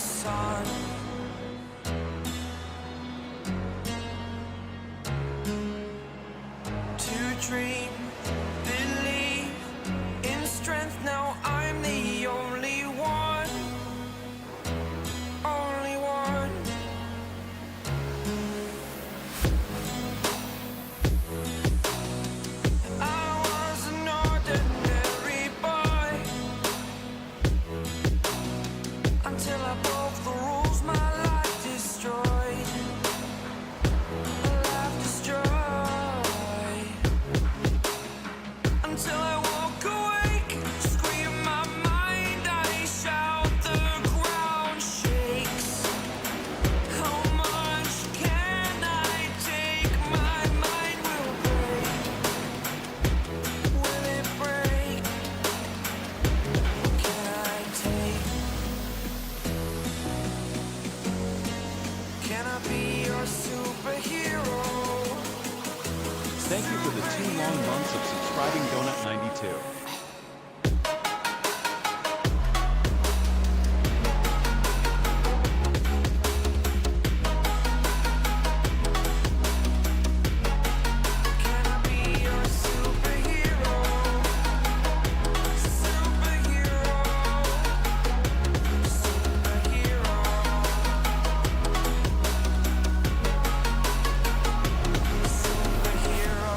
sun. To dream, believe in strength. Now I'm the only one, only one. I was an ordinary boy until I broke the rules. My life destroyed, my life destroyed. Until I walk awake, scream my mind, I shout, the ground shakes. How much can I take? My mind will break. Will it break? What can I take? Can I be your superhero? Thank you for the 2 long months of subscribing Donut 92. Can I be your superhero? Superhero. Superhero. Superhero.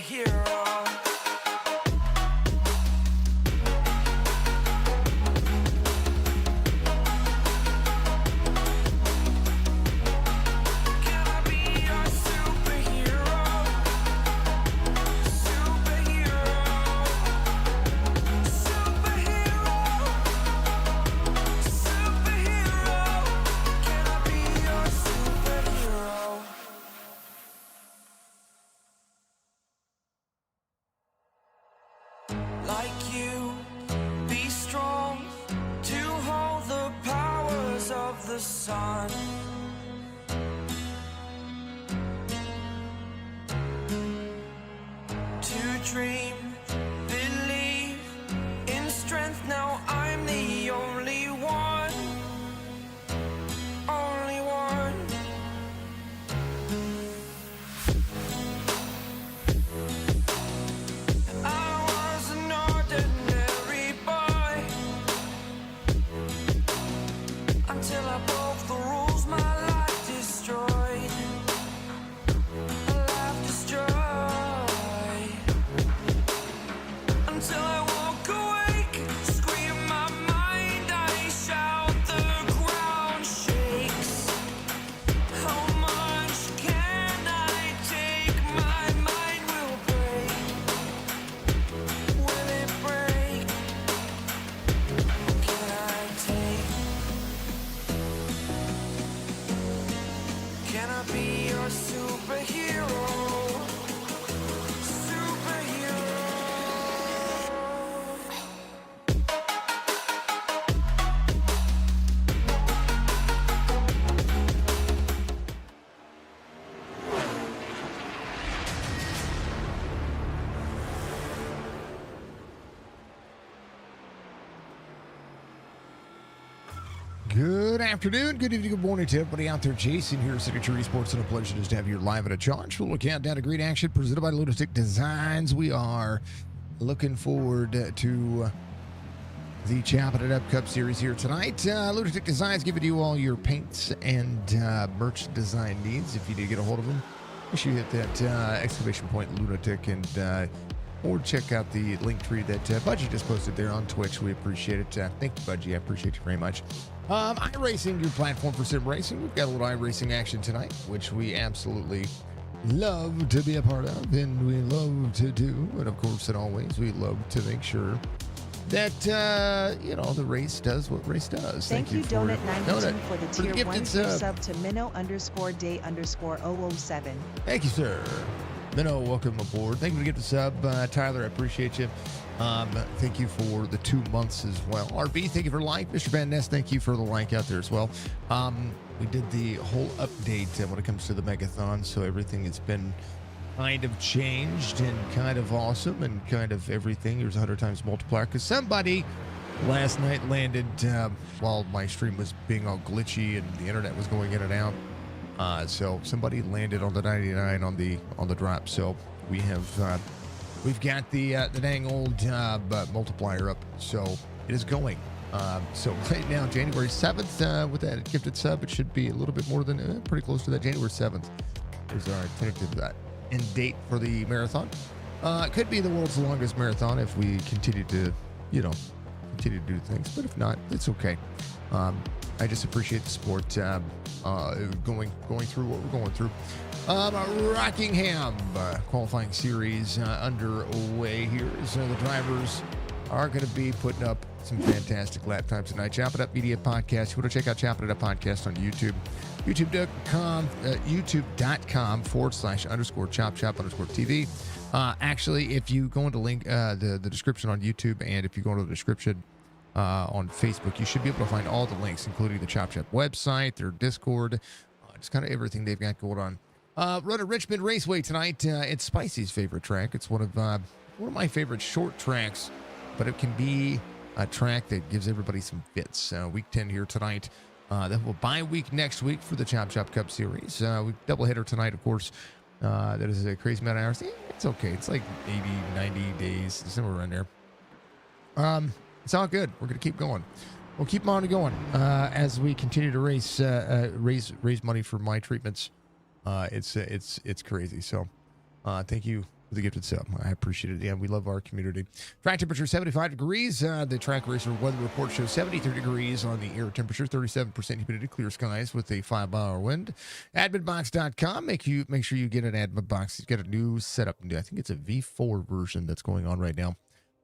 superhero. Can I be your superhero? Superhero. Superhero. Superhero. Can I be your superhero? Like you, be strong to hold the powers of the sun. To dream, believe in strength. Now I'm the only one, only one. I was an ordinary boy until I broke the rules. My life destroyed. My life destroyed. Until I woke awake, scream my mind, I shout, the ground shakes. How much can I take? My mind will break. Will it break? Can I take? Can I be your superhero? Superhero. Good afternoon, good evening, good morning to everybody out there. Jason here, Signature Esports, and a pleasure just to have you live at a charge. We'll look countdown to great action presented by Lunatic Designs. We are looking forward to the Chopp'N It Up Cup Series here tonight. Lunatic Designs giving you all your paints and merch design needs. If you need to get a hold of them, make sure you hit that exclamation point Lunatic and or check out the link tree that Budgie just posted there on Twitch. We appreciate it. Thank you, Budgie. I appreciate you very much. iRacing, your platform for sim racing. We've got a little iRacing action tonight, which we absolutely love to be a part of, and we love to do. And of course, and always, we love to make sure that the race does what race does. Thank you, for Donut92 for the tier 1 gifted sub to Minnow_day_007. Thank you, sir. Minnow, welcome aboard. Thank you for getting the sub. Tyler, I appreciate you. Thank you for the 2 months as well. RB, thank you for the like. Mr. Van Ness, thank you for the like out there as well. We did the whole update when it comes to the Megathon, so everything has been kind of changed and kind of awesome and kind of everything. There's 100 times multiplier because somebody last night landed while my stream was being all glitchy and the internet was going in and out. So somebody landed on the 99 on the drop. So we have we've got the dang old multiplier up. So it is going. So right now, January 7th, with that gifted sub, it should be a little bit more than pretty close to that. January 7th is our tentative end date for the marathon. It could be the world's longest marathon if we continue to continue to do things. But if not, it's okay. I just appreciate the sport going through what we're going through. Rockingham qualifying series underway here. So the drivers are going to be putting up some fantastic lap times tonight. Chop It Up Media Podcast. You want to check out Chop It Up Podcast on YouTube. YouTube.com/_chop_TV. Actually, if you go into link the description on YouTube, and if you go into the description on Facebook, you should be able to find all the links, including the Chop Shop website, their Discord, just kind of everything they've got going on. Run at Richmond Raceway tonight. It's Spicy's favorite track. It's one of my favorite short tracks, but it can be a track that gives everybody some fits. Week 10 here tonight. Then we'll bye week next week for the Chop Shop Cup Series. We doubleheader tonight, of course. That is a crazy amount of hours. It's okay. It's like 80, 90 days, somewhere around there. It's all good. We're going to keep going. We'll keep on going as we continue to raise money for my treatments. It's crazy. So thank you for the gifted sub. I appreciate it. Yeah, we love our community. Track temperature 75 degrees. The track racer weather report shows 73 degrees on the air temperature, 37% humidity, clear skies with a 5-mile wind. Adminbox.com. Make sure you get an admin box. He's got a new setup. I think it's a V4 version that's going on right now.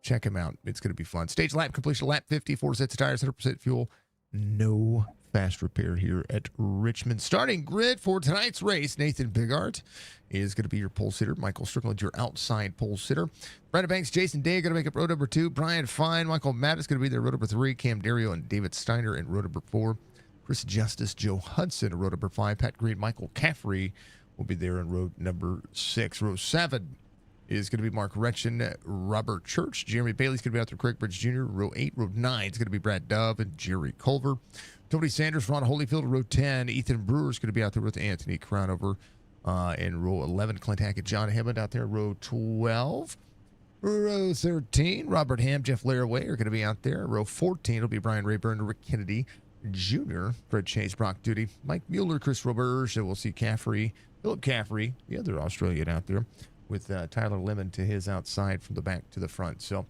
Check him out. It's going to be fun. Stage lap completion, lap 50, 4 sets of tires, 100% fuel. No fast repair here at Richmond. Starting grid for tonight's race, Nathan Bigart is going to be your pole sitter. Michael Strickland, your outside pole sitter. Brandon Banks, Jason Day going to make up row number 2. Brian Fine, Michael Matt is going to be there row number 3. Cam Dario and David Steiner in row number 4. Chris Justice, Joe Hudson in row number 5. Pat Green, Michael Caffrey will be there in row number 6. Row 7 is going to be Mark Retchen, Robert Church. Jeremy Bailey's going to be out there, Craig Bridge Jr. Row 8. Row 9 is going to be Brad Dove and Jerry Culver. Tony Sanders, Ron Holyfield, row 10. Ethan Brewer is going to be out there with Anthony Crownover in row 11. Clint Hackett, John Hammond out there, row 12. Row 13, Robert Ham, Jeff Laraway are going to be out there. Row 14 will be Brian Rayburn, Rick Kennedy Jr., Fred Chase, Brock Duty, Mike Mueller, Chris Roberge. We'll see Caffrey, Philip Caffrey, the other Australian out there, with Tyler Lemon to his outside from the back to the front. So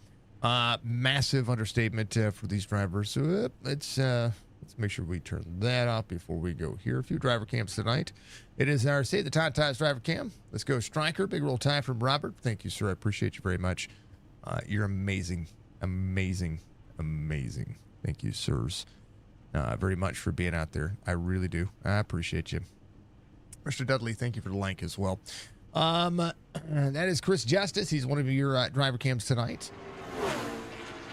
massive understatement for these drivers. So let's make sure we turn that off before we go here. A few driver cams tonight. It is our Save the Todd Ties driver cam. Let's go Striker. Big roll tie from Robert. Thank you, sir. I appreciate you very much. You're amazing. Amazing. Amazing. Thank you, sirs, very much for being out there. I really do. I appreciate you. Mr. Dudley, thank you for the link as well. That is Chris Justice. He's one of your driver cams tonight.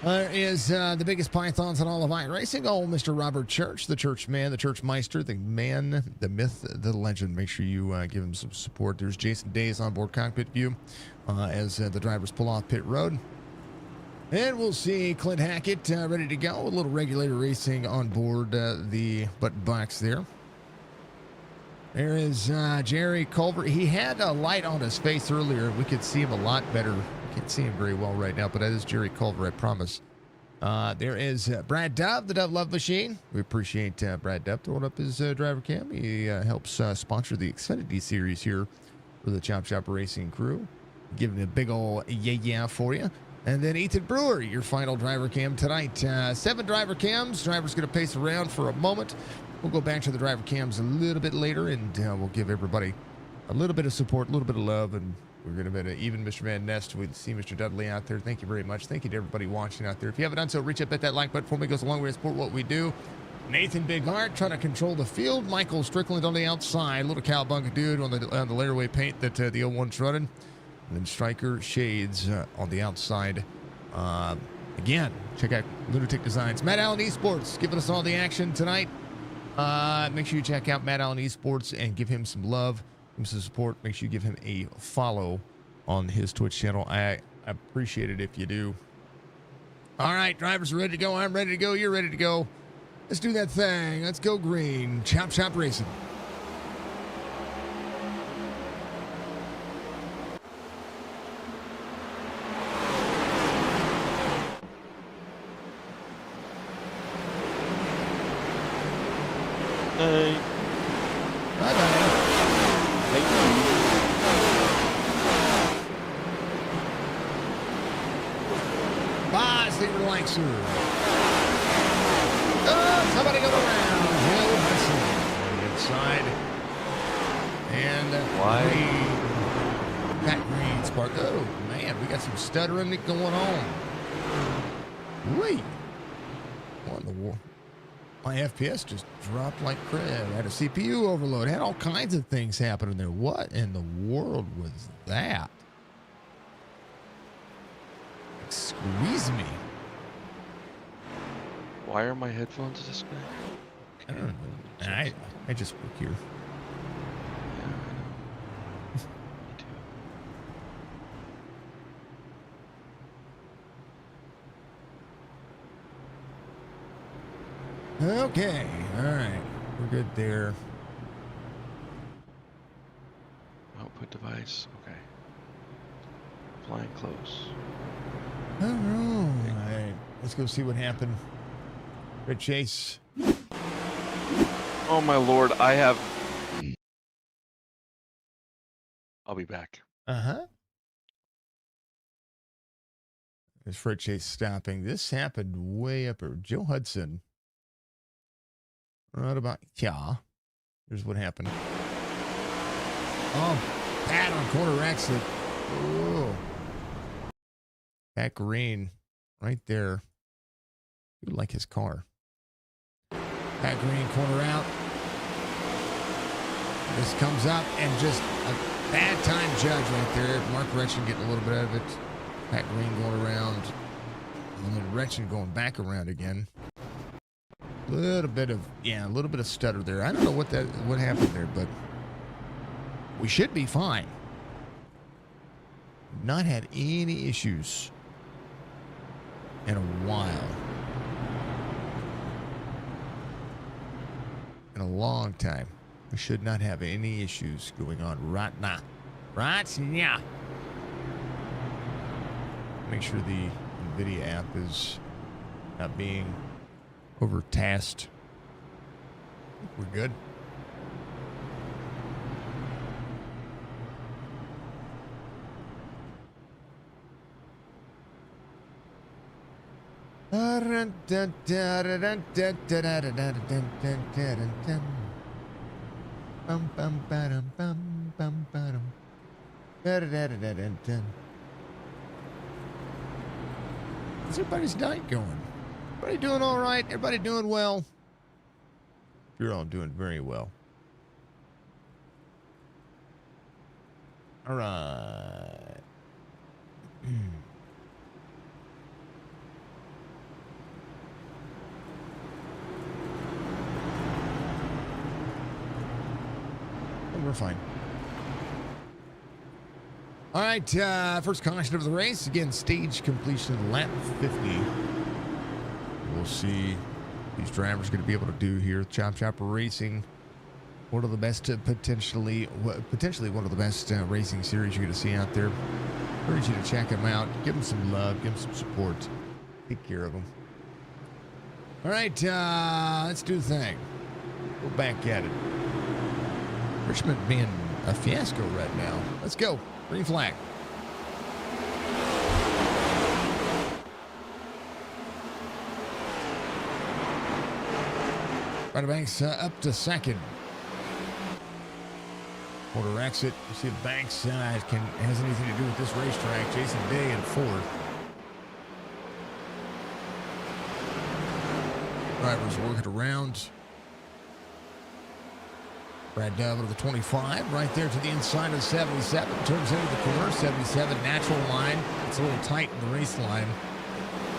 Is the biggest pythons in all of iRacing. Oh, Mr. Robert Church, the church man, the church meister, the man, the myth, the legend. Make sure you give him some support. There's Jason Day's onboard cockpit view as the drivers pull off pit road. And we'll see Clint Hackett ready to go. A little regulator racing on board the button box there. There is Jerry Culver. He had a light on his face earlier. We could see him a lot better. Can't see him very well right now, but that is Jerry Culver, I promise. There is Brad Dove, the Dove Love Machine. We appreciate Brad Dove throwing up his driver cam. He helps sponsor the Xfinity Series here for the Chop Shop Racing crew. Giving a big ol' yeah for you. And then Ethan Brewer, your final driver cam tonight. 7 driver cams. Driver's going to pace around for a moment. We'll go back to the driver cams a little bit later, and we'll give everybody a little bit of support, a little bit of love, and we're going to be even Mr. Van Nest. We see Mr. Dudley out there. Thank you very much. Thank you to everybody watching out there. If you haven't done so, reach up, hit that like button for me. It goes a long way to support what we do. Nathan Bighart trying to control the field. Michael Strickland on the outside. Little cowabunga dude on the layerway paint that the 01's running. And then Striker Shades on the outside. Again, check out Lunatic Designs. Matt Allen Esports giving us all the action tonight. Make sure you check out Matt Allen Esports and give him some love, give him some support. Make sure you give him a follow on his Twitch channel. I appreciate it if you do. All right, drivers are ready to go. I'm ready to go. You're ready to go. Let's do that thing. Let's go green. Chop Shop Racing. Bye-bye. Bye, Steve Relaxer. Oh, somebody go around. Joe Hudson on the inside. And Pat Green spark. Oh, man, we got some stuttering going on. Wait. What in the war? My FPS just dropped like crap. I had a CPU overload. I had all kinds of things happening there. What in the world was that? Squeeze me. Why are my headphones this big? I don't know. I just work here. Yeah, I know. Me too. Okay. All right. We're good there. Output device. Okay. Flying close. All right. Let's go see what happened. Red Chase. Oh my lord, I have... I'll be back. Uh-huh. There's Freight Chase stopping. This happened way up here. Joe Hudson. Right about, yeah. Here's what happened. Oh, Pat on corner exit. Oh. Pat Green right there. You like his car. Pat Green corner out. This comes up and just a bad time judge right there. Mark Retchen getting a little bit out of it. Pat Green going around. And then Retchen going back around again. A little bit of stutter there. I don't know what happened there, but we should be fine. Not had any issues in a while. In a long time. We should not have any issues going on right now. Right now. Make sure the NVIDIA app is not being overtasked. We're good. How's everybody's night going? Everybody doing all right? Everybody doing well? You're all doing very well. All right. We're fine. All right, first caution of the race. Again, stage completion, lap 50. We'll see these drivers are going to be able to do here. Chopp'N Racing, one of the best, potentially one of the best racing series you're going to see out there. Encourage you to check them out. Give them some love. Give them some support. Take care of them. All right, let's do the thing. Go back at it. Richmond being a fiasco right now. Let's go. Green flag. Ryder Banks up to second. Quarter exit. You see if Banks has anything to do with this racetrack. Jason Day in fourth. Drivers working around. Brad Dove to the 25, right there to the inside of 77. Turns into the corner. 77 natural line. It's a little tight in the race line.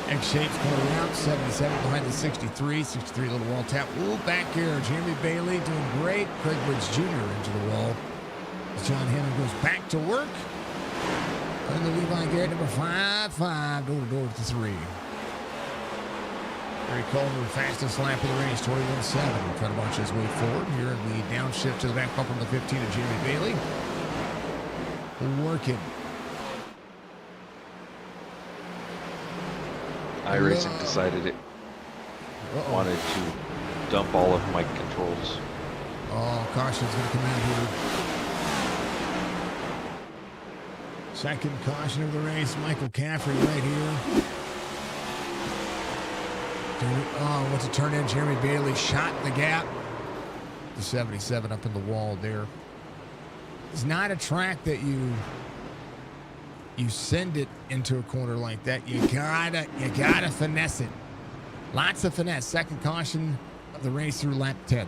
X shapes going around. 77 behind the 63. 63 little wall tap. Ooh, back here. Jeremy Bailey doing great. Craig Woods Jr. into the wall. John Hammond goes back to work. And the Levi Garrett, number 5-5, door to door to 3. Gary Culver, fastest lap of the race, 21.7. Trying to watch his way forward here in the downshift to the back bumper of the 15 of Jeremy Bailey. Working. iRacing decided it wanted to dump all of my controls. Oh, caution's going to come out here. Second caution of the race, Michael Caffrey right here. What's a turn in? Jeremy Bailey shot the gap. The 77 up in the wall there. It's not a track that you send it into a corner like that. You gotta finesse it. Lots of finesse. Second caution of the race through lap 10.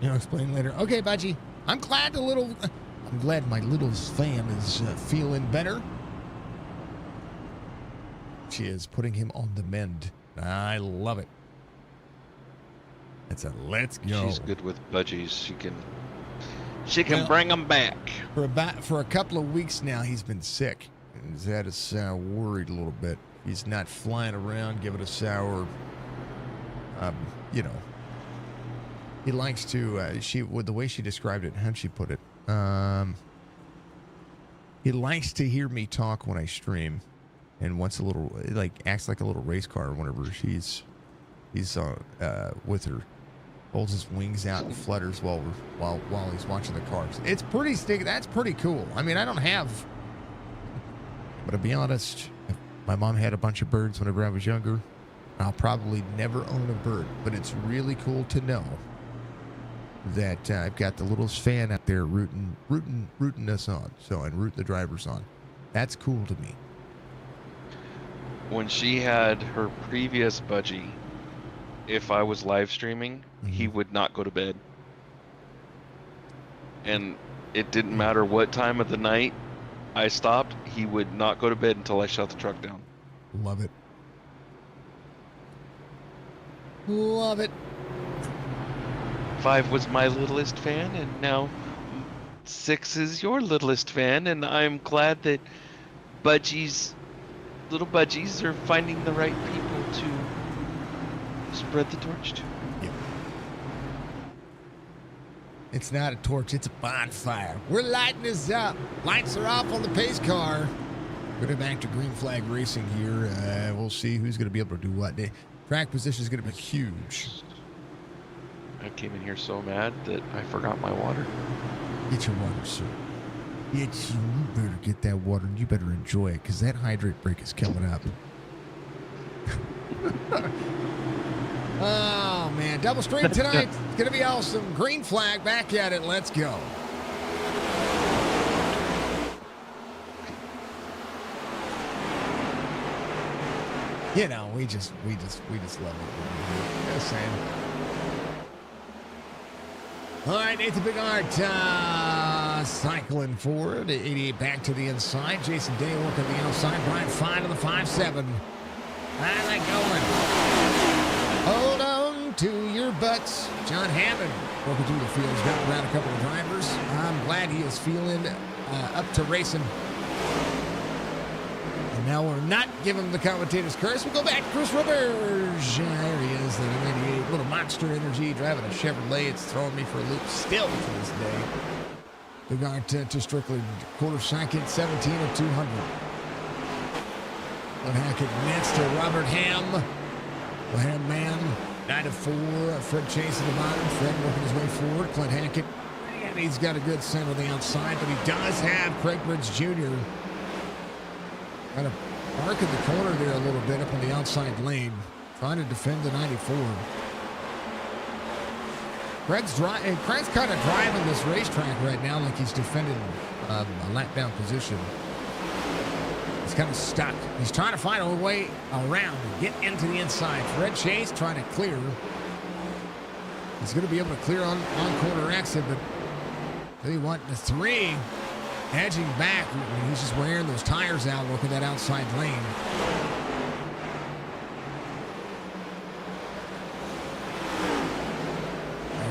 I'll explain later. Okay, Budgie. I'm glad my little fan is feeling better. She is putting him on the mend. I love it. It's a let's go. She's good with budgies. She can bring them back. For a couple of weeks now, he's been sick. And he's had us worried a little bit. He's not flying around, giving us sour. He likes to. With the way she described it, how'd she put it? He likes to hear me talk when I stream, and wants a little, acts like a little race car whenever he's with her. Holds his wings out and flutters while he's watching the cars. It's pretty sticky. That's pretty cool. I mean, I don't have, but to be honest, if my mom had a bunch of birds whenever I was younger, I'll probably never own a bird. But it's really cool to know that I've got the littlest fan out there rooting us on, and rooting the drivers on. That's cool to me. When she had her previous budgie, if I was live streaming, he would not go to bed. And it didn't matter what time of the night I stopped, he would not go to bed until I shut the truck down. Love it. Love it. 5 was my littlest fan, and now 6 is your littlest fan, and I'm glad that little budgies are finding the right people to spread the torch to. Yep. It's not a torch, it's a bonfire. We're lighting this up. Lights are off on the pace car. Going back to green flag racing here. We'll see who's going to be able to do what. Track position is going to be huge. I came in here so mad that I forgot my water. Get your water, sir. You better get that water, and you better enjoy it, because that hydrate break is coming up. Oh, man. Double stream tonight. It's going to be awesome. Green flag, back at it. Let's go. You know, we just love it. Just saying. All right, Nathan Bigart cycling forward. 88 back to the inside. Jason Day working the outside. Brian Fine to the 5-7. I like going. Hold on to your butts. John Hammond working through the field. He's got around a couple of drivers. I'm glad he is feeling up to racing. And now we're not giving him the commentator's curse. We'll go back to Chris Roberge. There he is, the 98 little monster energy driving a Chevrolet. It's throwing me for a loop still to this day. Bigart to Strickland, quarter second, 17 of 200. Clint Hackett nets to Robert Ham. The Ham man, 9 of 4. Fred Chase at the bottom. Fred working his way forward. Clint Hackett, and he's got a good center on the outside, but he does have Craig Bridge Jr. Kind of park in the corner there a little bit up on the outside lane, trying to defend the 94. Craig's kind of driving this racetrack right now like he's defending a lap down position. He's kind of stuck. He's trying to find a way around and get into the inside. Fred Chase trying to clear. He's going to be able to clear on corner exit, but tell you what, the 3 edging back. He's just wearing those tires out, working that outside lane.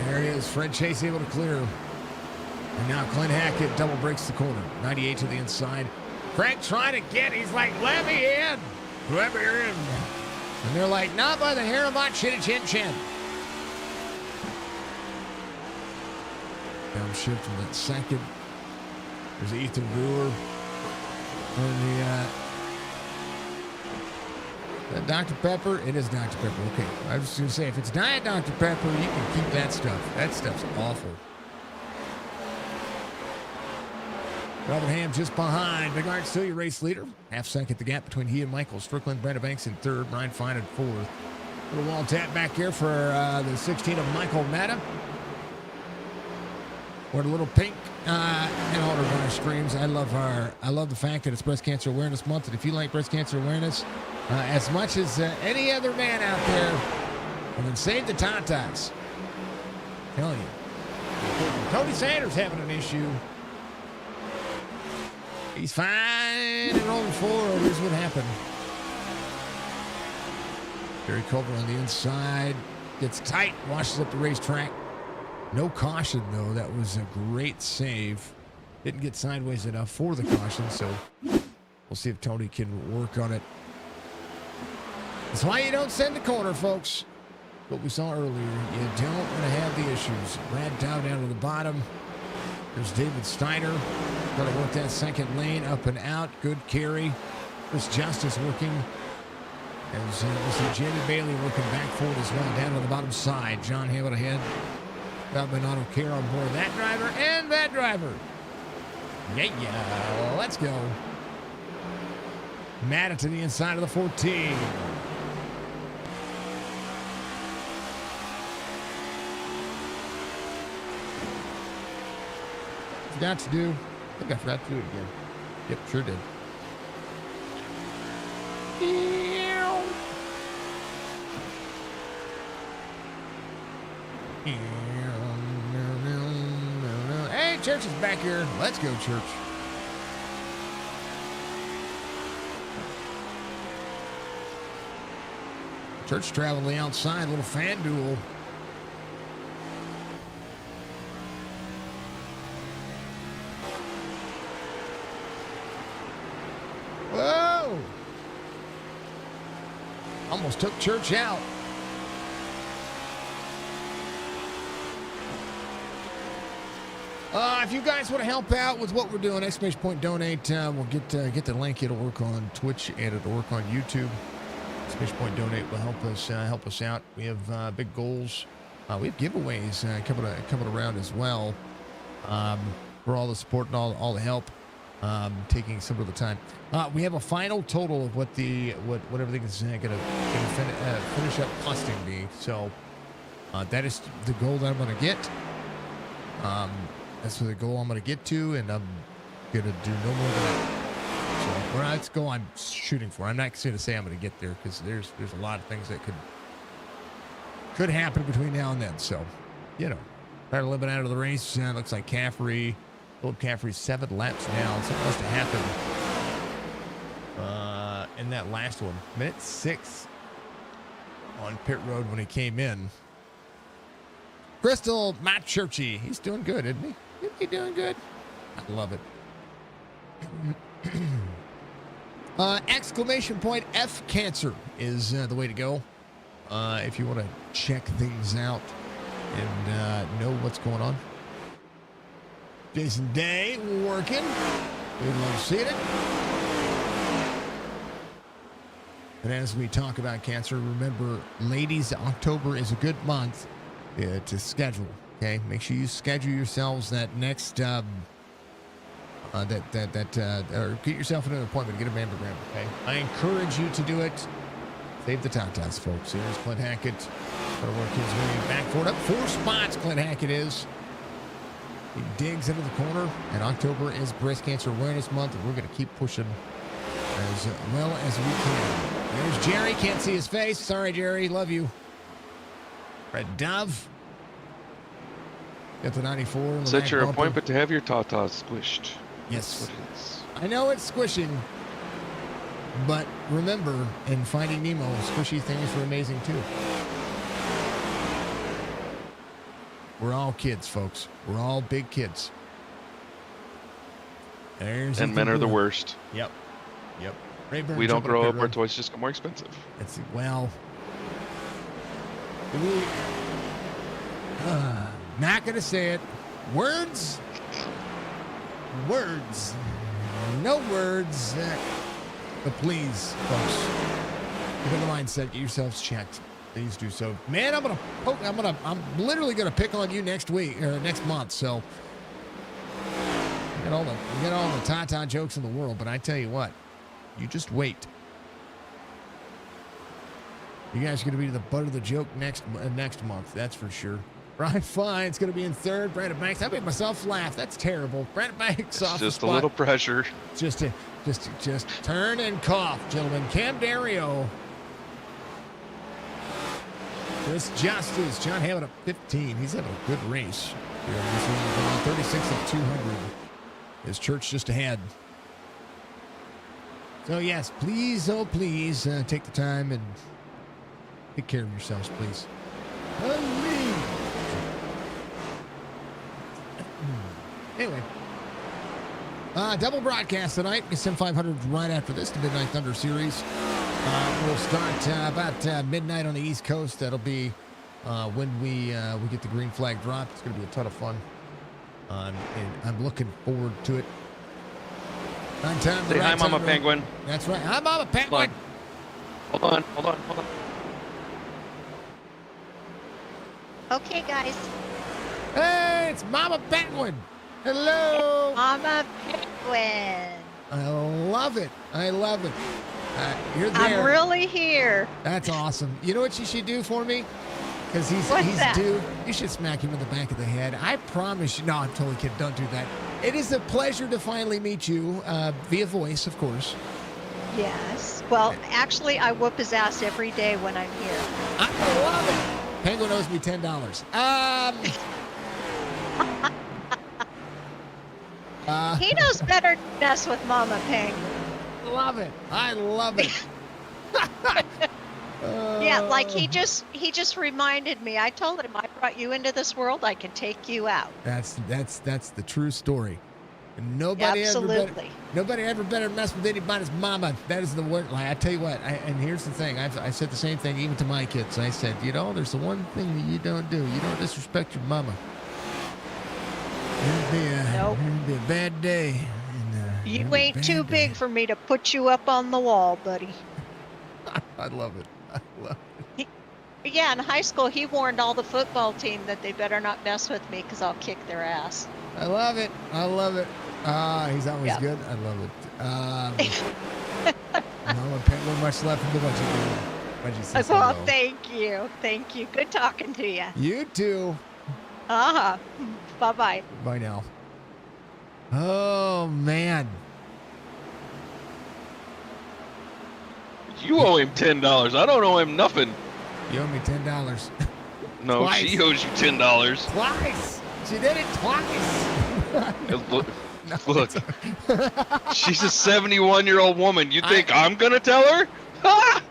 There he is. Fred Chase able to clear. And now Clint Hackett double breaks the corner. 98 to the inside. Craig trying to get, he's like, let me in. Let me in. And they're like, not by the hair of my chin chin chin. Downshift from that second. There's Ethan Brewer. And the Dr. Pepper. It is Dr. Pepper. Okay. I was just going to say, if it's Diet Dr. Pepper, you can keep that stuff. That stuff's awful. Robert Ham just behind. Bigart still your race leader. Half second the gap between he and Michael Strickland. Brandon Banks in third. Brian Fine in fourth. Little wall tap back here for the 16 of Michael Matta. Or the little pink in all of our streams. I love the fact that it's Breast Cancer Awareness Month, and if you like breast cancer awareness as much as any other man out there, well, then save the tatas. Tell you. Tony Sanders having an issue. He's fine and rolling forward. Here's what happened. Gary Culver on the inside. Gets tight. Washes up the racetrack. No caution, though. That was a great save. Didn't get sideways enough for the caution, so we'll see if Tony can work on it. That's why you don't send the corner, folks. What we saw earlier, you don't want to have the issues. Brad Dow down to the bottom. There's David Steiner. Got to work that second lane up and out. Good carry. Chris Justice working. As we see Jamie Bailey working back forward as well, down on the bottom side. John Hamlin ahead. Got Bernardo Care on board that driver and that driver. Yeah, let's go. Madden to the inside of the 14. Forgot to do. I think I forgot to do it again. Yep, sure did. Hey, Church is back here. Let's go, Church. Church traveling the outside, little fan duel. Whoa! Almost took Church out. If you guys want to help out with what we're doing, exclamation point donate. We'll get the link. It'll work on Twitch and it'll work on YouTube. Exclamation point donate will help us out. We have big goals. We have giveaways coming around as well. For all the support and all the help. Taking some of the time. We have a final total of what everything is going to finish up costing me. So that is the goal that I'm going to get. That's the goal I'm going to get to, and I'm going to do no more than that. So that's the goal I'm shooting for. I'm not going to say I'm going to get there because there's a lot of things that could happen between now and then. So, try to limit out of the race. Looks like Philip Caffrey's 7 laps now. Something must have happened in that last one. Minute 6 on pit road when he came in. Crystal Matt Churchy. He's doing good, isn't he? Isn't he doing good? I love it. Exclamation point F Cancer is the way to go. If you want to check things out and know what's going on. Jason Day working. We'd love to see it. And as we talk about cancer, remember, ladies, October is a good month to schedule. Okay, make sure you schedule yourselves that next or get yourself an appointment, get a mammogram. Okay, I encourage you to do it. Save the tatas, folks. Here's Clint Hackett. Gonna work his way back forward up 4 spots. Clint Hackett is. He digs into the corner, and October is Breast Cancer Awareness Month, and we're going to keep pushing as well as we can. There's Jerry. Can't see his face. Sorry, Jerry. Love you. Red Dove. Got the 94. Set your appointment to have your tatas squished. Yes. That's what it is. I know it's squishing, but remember, in Finding Nemo, squishy things are amazing too. We're all kids, folks. We're all big kids. There's And men are the worst. Yep. Rayburn We don't jumping grow pit up, our road. toys just get more expensive. Not gonna say it. Words. No words. But please, folks, get in the mindset. Get yourselves checked. Please do so. Man, I'm literally gonna pick on you next week or next month. So you get all the ta-ta jokes in the world, but I tell you what, you just wait. You guys are gonna be the butt of the joke next month. That's for sure. Brian Fine's going to be in third. Brandon Banks. I made myself laugh. That's terrible. Brandon Banks off Just the a spot. little pressure. Just turn and cough, gentlemen. Cam Dario. Chris Justice, John Hammond up 15. He's having a good race. Here in this one, 36 of 200. His Church just ahead. So yes, please, oh please, take the time and take care of yourselves, please. Anyway, double broadcast tonight. SM 500 right after this, the Midnight Thunder Series. We'll start about midnight on the East Coast. That'll be when we get the green flag dropped. It's going to be a ton of fun. And I'm looking forward to it. On time, Say hi, Mama Penguin. That's right. Hi, Mama Penguin. Hold on. Okay, guys. Hey, it's Mama Penguin. Hello. Mama Penguin. I love it. You're there. I'm really here. That's awesome. You know what you should do for me? Because he's that? due. You should smack him in the back of the head. I promise you. No, I'm totally kidding. Don't do that. It is a pleasure to finally meet you via voice, of course. Yes. Well, actually, I whoop his ass every day when I'm here. I love it. Penguin owes me $10. He knows better to mess with Mama Penguin. I love it. Yeah, like he just reminded me. I told him I brought you into this world. I can take you out. That's the true story. And nobody ever better mess with anybody's mama. That is the word. Like, I tell you what. And here's the thing. I said the same thing even to my kids. I said, there's the one thing that you don't do. You don't disrespect your mama. It'll be a bad day. You ain't too big for me to put you up on the wall, buddy. I love it. Yeah, in high school, he warned all the football team that they better not mess with me because I'll kick their ass. I love it. He's always good. I love it. Mama Penguin, much love from the budget. Well, thank you. Good talking to you. You too. Bye-bye. Bye now. Oh, man. You owe him $10. I don't owe him nothing. You owe me $10. No, Twice. she owes you $10. Twice. She did it twice. Look, she's a 71-year-old woman. You think I'm going to tell her? Ha!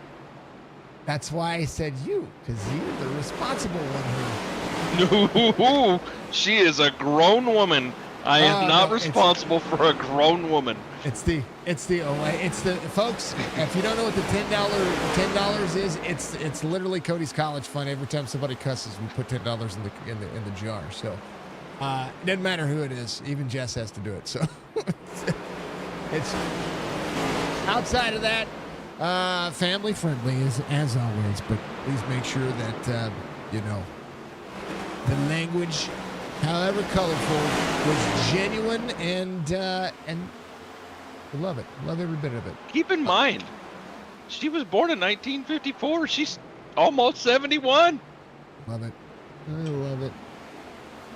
That's why I said you, because you're the responsible one here. No, she is a grown woman. I am not responsible for a grown woman. It's the folks. If you don't know what the $10 is, it's literally Cody's college fund. Every time somebody cusses, we put $10 in the jar. So it doesn't matter who it is. Even Jess has to do it. So it's outside of that, family friendly as always. But please make sure that the language, however colorful, was genuine and love it. Love every bit of it. Keep in mind, she was born in 1954. She's almost 71. Love it. I love it.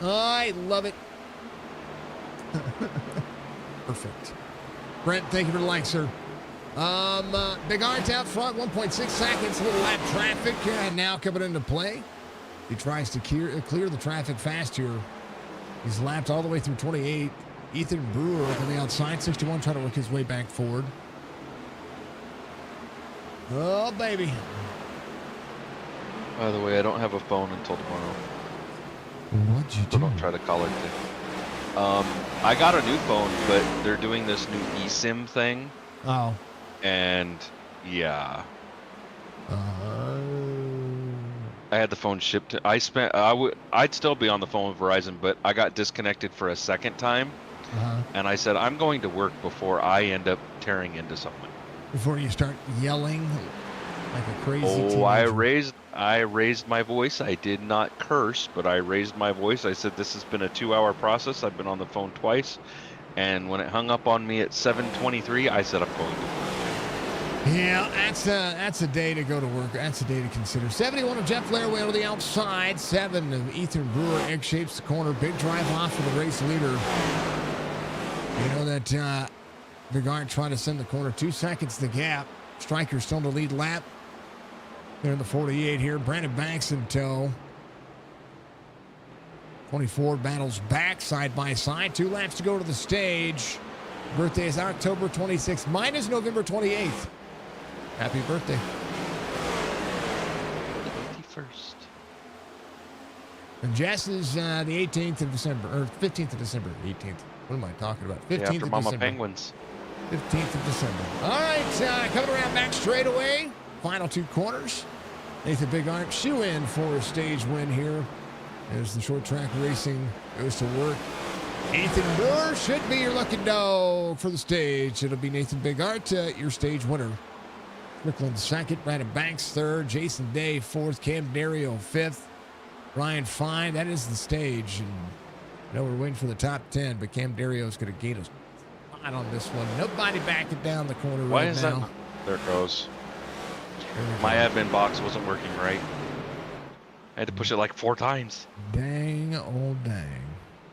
I love it. Perfect. Brent, thank you for the like, sir. Big Arts out front, 1.6 seconds. Little lap traffic now coming into play. He tries to clear the traffic fast here. He's lapped all the way through 28. Ethan Brewer on the outside, 61, trying to work his way back forward. Oh, baby. By the way, I don't have a phone until tomorrow. What'd you do? So don't try to call it today. I got a new phone, but they're doing this new eSIM thing. Oh. And, yeah. I had the phone shipped to, I'd still be on the phone with Verizon, but I got disconnected for a second time. And I said, I'm going to work before I end up tearing into someone. Before you start yelling like a crazy teenager. I raised my voice. I did not curse, but I raised my voice. I said, this has been a 2-hour process. I've been on the phone twice. And when it hung up on me at 7:23, I said, I'm going to work. Yeah, that's a day to go to work. That's a day to consider. 71 of Jeff Lairway on the outside. 7 of Ethan Brewer egg shapes the corner. Big drive off for the race leader. You know that Big Art trying to send the corner. 2 seconds the gap. Striker still in the lead lap. They're in the 48 here. Brandon Banks in tow. 24 battles back side by side. 2 laps to go to the stage. Birthday is October 26th. Mine is November 28th. Happy birthday. 21st. And Jess is the 18th of December, or 15th of December. 18th. What am I talking about? 15th Yeah, after of Mama December. Penguins. 15th of December. All right, coming around back straightaway. Final 2 corners. Nathan Big Arm shoe in for a stage win here as the short track racing goes to work. Ethan Moore should be your lucky dog for the stage. It'll be Nathan Big Art, your stage winner. Strickland second, Brandon Banks third, Jason Day fourth, Cam Dario fifth, Ryan Fine. That is the stage. And I know we're waiting for the top 10, but Cam Dario's going to gain us on this one. Nobody backing down the corner Why right is now. that? There it goes. There we My go. admin box wasn't working right. I had to push it like 4 times. Dang, oh dang.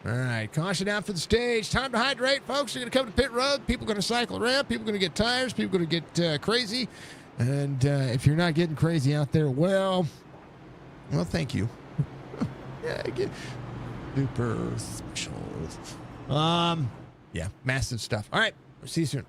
All right, caution out for the stage. Time to hydrate, folks. You're going to come to pit road. People are going to cycle around. People are going to get tires. People are going to get crazy. And if you're not getting crazy out there, well, thank you. Yeah, get super special. Yeah, massive stuff. All right, see you soon.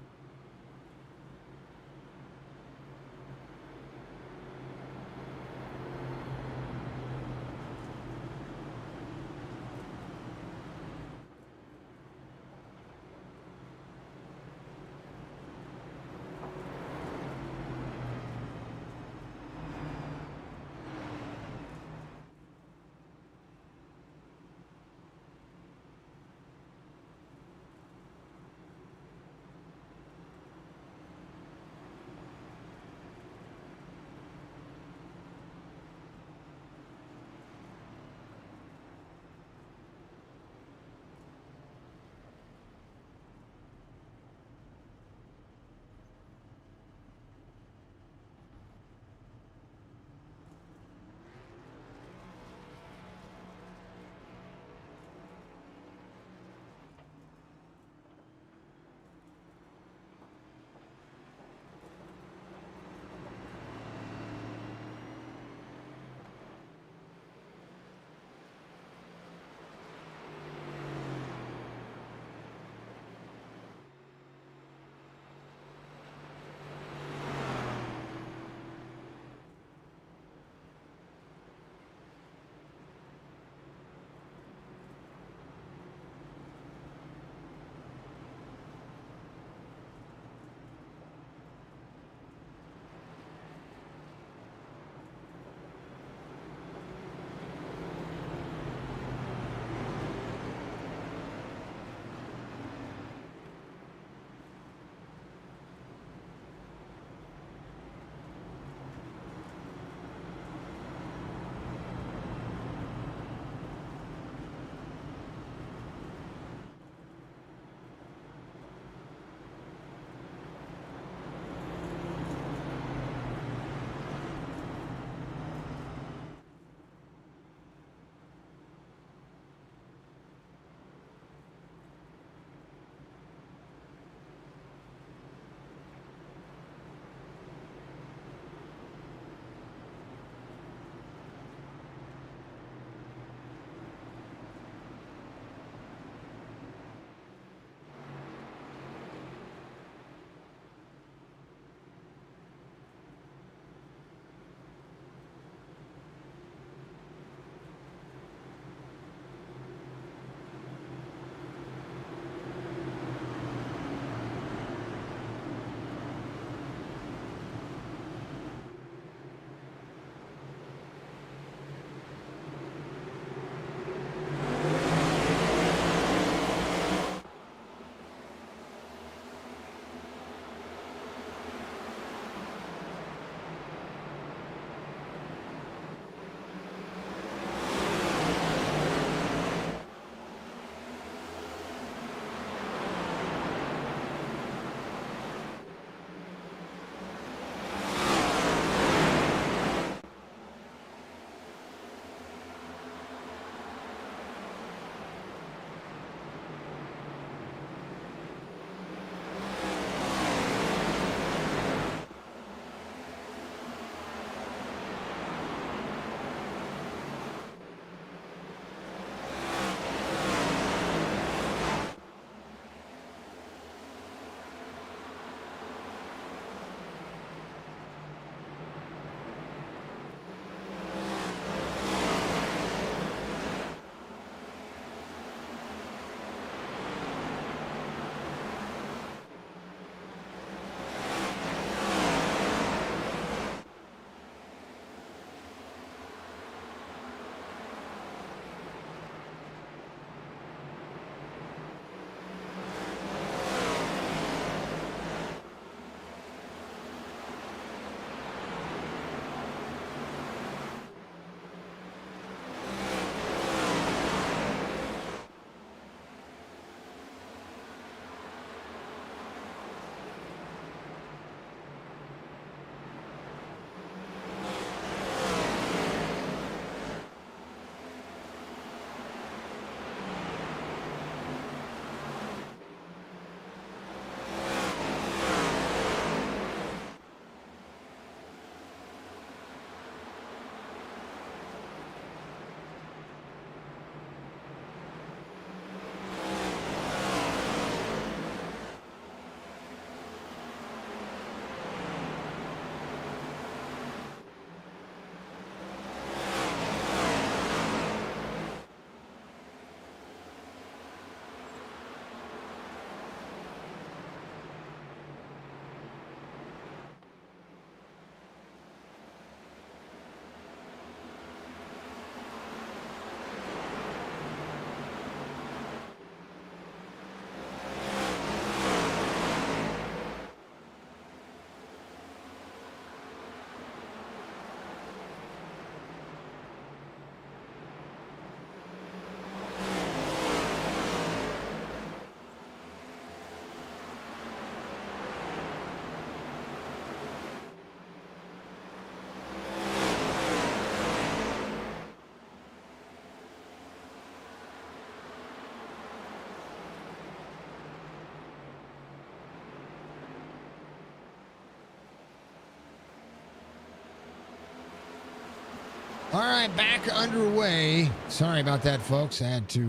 All right, back underway. Sorry about that, folks. I had to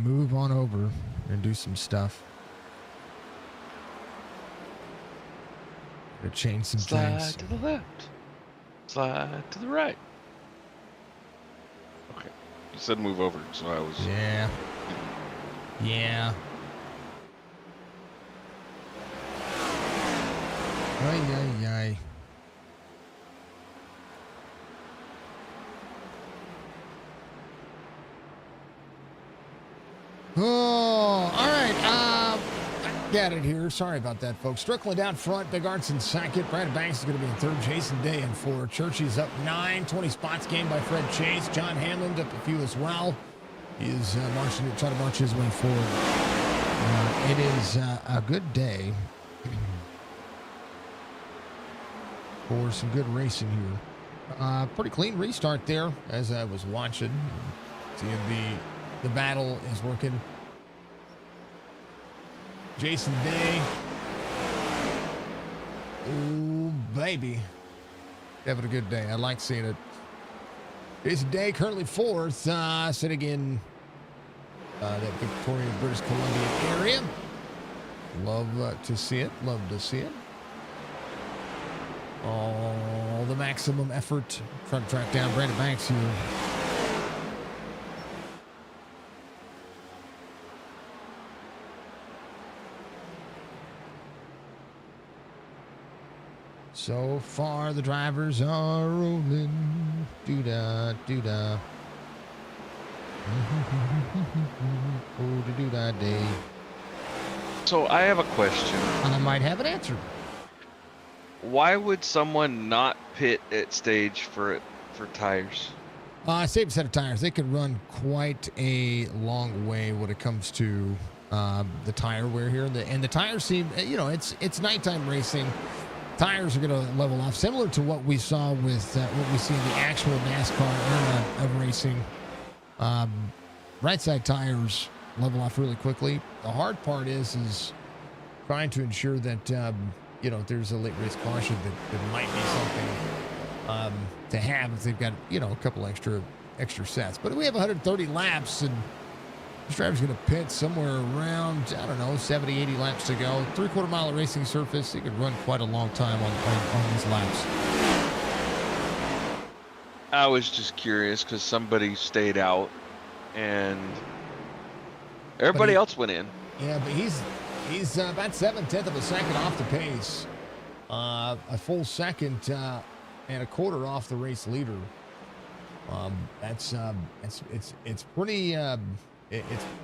move on over and do some stuff. To change some Slide things. to the left. Slide to the right. Okay. You said move over, so I was. Yeah. Yeah. Ay, ay, ay. Oh, all right. Got it here. Sorry about that, folks. Strickland out front. Big Arts in second. Brad Banks is going to be in third. Jason Day in four. Churchy's up 9. 20 spots gained by Fred Chase. John Hamlin up a few as well. He is trying to march his way forward. It is a good day for some good racing here. Pretty clean restart there as I was watching. Seeing the battle is working. Jason Day. Oh, baby. Having a good day. I like seeing it. Jason Day currently fourth, sitting in that Victoria, British Columbia area. Love to see it. Love to see it. All the maximum effort trying to track down Brandon Banks here. So far, the drivers are rolling. Doo-da, doo-da. Oh, doo-da day. So I have a question. I might have an answer. Why would someone not pit at stage for tires? Save a set of tires. They could run quite a long way when it comes to the tire wear here. And the tires seem, it's nighttime racing. Tires are going to level off, similar to what we saw with what we see in the actual NASCAR era of racing. Right side tires level off really quickly. The hard part is trying to ensure that if there's a late race caution that might be something to have if they've got a couple extra sets. But we have 130 laps and. This driver's going to pit somewhere around, 70, 80 laps to go. 3/4 mile of racing surface. He could run quite a long time on these laps. I was just curious because somebody stayed out and everybody else went in. Yeah, but he's about 7/10 of a second off the pace. A full second and a quarter off the race leader. It's pretty...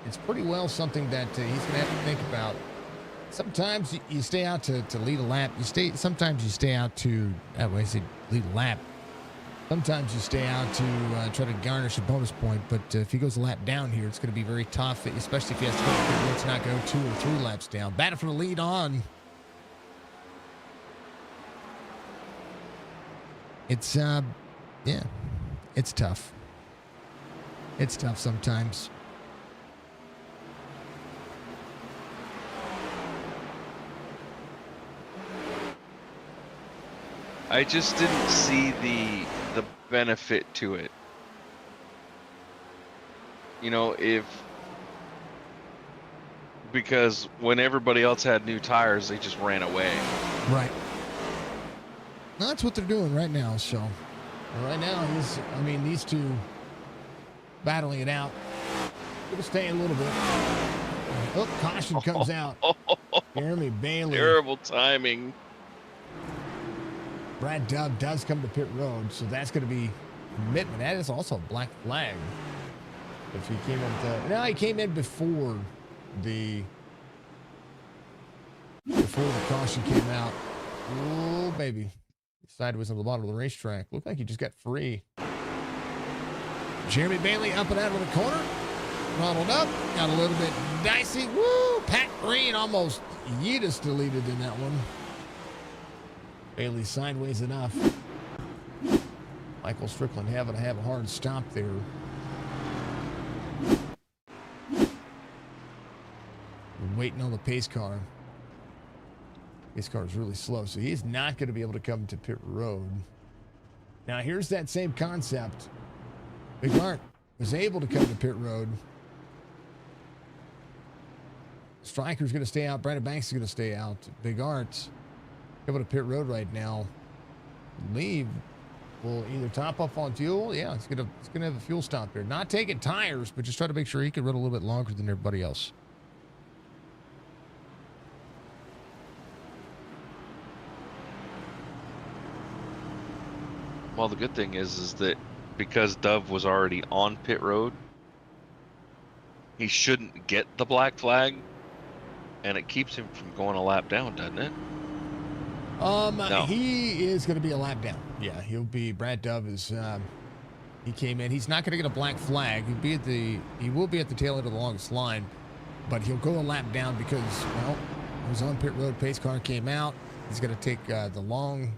It's pretty well something that he's going to have to think about. Sometimes you stay out to lead a lap. Sometimes you stay out to lead a lap. Sometimes you stay out to try to garnish a bonus point. But if he goes a lap down here, it's going to be very tough, especially if he has to go to not go 2 or 3 laps down. Battle for the lead on. It's it's tough. It's tough sometimes. I just didn't see the benefit to it. Because when everybody else had new tires, they just ran away. Right. Well, that's what they're doing right now. So right now these two battling it out. It'll stay a little bit. Oh, caution comes out. Jeremy Bailey. Terrible timing. Brad Dove does come to pit road, so that's going to be commitment. That is also a black flag. If he came in, he came in before the caution came out. Oh baby, sideways on the bottom of the racetrack. Looked like he just got free. Jeremy Bailey up and out of the corner, throttled up, got a little bit dicey. Woo! Pat Green almost yeetus deleted in that one. Bailey sideways enough. Michael Strickland having to have a hard stop there. Waiting on the pace car. His car is really slow, so he's not going to be able to come to pit road. Now, here's that same concept. Big Art was able to come to pit road. Striker's going to stay out. Brandon Banks is going to stay out. Big Art's able to pit road right now. Leave will either top off on fuel. Yeah, it's gonna have a fuel stop here. Not taking tires, but just try to make sure he can run a little bit longer than everybody else. Well, the good thing is that because Dove was already on pit road, he shouldn't get the black flag, and it keeps him from going a lap down, doesn't it? No. He is going to be a lap down. Yeah, he'll be. Brad Dove is. He came in. He's not going to get a black flag. He will be at the tail end of the longest line, but he'll go a lap down because, well, he was on pit road. Pace car came out. He's going to take the long,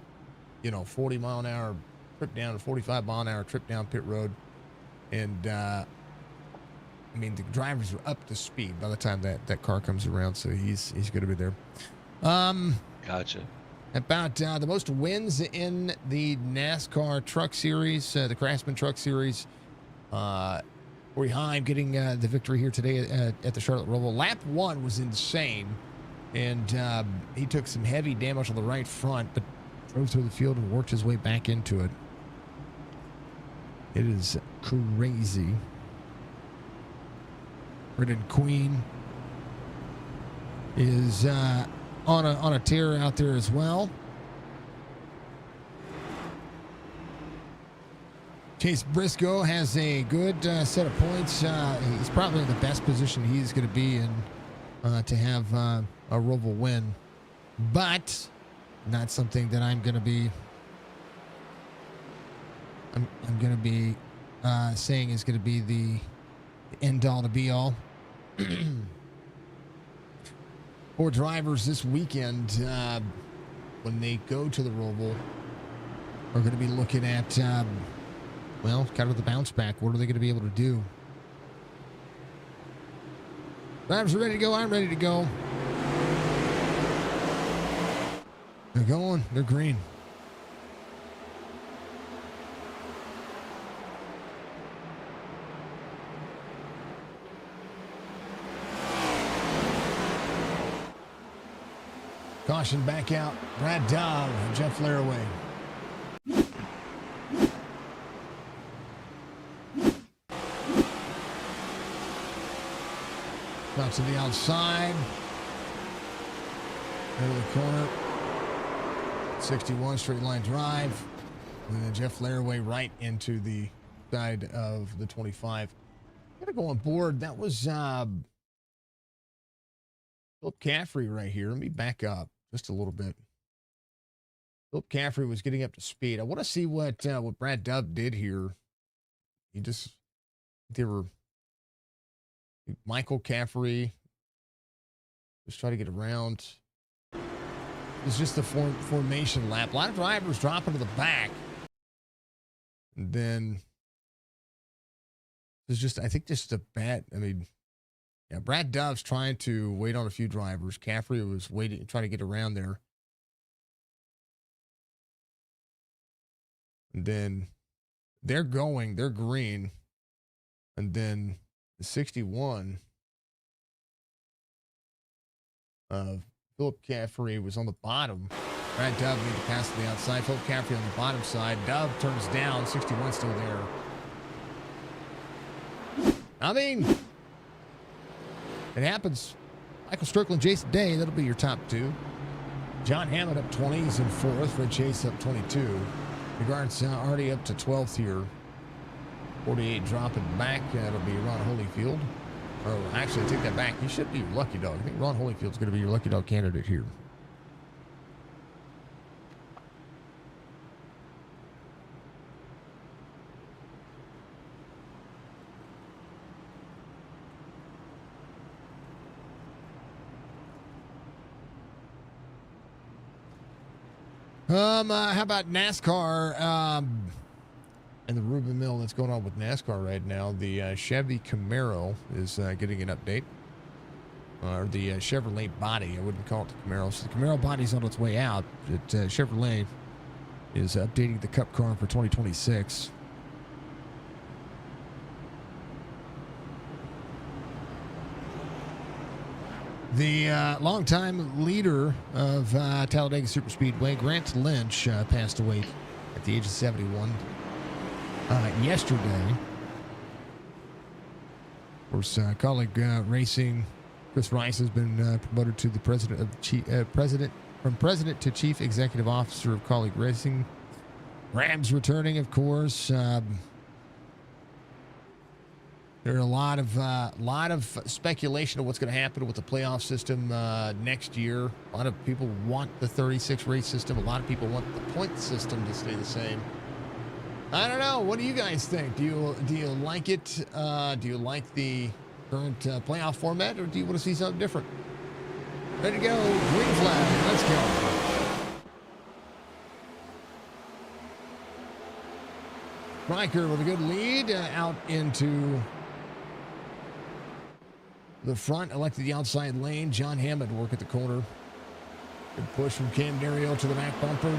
40-mile-an-hour trip down, 45-mile-an-hour trip down pit road, and I mean the drivers are up to speed by the time that car comes around, so he's going to be there. Gotcha. About the most wins in the NASCAR Truck Series, the Craftsman Truck Series. Corey Heim getting the victory here today at the Charlotte Roval. Lap 1 was insane, and he took some heavy damage on the right front, but drove through the field and worked his way back into it. It is crazy. Brendan Queen is on a tear out there as well. Chase Briscoe has a good set of points. He's probably in the best position he's going to be in to have a Roval win, but not something that I'm going to be. I'm going to be saying is going to be the end all to be all. For drivers this weekend, when they go to the Roval, are going to be looking at, well, kind of the bounce back. What are they going to be able to do? Drivers are ready to go. I'm ready to go. They're going. They're green. Caution back out. Brad Dove, Jeff Laraway. Out to the outside. Into the corner. 61 straight line drive. And then Jeff Laraway right into the side of the 25. Gotta go on board. That was Philip Caffrey right here. Let me back up just a little bit. Philip Caffrey was getting up to speed. I want to see what Brad Dove did here. They were Michael Caffrey just try to get around. It's just the formation lap. A lot of drivers dropping to the back. And then it's just, I think just a bad, yeah, Brad Dove's trying to wait on a few drivers. Caffrey was waiting, trying to get around there. And then they're green. And then the 61 of Philip Caffrey was on the bottom. Brad Dove made the pass to the outside. Philip Caffrey on the bottom side. Dove turns down. 61 still there. I mean, it happens. Michael Strickland, Jason Day, that'll be your top two. John Hammond up 20. He's in fourth. Fred Chase up 22. Regards already up to 12th here. 48 dropping back. That'll be Ron Holyfield. Oh, actually, I take that back. He should be your lucky dog. I think Ron Holyfield's going to be your lucky dog candidate here. How about NASCAR? And the Rubin Mill that's going on with NASCAR right now. The Chevy Camaro is getting an update. or the Chevrolet body. I wouldn't call it the Camaro. So the Camaro body's on its way out. But Chevrolet is updating the Cup car for 2026. The longtime leader of Talladega Superspeedway, Grant Lynch, passed away at the age of 71 yesterday. Of course, colleague racing Chris Rice has been promoted to the president to chief executive officer of colleague racing. Rams returning, of course. There are a lot of speculation of what's going to happen with the playoff system next year. A lot of people want the 36 race system. A lot of people want the point system to stay the same. I don't know. What do you guys think? Do you like it? Do you like the current playoff format, or do you want to see something different? Ready to go. Green flag. Let's go. Riker with a good lead out into the front, elected the outside lane. John Hammond work at the corner. Good push from Cam Dario to the back bumper.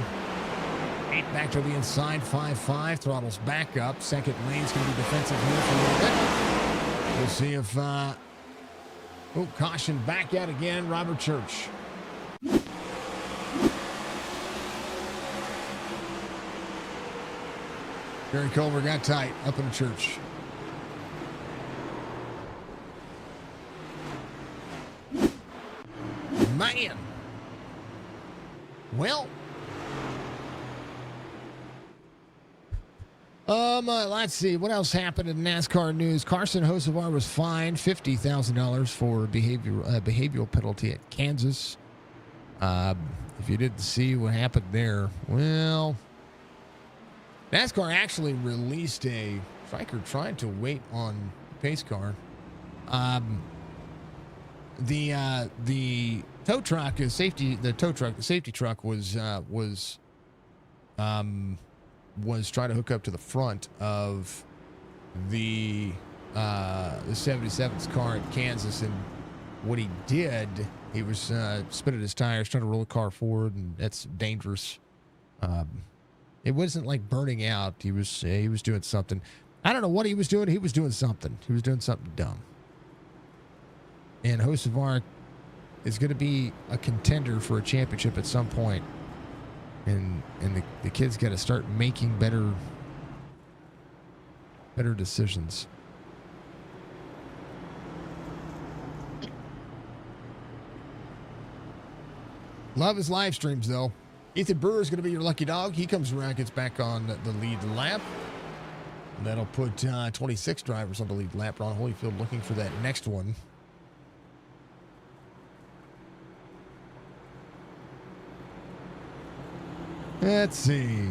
8 back to the inside, 5-5. Throttles back up. Second lane's going to be defensive here for a little bit. We'll see if... caution back out again. Robert Church. Gary Culver got tight up in the Church. Man. Well. Let's see. What else happened in NASCAR news? Carson Hocevar was fined $50,000 for behavioral penalty at Kansas. If you didn't see what happened there, well, NASCAR actually released a striker trying to wait on pace car. The tow truck, the safety truck was trying to hook up to the front of the 77's car in Kansas, and what he did, he was spinning his tires, trying to roll the car forward, and that's dangerous. It wasn't like burning out. He was doing something. I don't know what he was doing. He was doing something. He was doing something dumb. And Hocevar is going to be a contender for a championship at some point. And the kid's got to start making better decisions. Love his live streams, though. Ethan Brewer is going to be your lucky dog. He comes around, gets back on the lead lap. And that'll put 26 drivers on the lead lap. Ron Holyfield looking for that next one. Let's see.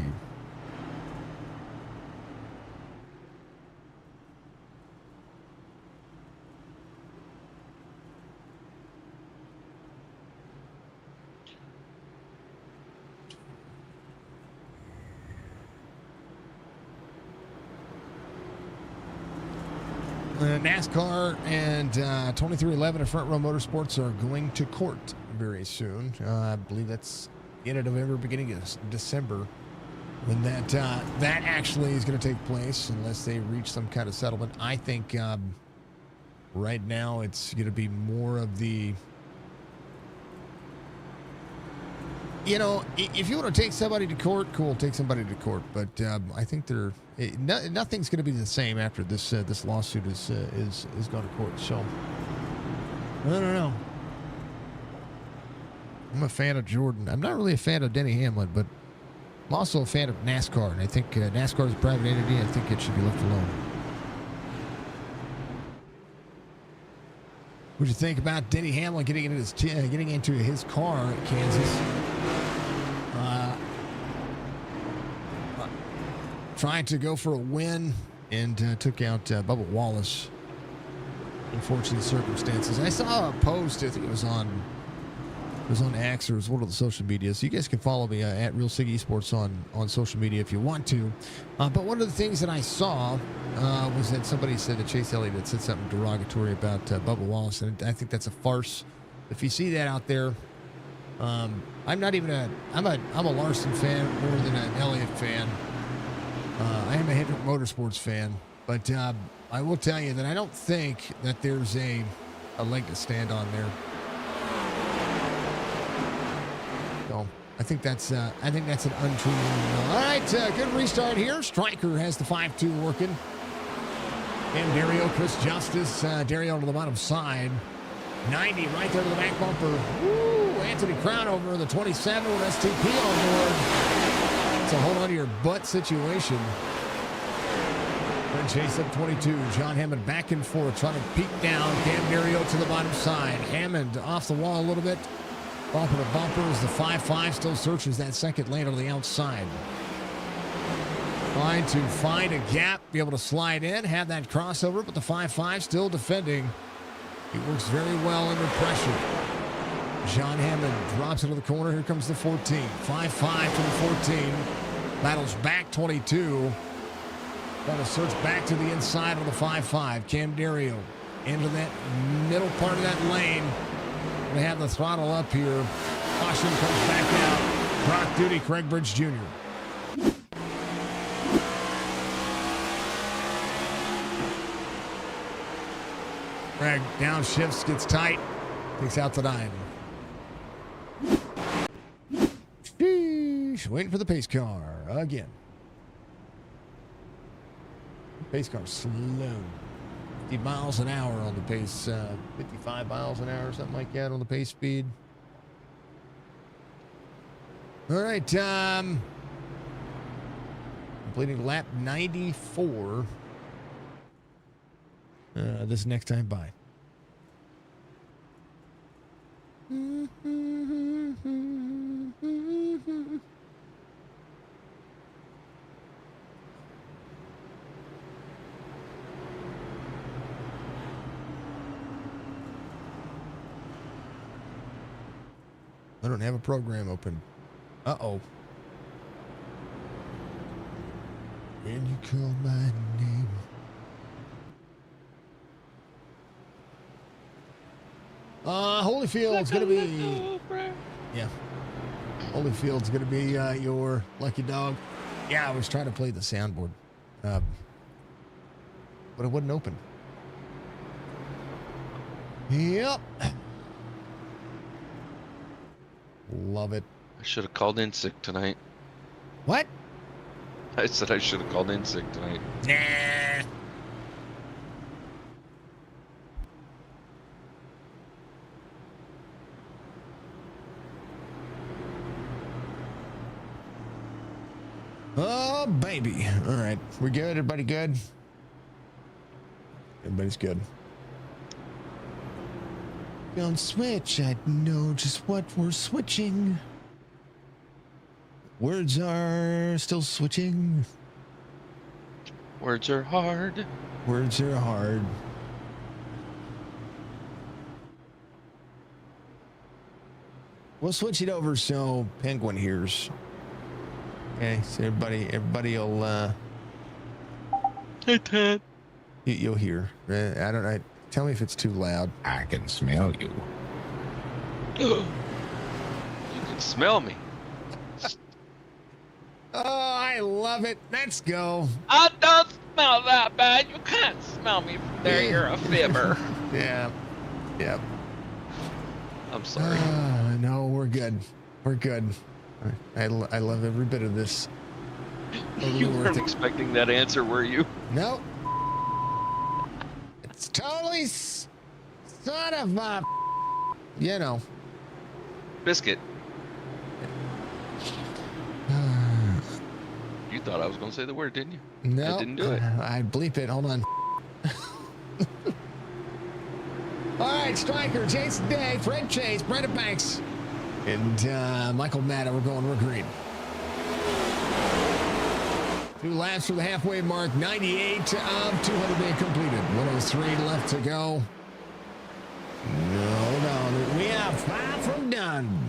NASCAR and 2311 and Front Row Motorsports are going to court very soon. I believe that's end of November, beginning of December, when that actually is going to take place, unless they reach some kind of settlement. I think right now it's going to be more of the, if you want to take somebody to court, cool, take somebody to court. But I think nothing's going to be the same after this lawsuit is going to court. So I don't know. I'm a fan of Jordan. I'm not really a fan of Denny Hamlin, but I'm also a fan of NASCAR. And I think NASCAR is a private entity. I think it should be left alone. What do you think about Denny Hamlin getting into his car at Kansas? Trying to go for a win and took out Bubba Wallace. Unfortunate circumstances. I saw a post, I think it was on It was on X or it was one of the social media. So you guys can follow me at Real Sig Esports on social media if you want to. But one of the things that I saw was that somebody said that Chase Elliott had said something derogatory about Bubba Wallace, and I think that's a farce. If you see that out there, I'm not even I'm a Larson fan more than an Elliott fan. I am a Hendrick Motorsports fan, but I will tell you that I don't think that there's a leg to stand on there. So I think that's an untrue. All right, good restart here. Stryker has the 5-2 working. And Dario, Chris Justice, Dario to the bottom side. 90 right there to the back bumper. Woo! Anthony Crown over the 27 with STP on board. It's a hold on to your butt situation. Then chase up 22. John Hammond back and forth, trying to peek down. Cam Dario to the bottom side. Hammond off the wall a little bit. Bumper to bumper as the 5-5 still searches that second lane on the outside. Trying to find a gap, be able to slide in, have that crossover, but the 5-5 still defending. He works very well under pressure. John Hammond drops into the corner. Here comes the 14. 5-5 to the 14. Battles back 22. Got to search back to the inside of the 5-5. Cam Dario into that middle part of that lane. Going to have the throttle up here. Caution comes back out. Brock Duty, Craig Bridge Jr. Craig downshifts, gets tight, takes out the 9. Sheesh, waiting for the pace car again. Pace car slow. 50 miles an hour on the pace, 55 miles an hour, something like that on the pace speed. All right, completing lap 94. This next time by. I don't have a program open. Uh-oh. When you call my name. Holyfield's gonna be, yeah. Holyfield's gonna be your lucky dog. Yeah, I was trying to play the soundboard, but it wouldn't open. Yep. Love it. I should have called in sick tonight. What? I said I should have called in sick tonight. Nah. Oh, baby. All right. We good? Everybody good? Everybody's good. Don't switch. I know just what we're switching. Words are still switching. Words are hard. Words are hard. We'll switch it over so Penguin hears. Okay, so everybody will Hey, Ted. you'll hear. I don't know. Tell me if it's too loud. I can smell you. You can smell me. Oh, I love it. Let's go. I don't smell that bad. You can't smell me from there. You're a fibber. Yeah. Yep. I'm sorry. No, we're good. We're good. I love every bit of this. You weren't expecting that answer, were you? Nope. It's totally son of a, you know. Biscuit. You thought I was going to say the word, didn't you? No. I didn't do it. I bleep it. Hold on. All right, Stryker, Jason Day, Fred Chase, Brendan Banks, and Michael Matta. We're green. 2 laps from the halfway mark. 98 of 200 being completed. 103 left to go. No, we are far from done.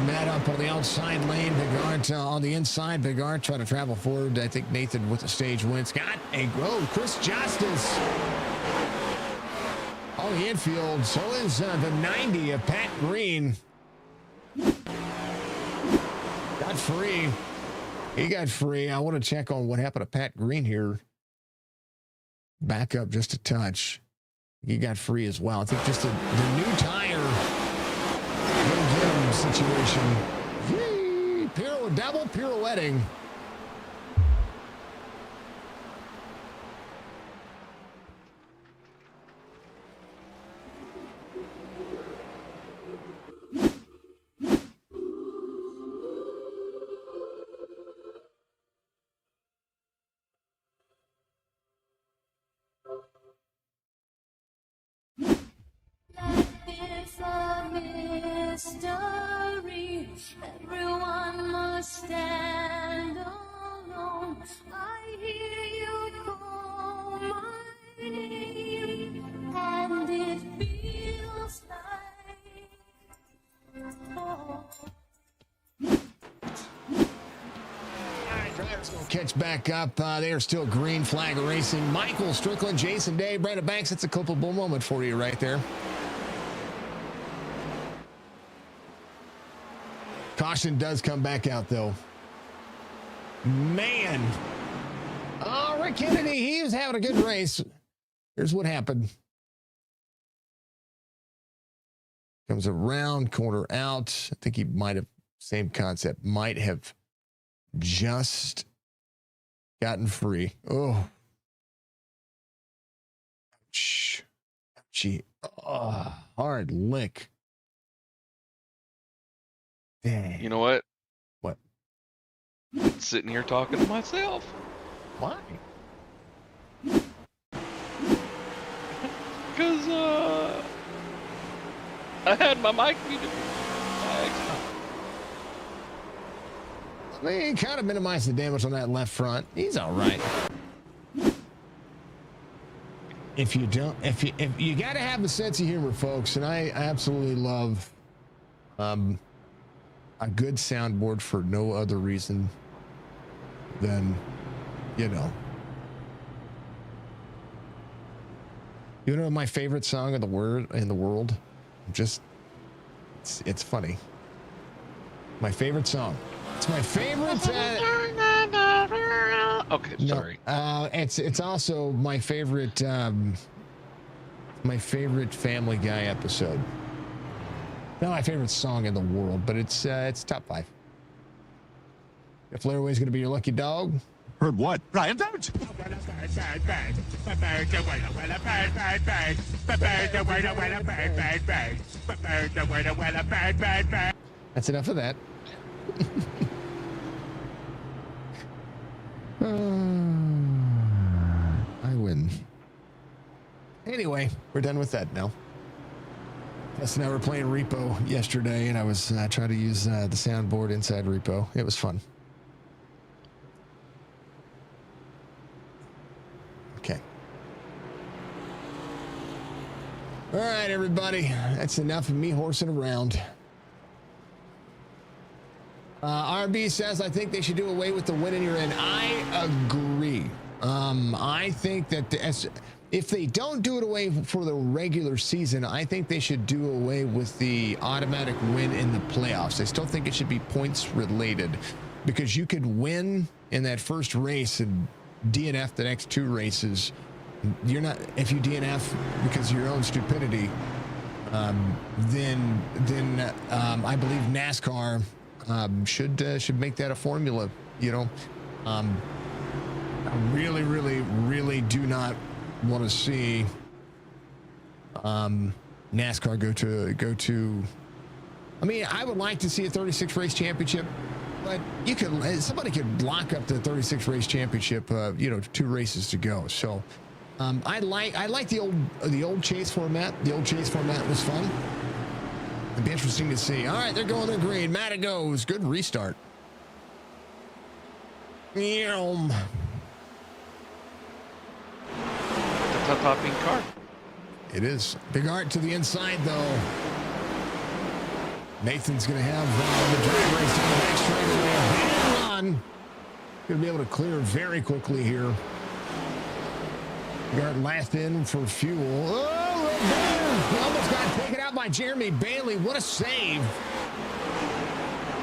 Matt up on the outside lane. Bigart on the inside. Bigart trying to travel forward. I think Nathan with the stage win. Scott, Chris Justice. On the infield. So is the 90 of Pat Green. Got free. He got free. I want to check on what happened to Pat Green here. Back up just a touch. He got free as well. I think just the new tire gonna get him situation. Yee! Double pirouetting. It's a mystery. Everyone must stand alone. I hear you call my name, and it feels like home. Drivers gonna catch back up. They are still green flag racing. Michael Strickland, Jason Day, Brandon Banks. It's a culpable moment for you right there. Caution does come back out, though. Man. Oh, Rick Kennedy, he was having a good race. Here's what happened. Comes around, corner out. I think he might have, same concept, might have just gotten free. Oh. Ouch. Gee. Oh, hard lick. Dang. You know what? What? Sitting here talking to myself. Why? Because, I had my mic muted. They kind of minimized the damage on that left front. He's all right. If you got to have a sense of humor, folks, and I absolutely love a good soundboard for no other reason than, you know my favorite song in the world. Just it's funny. My favorite song. It's my favorite. Okay, sorry. It's also my favorite. My favorite Family Guy episode. Not my favorite song in the world, but it's top 5. If Laraway's going to be your lucky dog. Heard what? Brian, don't! That's enough of that. I win. Anyway, we're done with that now. Tess and I were playing Repo yesterday, and I was trying to use the soundboard inside Repo. It was fun. Okay. All right, everybody. That's enough of me horsing around. RB says, I think they should do away with the win and you're in. I agree. I think that if they don't do it away for the regular season, I think they should do away with the automatic win in the playoffs. I still think it should be points related, because you could win in that first race and DNF the next 2 races. You're not, if you DNF because of your own stupidity, then I believe NASCAR should make that a formula. You know, I really do not want to see NASCAR go to. I mean, I would like to see a 36 race championship, but somebody could lock up the 36 race championship. 2 races to go. So I like the old chase format. The old chase format was fun. It'd be interesting to see. All right, they're going to green. Matt, it goes. Good restart. That's a topping car. It is. Big art to the inside, though. Nathan's going to have the drag race down the back straightaway. Big run. Going to be able to clear very quickly here. Got last in for fuel. Oh, he almost got taken out by Jeremy Bailey. What a save.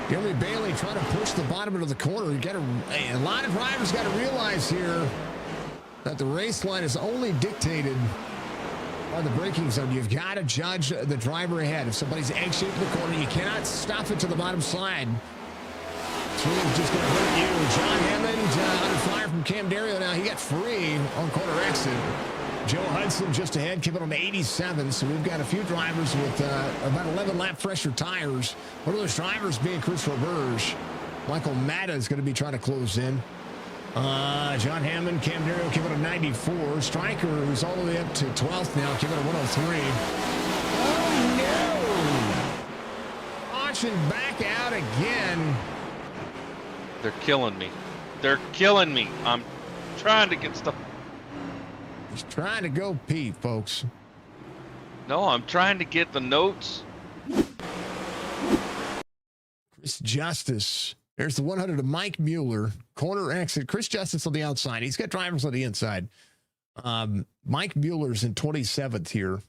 Jeremy Bailey trying to push the bottom into the corner. A lot of drivers got to realize here that the race line is only dictated by the braking zone. You've got to judge the driver ahead. If somebody's egg-shaped in the corner, you cannot stop it to the bottom slide. It's really just going to hurt you. John Hammond under fire from Cam Dario now. He got free on corner exit. Joe Hudson just ahead, keeping on 87. So we've got a few drivers with about 11 lap fresher tires. One of those drivers being Chris Roberge. Michael Matta is going to be trying to close in. John Hammond, Cam Dario keeping on 94. Stryker, who's all the way up to 12th now, keeping on 103. Oh, no! Launching back out again. They're killing me. They're killing me. I'm trying to get stuff. He's trying to go pee, folks. No, I'm trying to get the notes. Chris Justice. There's the 100 of Mike Mueller. Corner exit. Chris Justice on the outside. He's got drivers on the inside. Mike Mueller's in 27th here.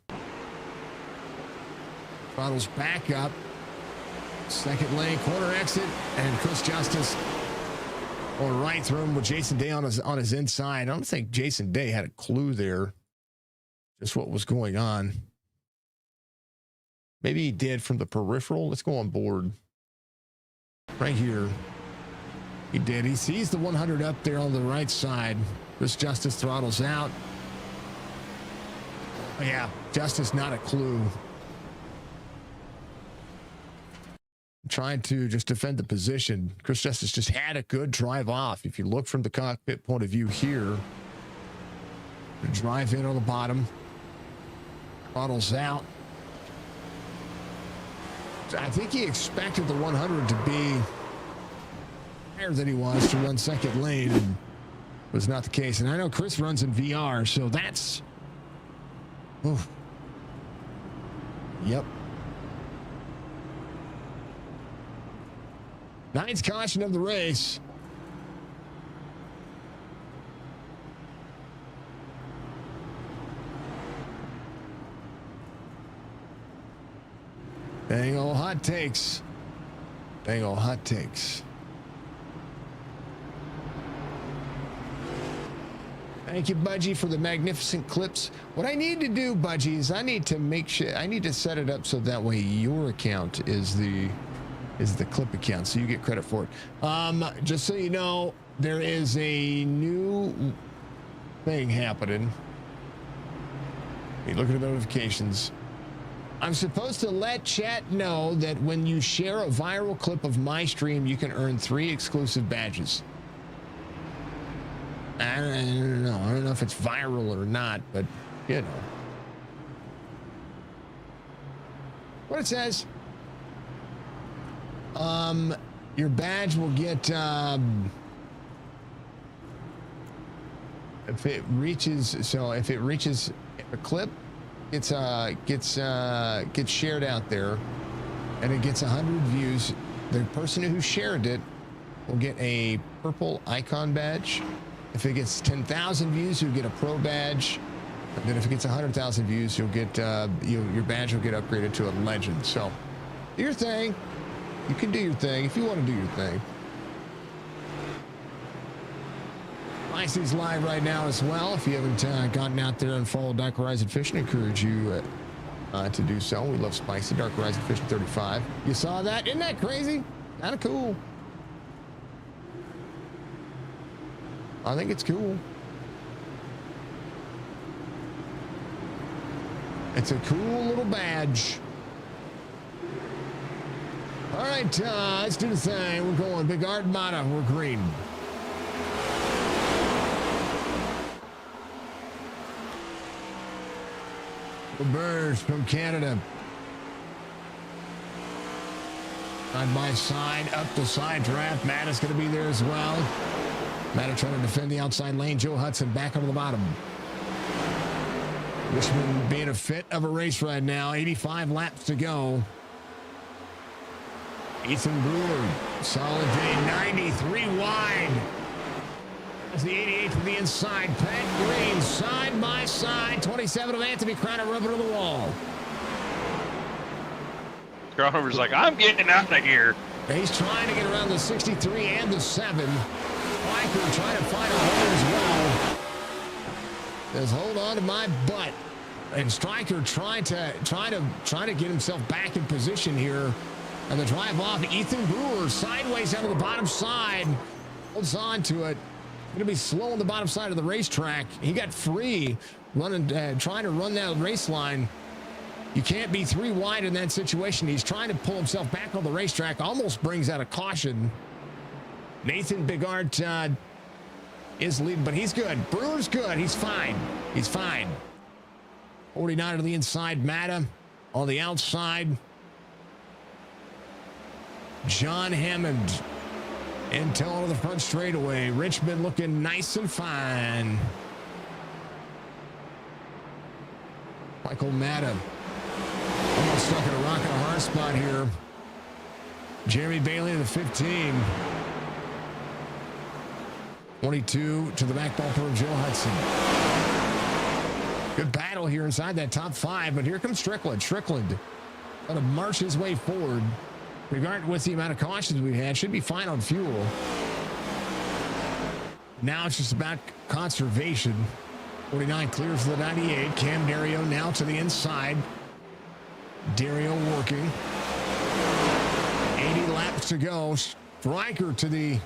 Throttles back up. Second lane, corner exit. And Chris Justice or right through him with Jason Day on his inside. I don't think Jason Day had a clue there. Just what was going on. Maybe he did from the peripheral. Let's go on board. Right here. He did. He sees the 100 up there on the right side. Chris Justice throttles out. Oh, yeah, Justice not a clue. Trying to just defend the position. Chris Justice just had a good drive off. If you look from the cockpit point of view here, the drive in on the bottom, throttles out. I think he expected the 100 to be higher than he was to run second lane, and was not the case. And I know Chris runs in VR, so that's... Oof. Yep. Ninth caution of the race. Dang old hot takes. Dang old hot takes. Thank you, Budgie, for the magnificent clips. What I need to do, Budgie, is I need to make sure, I need to set it up so that way your account is the clip account, so you get credit for it. Just so you know, there is a new thing happening. You look at the notifications. I'm supposed to let chat know that when you share a viral clip of my stream, you can earn 3 exclusive badges. I don't know. I don't know if it's viral or not, but you know what it says. Your badge will get if it reaches. So if it reaches a clip, gets shared out there, and it gets 100 views. The person who shared it will get a purple icon badge. If it gets 10,000 views, you'll get a pro badge. And then if it gets 100,000 views, you'll get your badge will get upgraded to a legend. So, do your thing. You can do your thing if you want to do your thing. Spicy's live right now as well. If you haven't gotten out there and followed Dark Horizon Fishing, I encourage you to do so. We love Spicy. Dark Horizon Fishing 35. You saw that? Isn't that crazy? Kind of cool. I think it's cool. It's a cool little badge. All right, let's do the thing. We're going Big Armada. We're green. The Birds from Canada. Side by side, up the side draft. Matt is going to be there as well. Matt trying to defend the outside lane. Joe Hudson back onto the bottom. Richmond being a fit of a race right now. 85 laps to go. Ethan Brewer, solid day, 93 wide. That's the 88 from the inside. Pat Green, side by side. 27 of Anthony Crowder rubbing on the wall. Crowder's like, I'm getting out of here. He's trying to get around the 63 and the 7. Stryker trying to find a hole as well. Says, hold on to my butt. And Stryker trying to get himself back in position here. And the drive off, Ethan Brewer sideways out of the bottom side. Holds on to it. Going to be slow on the bottom side of the racetrack. He got free running, trying to run that race line. You can't be 3 wide in that situation. He's trying to pull himself back on the racetrack. Almost brings out a caution. Nathan Bigart is leading, but he's good. Brewer's good. He's fine. He's fine. 49 to the inside. Matta on the outside. John Hammond and Tell to the front straightaway. Richmond looking nice and fine. Michael Matta almost stuck in a rock and a hard spot here. Jeremy Bailey to the 15. 22 to the back bumper of Joe Hudson. Good battle here inside that top 5, but here comes Strickland. Strickland going to march his way forward. Regarding with the amount of cautions we've had, should be fine on fuel. Now it's just about conservation. 49 clears the 98. Cam Dario now to the inside. Dario working. 80 laps to go. Stryker to the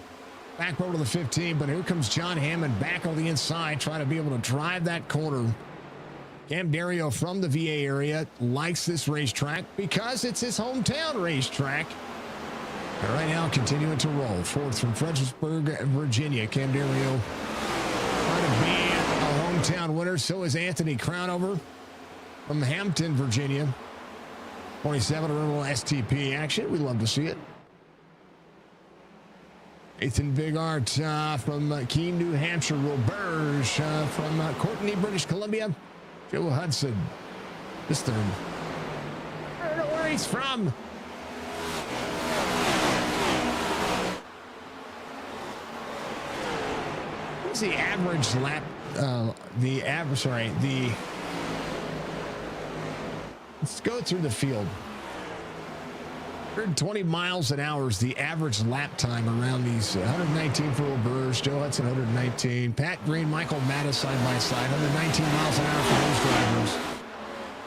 back row to the 15, but here comes John Hammond back on the inside, trying to be able to drive that corner. Cam Dario from the VA area likes this racetrack because it's his hometown racetrack. And right now, continuing to roll. 4th from Fredericksburg, Virginia. Cam Dario trying to be a hometown winner. So is Anthony Crownover from Hampton, Virginia. 27, a little STP action. We love to see it. Nathan Bigart from Keene, New Hampshire. Roberge from Courtney, British Columbia. Joe Hudson. This third. I don't know where he's from. What's the average lap? Let's go through the field. 120 miles an hour is the average lap time around these. 119 for Roberge, Joe Hudson 119, Pat Green, Michael Matta side by side, 119 miles an hour for those drivers.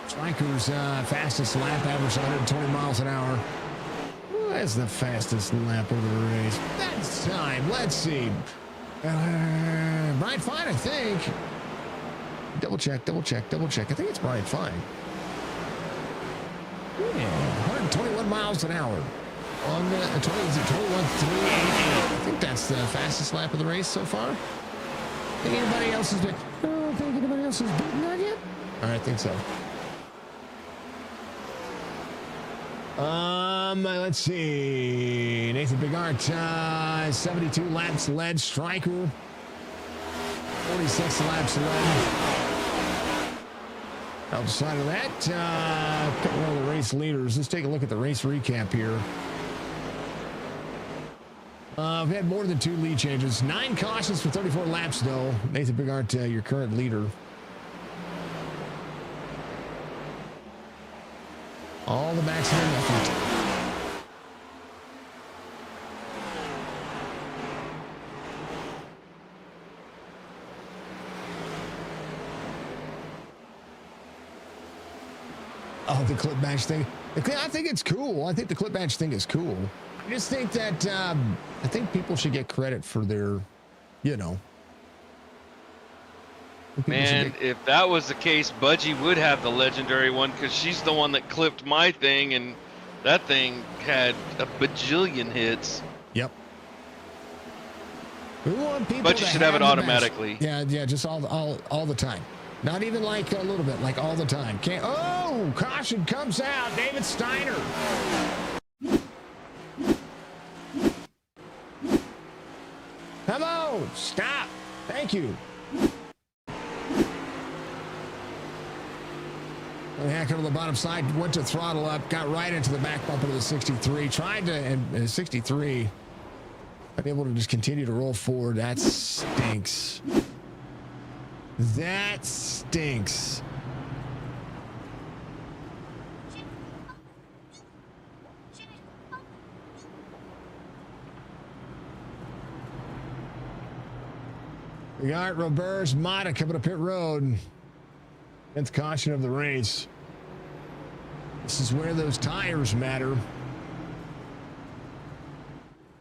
Stryker's fastest lap average 120 miles an hour. Who has the fastest lap of the race? That's time. Let's see. Brian Fine, I think. Double check. I think it's Brian Fine. Yeah, 121 miles an hour on the 21.388. I think that's the fastest lap of the race so far. Think anybody else has been? I don't think anybody else has beaten that yet. All right, I think so. Let's see. Nathan Bigart, 72 laps led. Stryker, 46 laps led. Outside of that, one of the race leaders. Let's take a look at the race recap here. We've had more than 2 lead changes. 9 cautions for 34 laps, though. Nathan Bigart, your current leader. All the maximum effort. Oh, the clip match thing. I think it's cool. I think the clip match thing is cool. I just think that I think people should get credit for their, Man, if that was the case, Budgie would have the legendary one because she's the one that clipped my thing, and that thing had a bajillion hits. Yep. We want people Budgie should have it automatically. Yeah, just all the time. Not even like a little bit, like all the time. Caution comes out. David Steiner. Come on, stop. Thank you. Hacker to the bottom side, went to throttle up, got right into the back bumper of the 63. Tried to, and 63, unable to just continue to roll forward. That stinks. That stinks. We got Robert's Mata coming to pit road. 10th caution of the race. This is where those tires matter.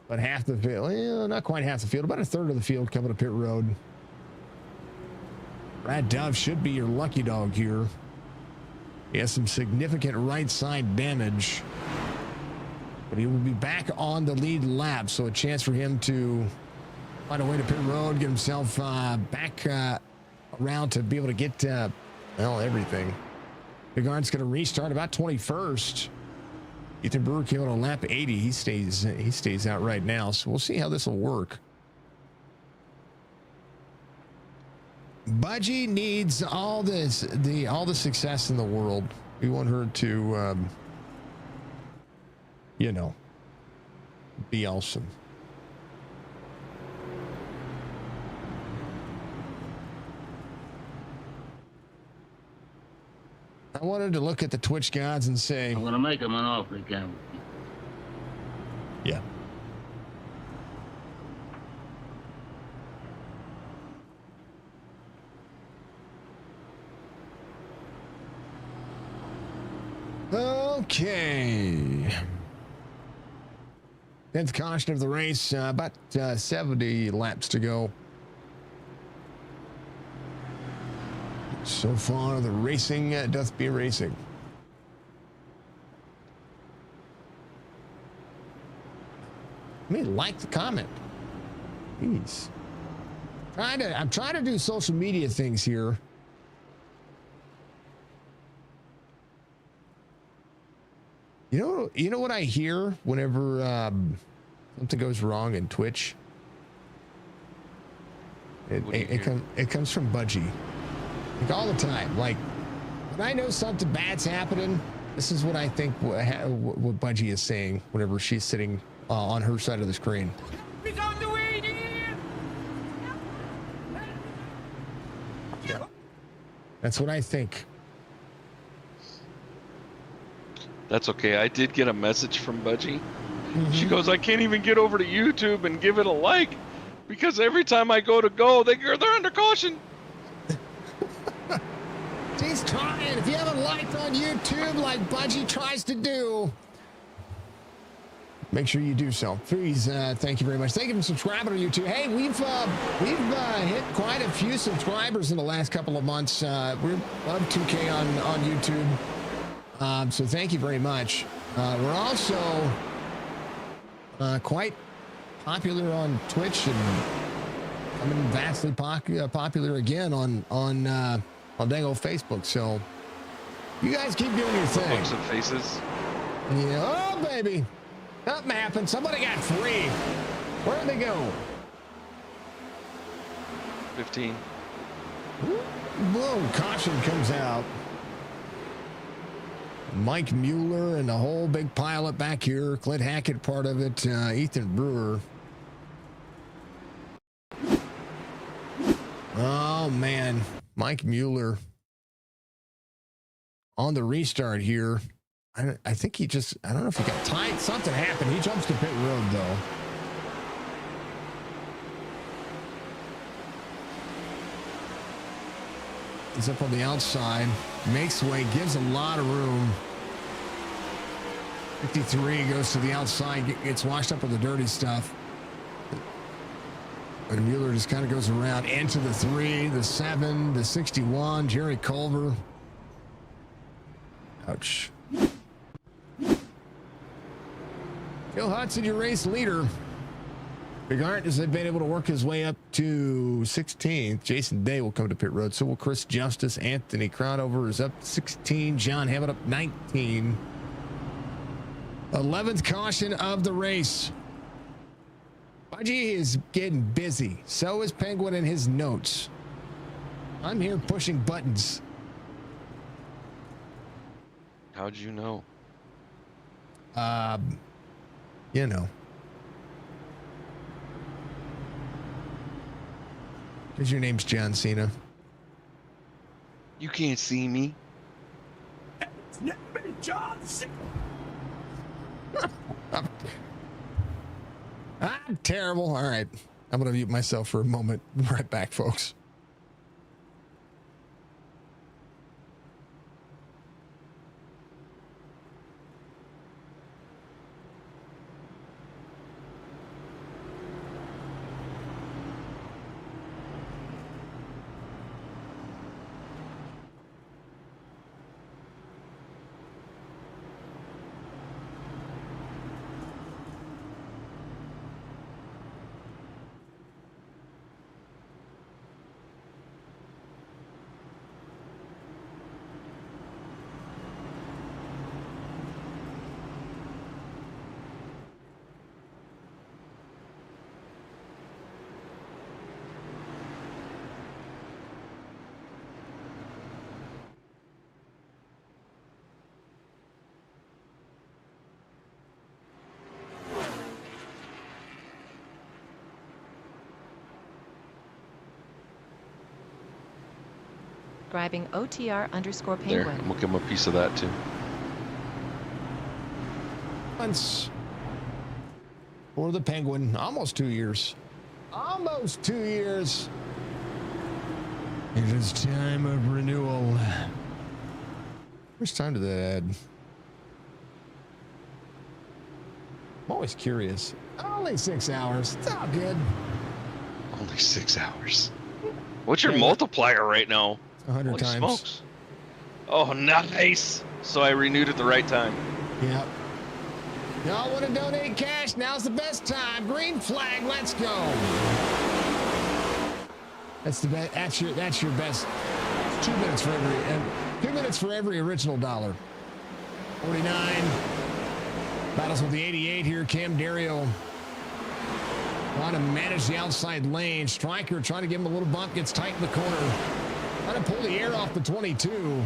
But half the field, well, not quite half the field, about a third of the field coming to pit road. Brad Dove should be your lucky dog here. He has some significant right side damage. But he will be back on the lead lap, so a chance for him to find a way to pit road, get himself back around to be able to get, well, everything. Bigard's going to restart about 21st. Ethan Brewer came out on lap 80. He stays out right now, so we'll see how this will work. Budgie needs all the success in the world. We want her to, you know, be awesome. I wanted to look at the Twitch gods and say, I'm gonna make him an offer again. yeah. Okay. 10th caution of the race, about 70 laps to go. So far, the racing doth be racing. Let me like the comment. Jeez. I'm trying to do social media things here. You know what I hear whenever something goes wrong in Twitch? It comes from Budgie. Like all the time. Like when I know something bad's happening, this is what I think what Budgie is saying whenever she's sitting on her side of the screen. He's on the way here. Yeah. That's what I think. That's okay. I did get a message from Budgie. She goes, I can't even get over to YouTube and give it a like because every time I go, they're under caution. She's trying. If you haven't liked on YouTube like Budgie tries to do, make sure you do so. Please, thank you very much. Thank you for subscribing to YouTube. Hey, we've hit quite a few subscribers in the last couple of months. We're above 2K on YouTube. So thank you very much. We're also quite popular on Twitch and becoming vastly popular again on dang old Facebook. So you guys keep doing your thing. Books and faces. Yeah. Oh, baby. Something happened. Somebody got free. Where'd they go? 15. Whoa, caution comes out. Mike Mueller and the whole big pilot back here. Clint Hackett, part of it. Ethan Brewer. Oh, man. Mike Mueller on the restart here. I think he just, I don't know if he got tight. Something happened. He jumps to pit road, though. He's up on the outside. Makes way, gives a lot of room. 53 goes to the outside, gets washed up with the dirty stuff. And Mueller just kind of goes around into the 3, the 7, the 61, Jerry Culver. Ouch. Phil Hudson, your race leader. Big Art has been able to work his way up to 16th. Jason Day will come to pit road. So will Chris Justice. Anthony Crowdover is up 16. John Hammond up 19. 11th caution of the race. Budgie is getting busy. So is Penguin in his notes. I'm here pushing buttons. How'd you know? You know. Because your name's John Cena. You can't see me. I'm terrible. All right. I'm going to mute myself for a moment. Right back, folks. Driving OTR _ There, penguin. I'm gonna give him a piece of that too. Once for the Penguin, almost 2 years. Almost 2 years. It is time of renewal. How much time did that add? I'm always curious. Only 6 hours. It's all good. Only 6 hours. What's your Yeah. multiplier right now? 100 Holy times. smokes. Oh, nice. So I renewed at the right time. Yep. Y'all want to donate cash? Now's the best time. Green flag. Let's go. That's the best. That's your best. 2 minutes for every. 2 minutes for every original dollar. 49. Battles with the 88 here. Cam Dario trying to manage the outside lane. Stryker trying to give him a little bump. Gets tight in the corner. Trying to pull the air off the 22.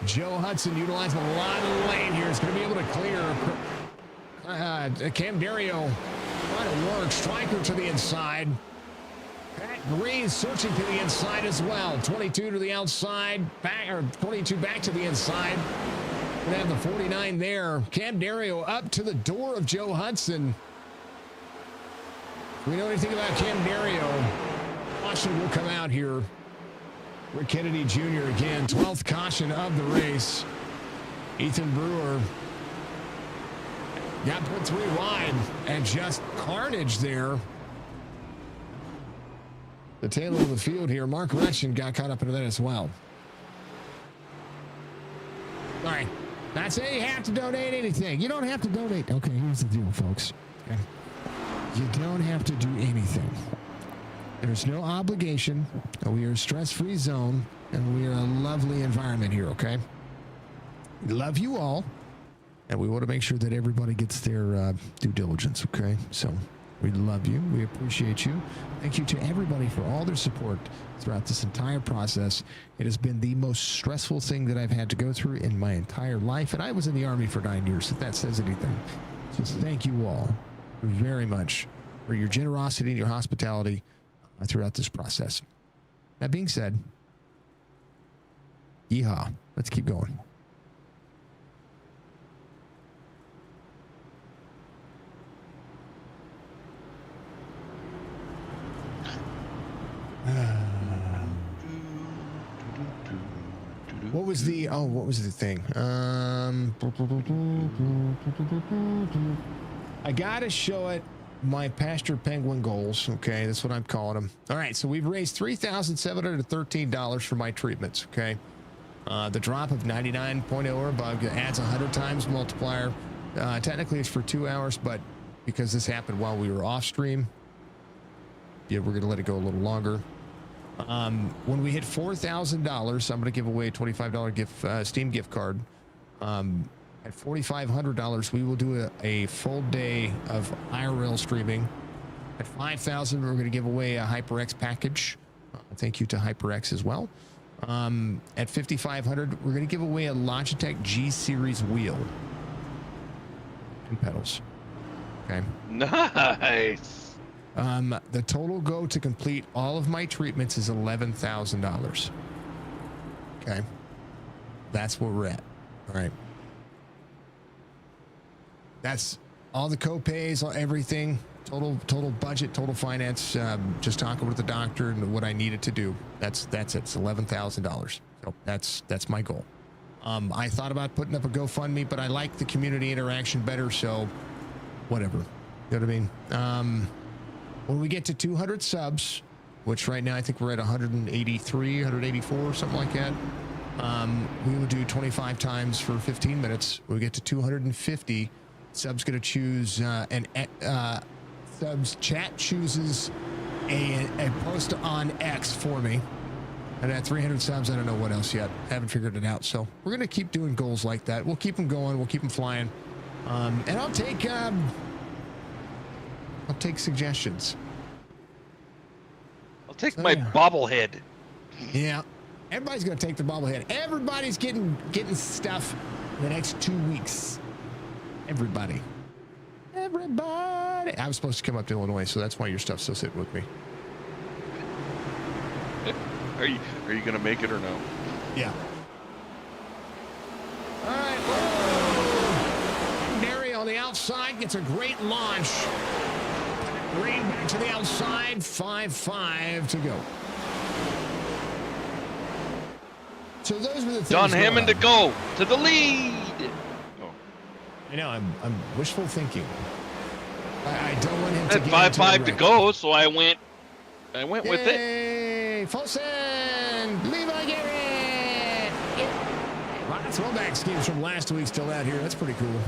Joe Hudson utilizing a lot of the lane here. Is going to be able to clear. Cam Dario trying to work. Stryker to the inside. Pat Green searching to the inside as well. 22 to the outside. Back, or 22 back to the inside. Going to have the 49 there. Cam Dario up to the door of Joe Hudson. If we know anything about Cam Dario, caution will come out here. Rick Kennedy Jr. again, 12th caution of the race. Ethan Brewer got put 3 wide and just carnage there. The tail of the field here. Mark Russian got caught up into that as well. All right. Not saying you have to donate anything. You don't have to donate. Okay, here's the deal, folks. Okay. You don't have to do anything. There's no obligation. We are a stress-free zone, and we are a lovely environment here, okay? We love you all, and we want to make sure that everybody gets their due diligence, okay? So we love you. We appreciate you. Thank you to everybody for all their support throughout this entire process. It has been the most stressful thing that I've had to go through in my entire life, and I was in the Army for 9 years, if that says anything. So thank you all very much for your generosity and your hospitality throughout this process. That being said, yeehaw. Let's keep going. What was the thing? I gotta show it. My Pastor Penguin goals. Okay, that's what I'm calling them. All right, so we've raised $3,713 for my treatments. Okay, the drop of 99.0 or above adds 100 times multiplier. Technically, it's for 2 hours, but because this happened while we were off stream, yeah, we're gonna let it go a little longer. When we hit $4,000, I'm gonna give away a $25 Steam gift card. At $4,500, we will do a full day of IRL streaming. At $5,000, we're going to give away a HyperX package. Thank you to HyperX as well. At 5,500, we're going to give away a Logitech G Series wheel and pedals. Okay. Nice. The total go to complete all of my treatments is $11,000. Okay. That's where we're at. All right. That's all the co-pays, everything, total budget, total finance. Just talking with the doctor and what I needed to do. That's it. It's $11,000. So that's my goal. I thought about putting up a GoFundMe, but I like the community interaction better. So whatever. You know what I mean? When we get to 200 subs, which right now I think we're at 183, 184, something like that. We will do 25 times for 15 minutes. When we get to 250, subs going to choose subs chat chooses a post on X for me. And at 300 subs, I don't know what else yet. Haven't figured it out. So we're going to keep doing goals like that. We'll keep them going. We'll keep them flying. And I'll take suggestions. I'll take my bobblehead. Yeah. Everybody's going to take the bobblehead. Everybody's getting stuff in the next 2 weeks. Everybody. I was supposed to come up to Illinois, so that's why your stuff's still sitting with me. Are you gonna make it or no? Yeah. All right. Whoa. Derry on the outside gets a great launch. Green back to the outside. 5-5 to go. So those were the things. Don Hammond to go to the lead. Oh. I know. I'm wishful thinking. I don't want him to get 5-5 to go, so I went with it. Yay! Fulson! Levi Garrett! Wow, throwback schemes from last week still out here. That's pretty cool.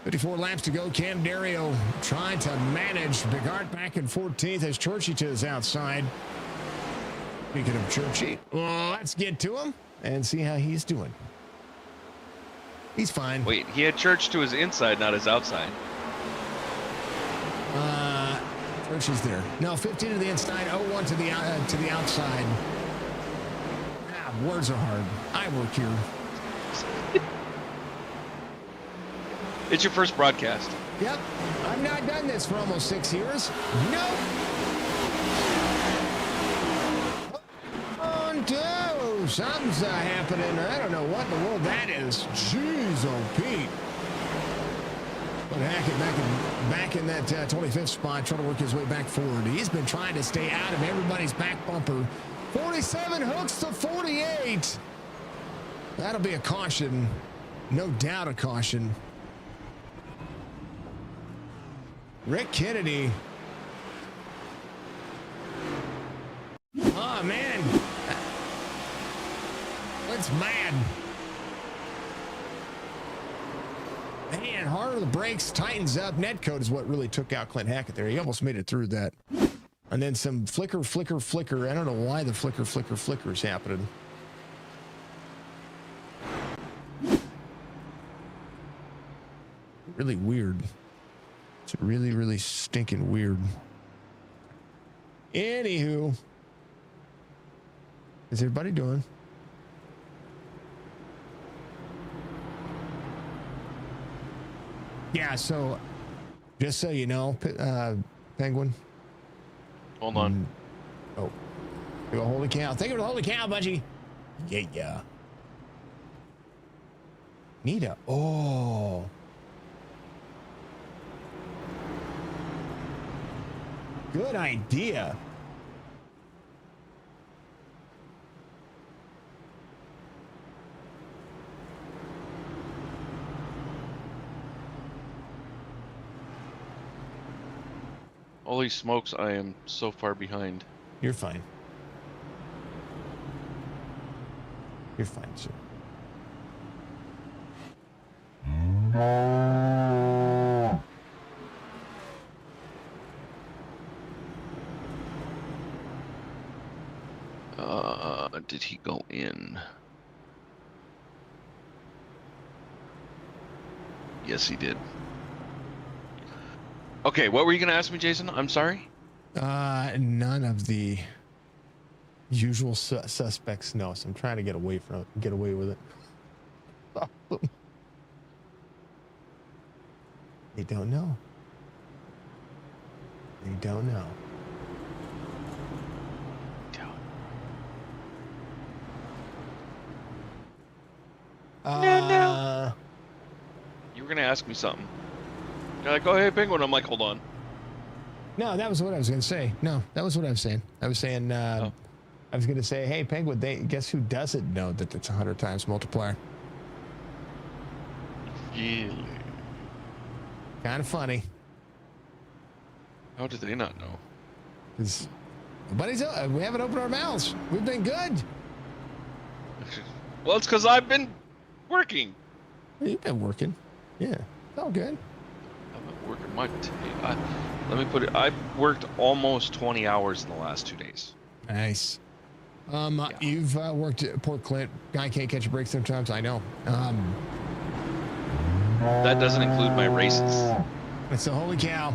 54 laps to go. Cam Dario trying to manage Bigart back in 14th as Churchy is outside. Speaking of Churchy, well, let's get to him and see how he's doing. He's fine. Wait, he had Church to his inside, not his outside. Churchy's there. No, 15 to the inside, 01 to the outside. Words are hard. I work here. It's your first broadcast. Yep. I've not done this for almost 6 years. Nope. On two. Something's happening. I don't know what in the world that is. Jeez, oh Pete. But Hackett back in that 25th spot, trying to work his way back forward. He's been trying to stay out of everybody's back bumper. 47 hooks to 48. That'll be a caution. No doubt a caution. Rick Kennedy. Oh, man. What's mad? Man, harder the brakes, tightens up. Netcode is what really took out Clint Hackett there. He almost made it through that. And then some flicker. I don't know why the flicker is happening. Really weird. It's really, really stinking weird. Anywho. How's everybody doing? Yeah, so just so you know, Penguin. Hold on. Oh. Go holy cow. Thank you for the holy cow, Budgie. Yeah. Nita. Oh. Good idea. Holy smokes, I am so far behind. You're fine. You're fine, sir. Did he go in? Yes, he did. Okay, what were you going to ask me, Jason? I'm sorry. None of the Usual suspects. No, so I'm trying to get away with it. They don't know. They don't know. No. You were gonna ask me something. You're like, oh hey penguin. I'm like, hold on. No, that was what I was going to say. No, that was what I was saying. I was saying, I was going to say, hey, Penguin, guess who doesn't know that it's 100 times multiplier? Really? Kind of funny. How did they not know? Because we haven't opened our mouths. We've been good. Well, it's because I've been working. You've been working. Yeah, it's all good. I've been working my tail. Let me put it. I've worked almost 20 hours in the last 2 days. Nice. You've worked at Port Clint. Guy can't catch a break sometimes. I know. That doesn't include my races. It's a holy cow.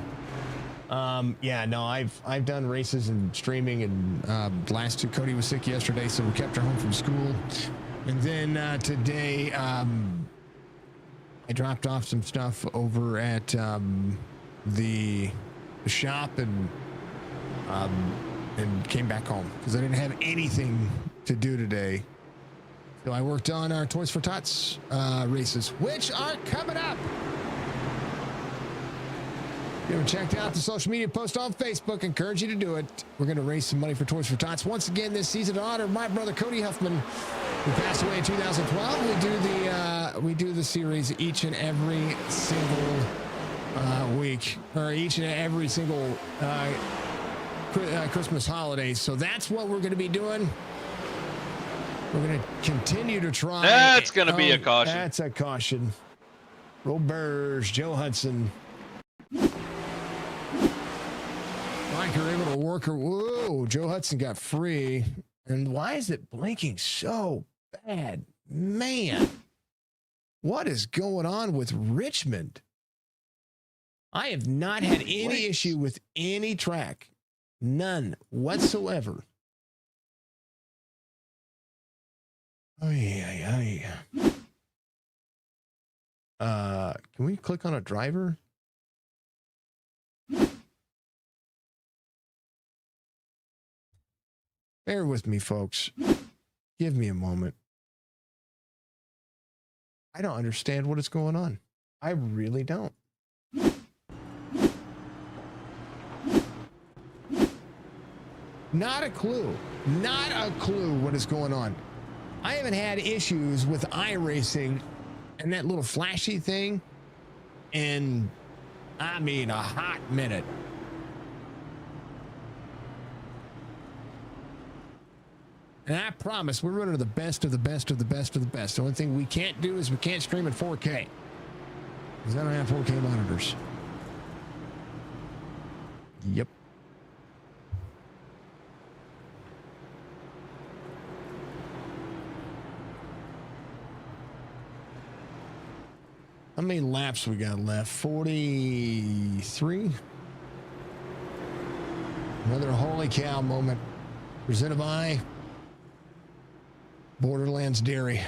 Yeah, no, I've done races and streaming, and last two, Cody was sick yesterday, so we kept her home from school. And then today, I dropped off some stuff over at the shop and came back home because I didn't have anything to do today. So I worked on our Toys for Tots races, which are coming up. If you haven't checked out the social media post on Facebook, encourage you to do it. We're going to raise some money for Toys for Tots once again this season in honor of my brother Cody Huffman, who passed away in 2012. We do the series each and every single week, or each and every single Christmas holiday. So that's what we're going to be doing. We're going to continue to try. That's going to be a caution. That's a caution. Roll Burrs, Joe Hudson. Mike, you're able to work her. Whoa, Joe Hudson got free. And why is it blinking so bad? Man, what is going on with Richmond? I have not had any issue with any track. None whatsoever. Oh, yeah. Can we click on a driver? Bear with me, folks. Give me a moment. I don't understand what is going on. I really don't. Not a clue. Not a clue what is going on. I haven't had issues with iRacing and that little flashy thing in, I mean, a hot minute. And I promise we're running the best of the best of the best of the best. The only thing we can't do is we can't stream in 4K. Because I don't have 4K monitors. Yep. How many laps we got left? 43? Another holy cow moment. Presented by Borderlands Dairy.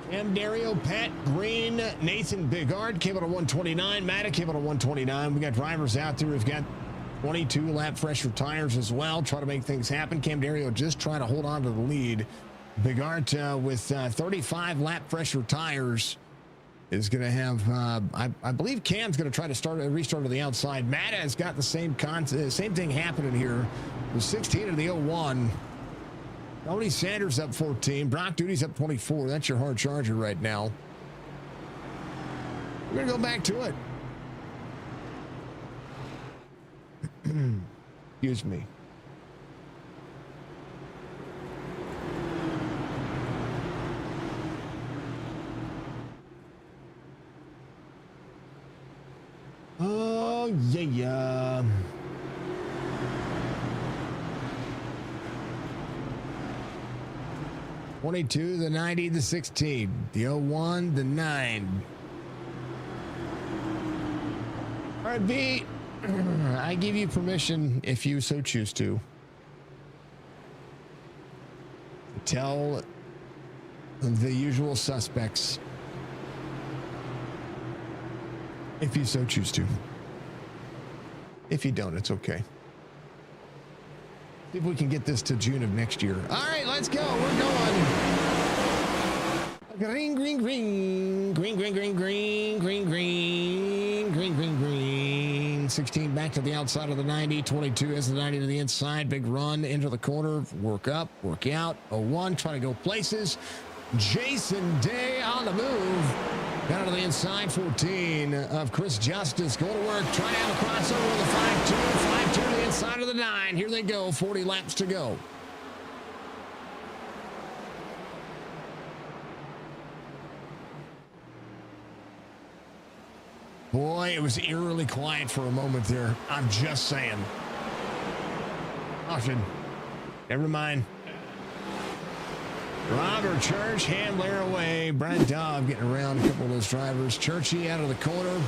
Cam Dario, Pat Green, Nathan Bigard came out of 129. Matta came out of 129. We got drivers out there. We've got 22 lap fresher tires as well. Try to make things happen. Cam Dario just trying to hold on to the lead. Bigard with 35 lap fresher tires is going to have, I believe Cam's going to try to restart to the outside. Matta has got the same thing happening here. With 16 of the 01. Tony Sanders up 14. Brock Duty's up 24. That's your hard charger right now. We're going to go back to it. Excuse me. Oh, yeah. 22, the 90, the 16, the 01, the 9. All right, B, I give you permission, if you so choose to tell the usual suspects, if you so choose to. If you don't, it's okay. See if we can get this to June of next year. All right, let's go. We're going. Green, green, green. Green, green, green, green, green, green, green, green, green. 16 back to the outside of the 90. 22 has the 90 to the inside. Big run into the corner. Work up, work out. 01 trying to go places. Jason Day on the move. Down to the inside, 14 of Chris Justice going to work. Trying to have a crossover with a 5-2. 5-2 to the inside of the 9. Here they go. 40 laps to go. Boy, it was eerily quiet for a moment there. I'm just saying. Caution. Never mind. Robert Church, handler away. Brad Dobb getting around a couple of those drivers. Churchy out of the corner.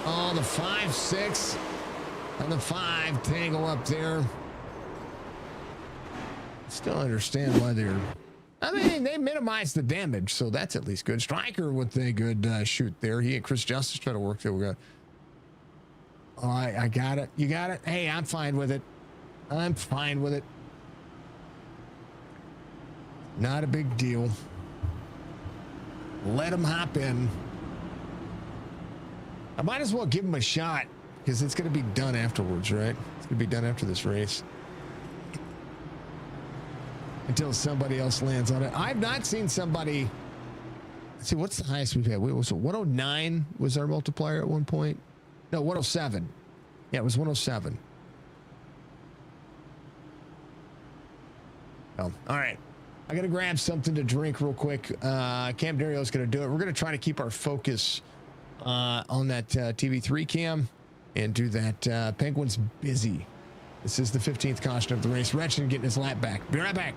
Oh, the 5-6 and the 5 tangle up there. Still understand why they're... I mean, they minimized the damage, so that's at least good. Stryker with a good shoot there. He and Chris Justice try to work there. We got... Oh, I got it. You got it? Hey, I'm fine with it. I'm fine with it. Not a big deal. Let him hop in. I might as well give him a shot because it's going to be done afterwards, right? It's going to be done after this race. Until somebody else lands on it. I've not seen somebody... Let's see, what's the highest we've had? Was it 109 was our multiplier at one point? No, 107. Yeah, it was 107. Oh, all right. I got to grab something to drink real quick. Cam Dario's going to do it. We're going to try to keep our focus on that TV3 cam and do that. Penguin's busy. This is the 15th caution of the race. Richmond getting his lap back. Be right back.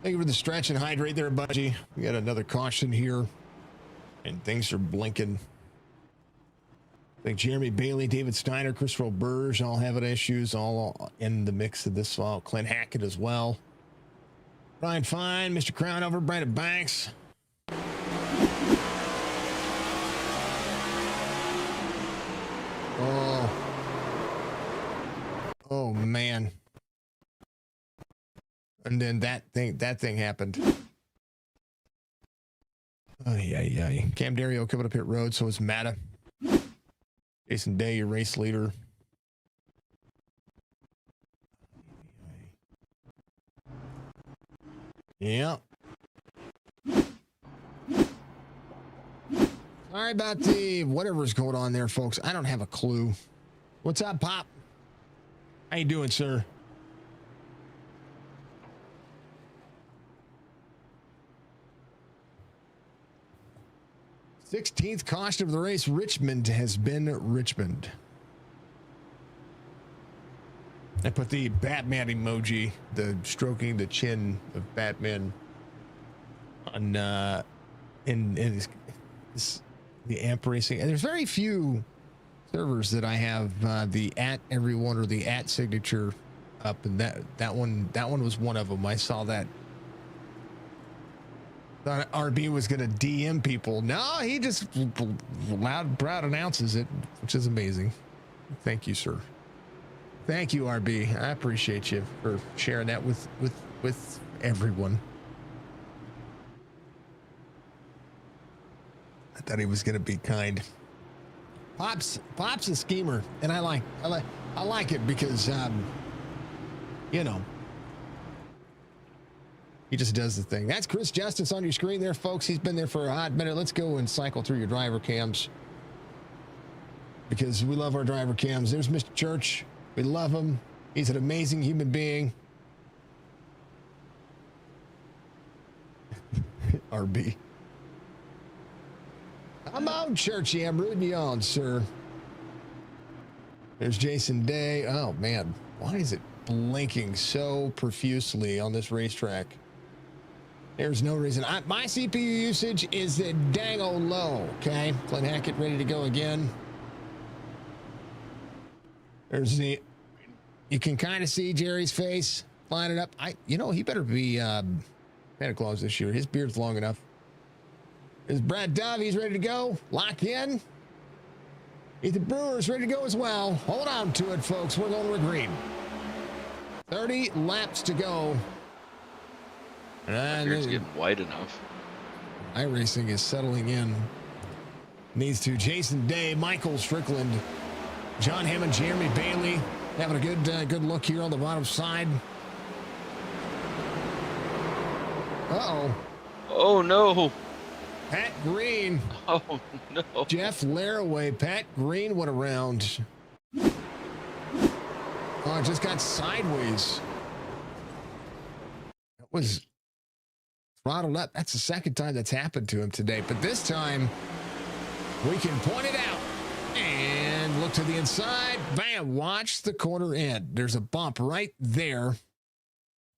Thank you for the stretch and hydrate there, Budgie. We got another caution here, and things are blinking. I think Jeremy Bailey, David Steiner, Christopher Burge all having issues, all in the mix of this. Clint Hackett as well. Brian Fine, Mr. Crownover, Brandon Banks. Oh man. And then that thing happened. Oh yeah. Cam Dario coming up pit road, so is Matta. Jason Day, your race leader. Yeah. Sorry about the whatever's going on there, folks. I don't have a clue. What's up, Pop? How you doing, sir? "16th caution of the race, Richmond has been Richmond." I put the Batman emoji, the stroking the chin of Batman, on in the AMP racing. And there's very few servers that I have the @everyone or the @signature up, and that one was one of them. I saw that. Thought RB was going to DM people. No, he just loud and proud announces it, which is amazing. Thank you, sir. Thank you, RB. I appreciate you for sharing that with everyone. I thought he was going to be kind. Pop's a schemer, and I like it because you know, he just does the thing. That's Chris Justice on your screen there, folks. He's been there for a hot minute. Let's go and cycle through your driver cams, because we love our driver cams. There's Mr. Church. We love him. He's an amazing human being. RB. I'm out, Churchy. I'm rooting you on, sir. There's Jason Day. Oh, man. Why is it blinking so profusely on this racetrack? There's no reason. My CPU usage is the dang-o low, okay? Clint Hackett ready to go again. There's you can kind of see Jerry's face lining up. He better be Santa Claus this year. His beard's long enough. There's Brad Dove. He's ready to go. Lock in. Ethan Brewer's ready to go as well. Hold on to it, folks. We're going to green. 30 laps to go. My beard's getting wide enough. iRacing is settling in. Needs to. Jason Day, Michael Strickland, John Hammond, Jeremy Bailey having a good look here on the bottom side. Uh-oh. Oh, no. Pat Green. Oh, no. Jeff Laraway. Pat Green went around. Oh, it just got sideways. It was throttled up. That's the second time that's happened to him today. But this time, we can point it out. And look to the inside. Bam! Watch the corner end. There's a bump right there.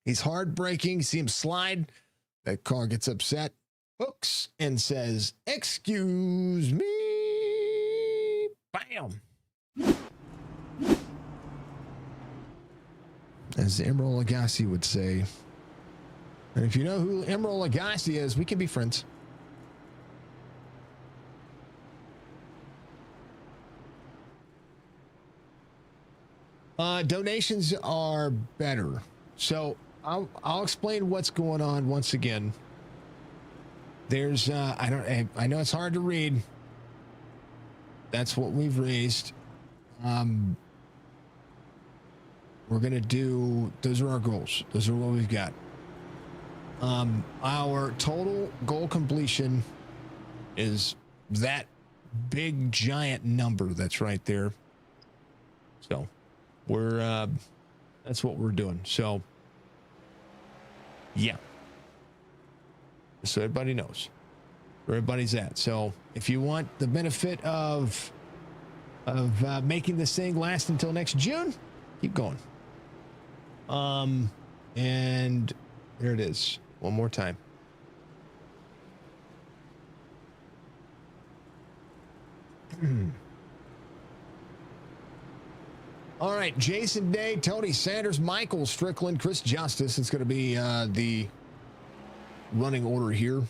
He's hard braking. See him slide. That car gets upset. Hooks and says, "Excuse me." Bam! As Emerald Lagasse would say. And if you know who Emerald Lagasse is, we can be friends. Donations are better. So I'll explain what's going on once again. There's I know it's hard to read. That's what we've raised. We're gonna do, those are our goals. Those are what we've got. Our total goal completion is that big giant number that's right there. So we're that's what we're doing. So yeah, so everybody knows where everybody's at. So if you want the benefit of making this thing last until next June, keep going. And There it is. One more time. All right, Jason Day, Tony Sanders, Michael Strickland, Chris Justice. It's going to be the running order here.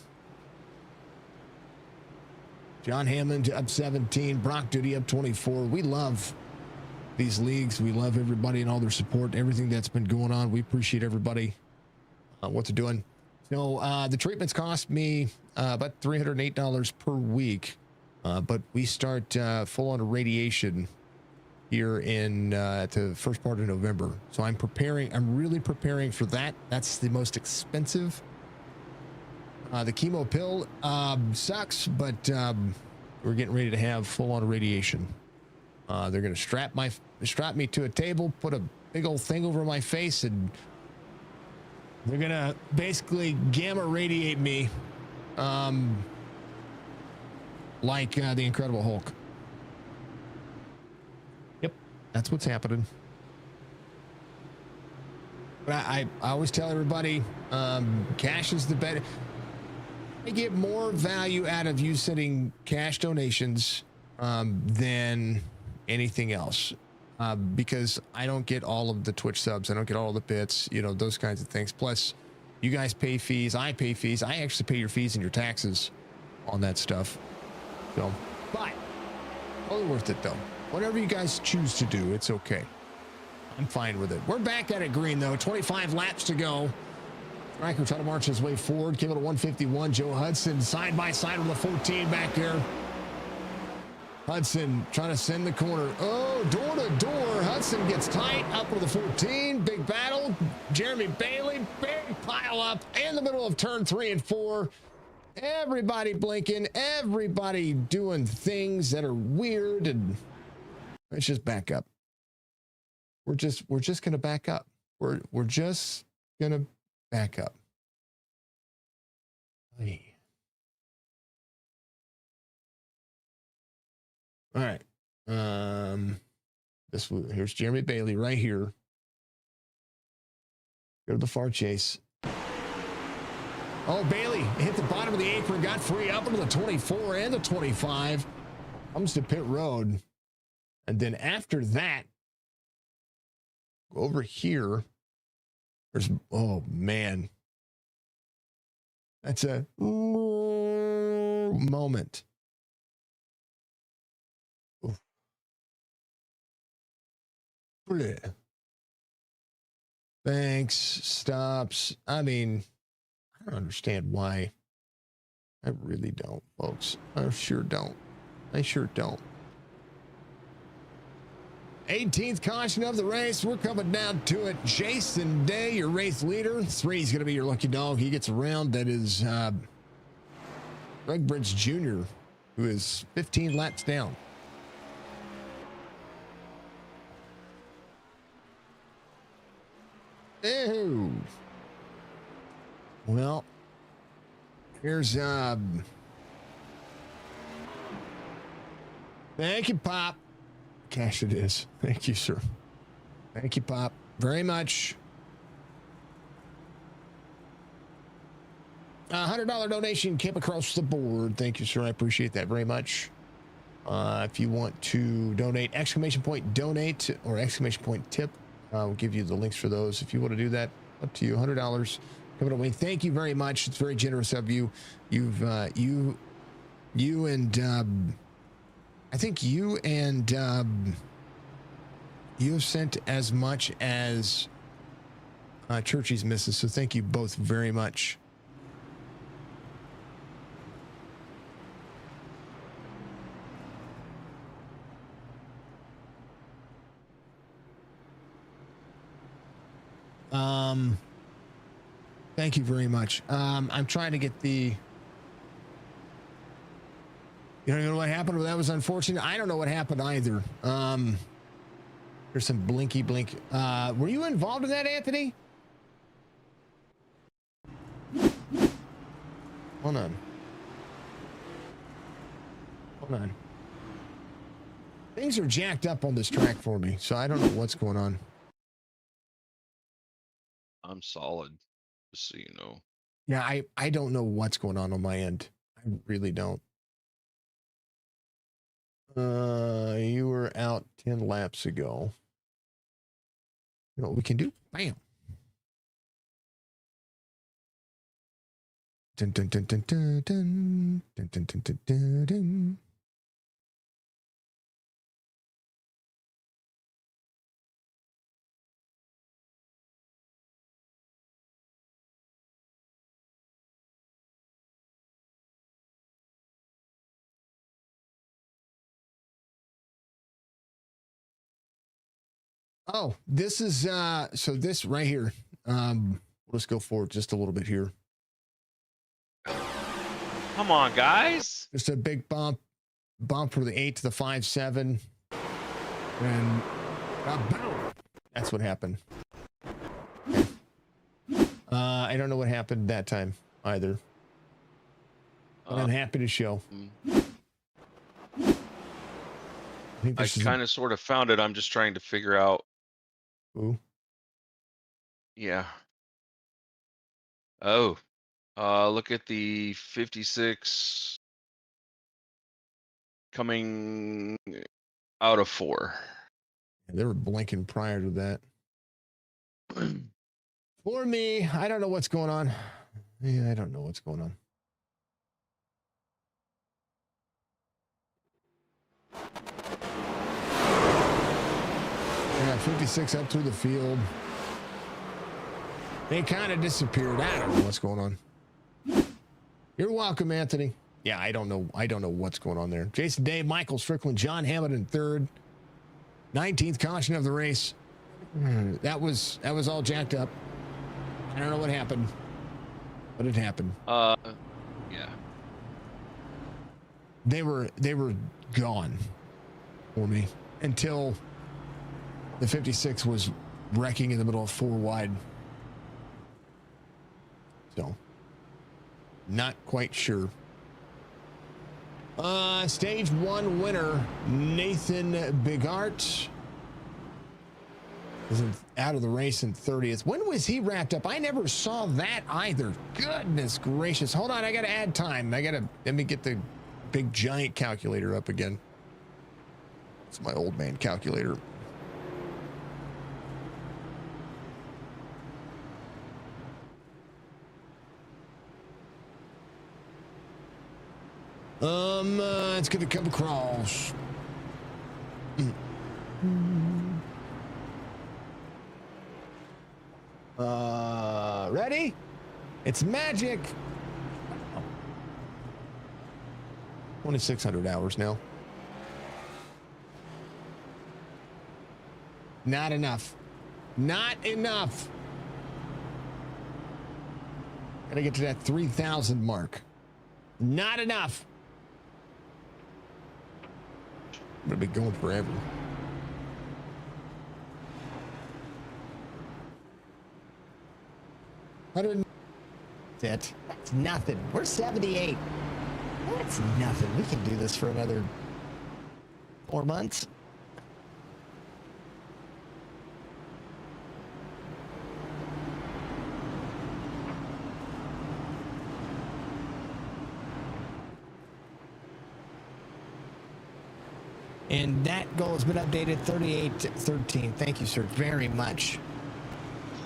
John Hammond up 17, Brock Duty up 24. We love these leagues. We love everybody and all their support, everything that's been going on. We appreciate everybody, what they're doing. So the treatments cost me about $308 per week, but we start full-on irradiation here in the first part of November. So I'm really preparing for that. That's the most expensive. The chemo pill sucks, but we're getting ready to have full-on radiation. They're going to strap me to a table, put a big old thing over my face, and they're going to basically gamma radiate me like the Incredible Hulk. Yep, that's what's happening. But I always tell everybody, cash is the better. I get more value out of you sending cash donations than anything else, because I don't get all of the Twitch subs. I don't get all of the bits, those kinds of things. Plus, you guys pay fees. I pay fees. I actually pay your fees and your taxes on that stuff. So, but totally worth it though. Whatever you guys choose to do, it's okay. I'm fine with it. We're back at it green though. 25 laps to go. Stryker trying to march his way forward. Give it a 151. Joe Hudson side by side with the 14 back there. Hudson trying to send the corner. Oh, door to door. Hudson gets tight up with the 14. Big battle. Jeremy Bailey, big pile up in the middle of turn 3 and 4. Everybody blinking. Everybody doing things that are weird. And let's just back up. We're just gonna back up. We're just gonna back up. Hey. All right. Here's Jeremy Bailey right here. Go to the far chase. Oh, Bailey hit the bottom of the apron, got free up into the 24 and the 25. Comes to pit road. And then after that, over here, there's, oh man. That's a moment. Oof. Thanks, stops. I mean, I don't understand why. I really don't, folks. I sure don't. 18th caution of the race. We're coming down to it. Jason Day, your race leader. 3 is going to be your lucky dog. He gets around. That is Greg Bridge Jr., who is 15 laps down. Oh. Well, here's thank you, Pop. Cash it is. Thank you, sir. Thank you, Pop, very much. $100 donation came across the board. Thank you, sir. I appreciate that very much. If you want to donate, exclamation point donate or exclamation point tip, we'll give you the links for those. If you want to do that, up to you. $100 coming away. Thank you very much. It's very generous of you. You've you and I think you and you have sent as much as Churchy's misses. So thank you both very much. Thank you very much. I'm trying to get the. You don't know what happened? Well, that was unfortunate. I don't know what happened either. There's some blinky blink. Were you involved in that, Anthony? Hold on. Things are jacked up on this track for me, so I don't know what's going on. I'm solid. Just so you know. Yeah, I don't know what's going on my end. I really don't. You were out 10 laps ago. You know what we can do? Bam. Dun, dun, dun, dun, dun, dun, dun, dun, dun, dun, dun, dun. Oh, this is so this right here. Let's go forward just a little bit here. Come on, guys. Just a big bump from the 8 to the 5.7, and boom. That's what happened. I don't know what happened that time either, but I'm happy to show. I kind of sort of found it. I'm just trying to figure out. Ooh. Yeah. Oh. Look at the 56 coming out of 4. They were blinking prior to that. For me, I don't know what's going on. Yeah, I don't know what's going on. Yeah, 56 up through the field. They kind of disappeared. I don't know what's going on. You're welcome, Anthony. Yeah, I don't know what's going on there. Jason Day, Michael Strickland, John Hamilton, 3rd. 19th caution of the race. That was all jacked up. I don't know what happened, but it happened. Yeah. They were gone for me until the 56 was wrecking in the middle of 4 wide. So, not quite sure. Stage 1 winner, Nathan Bigart, is out of the race in 30th. When was he wrapped up? I never saw that either. Goodness gracious. Hold on, I got to add time. Let me get the big giant calculator up again. It's my old man calculator. It's gonna come across. Ready? It's magic. 2,600 hours now. Not enough. Not enough. Gotta get to that 3,000 mark. Not enough. I'm gonna be going forever. That's nothing. We're 78. That's nothing. We can do this for another 4 months. And that goal has been updated 38-13. Thank you, sir, very much.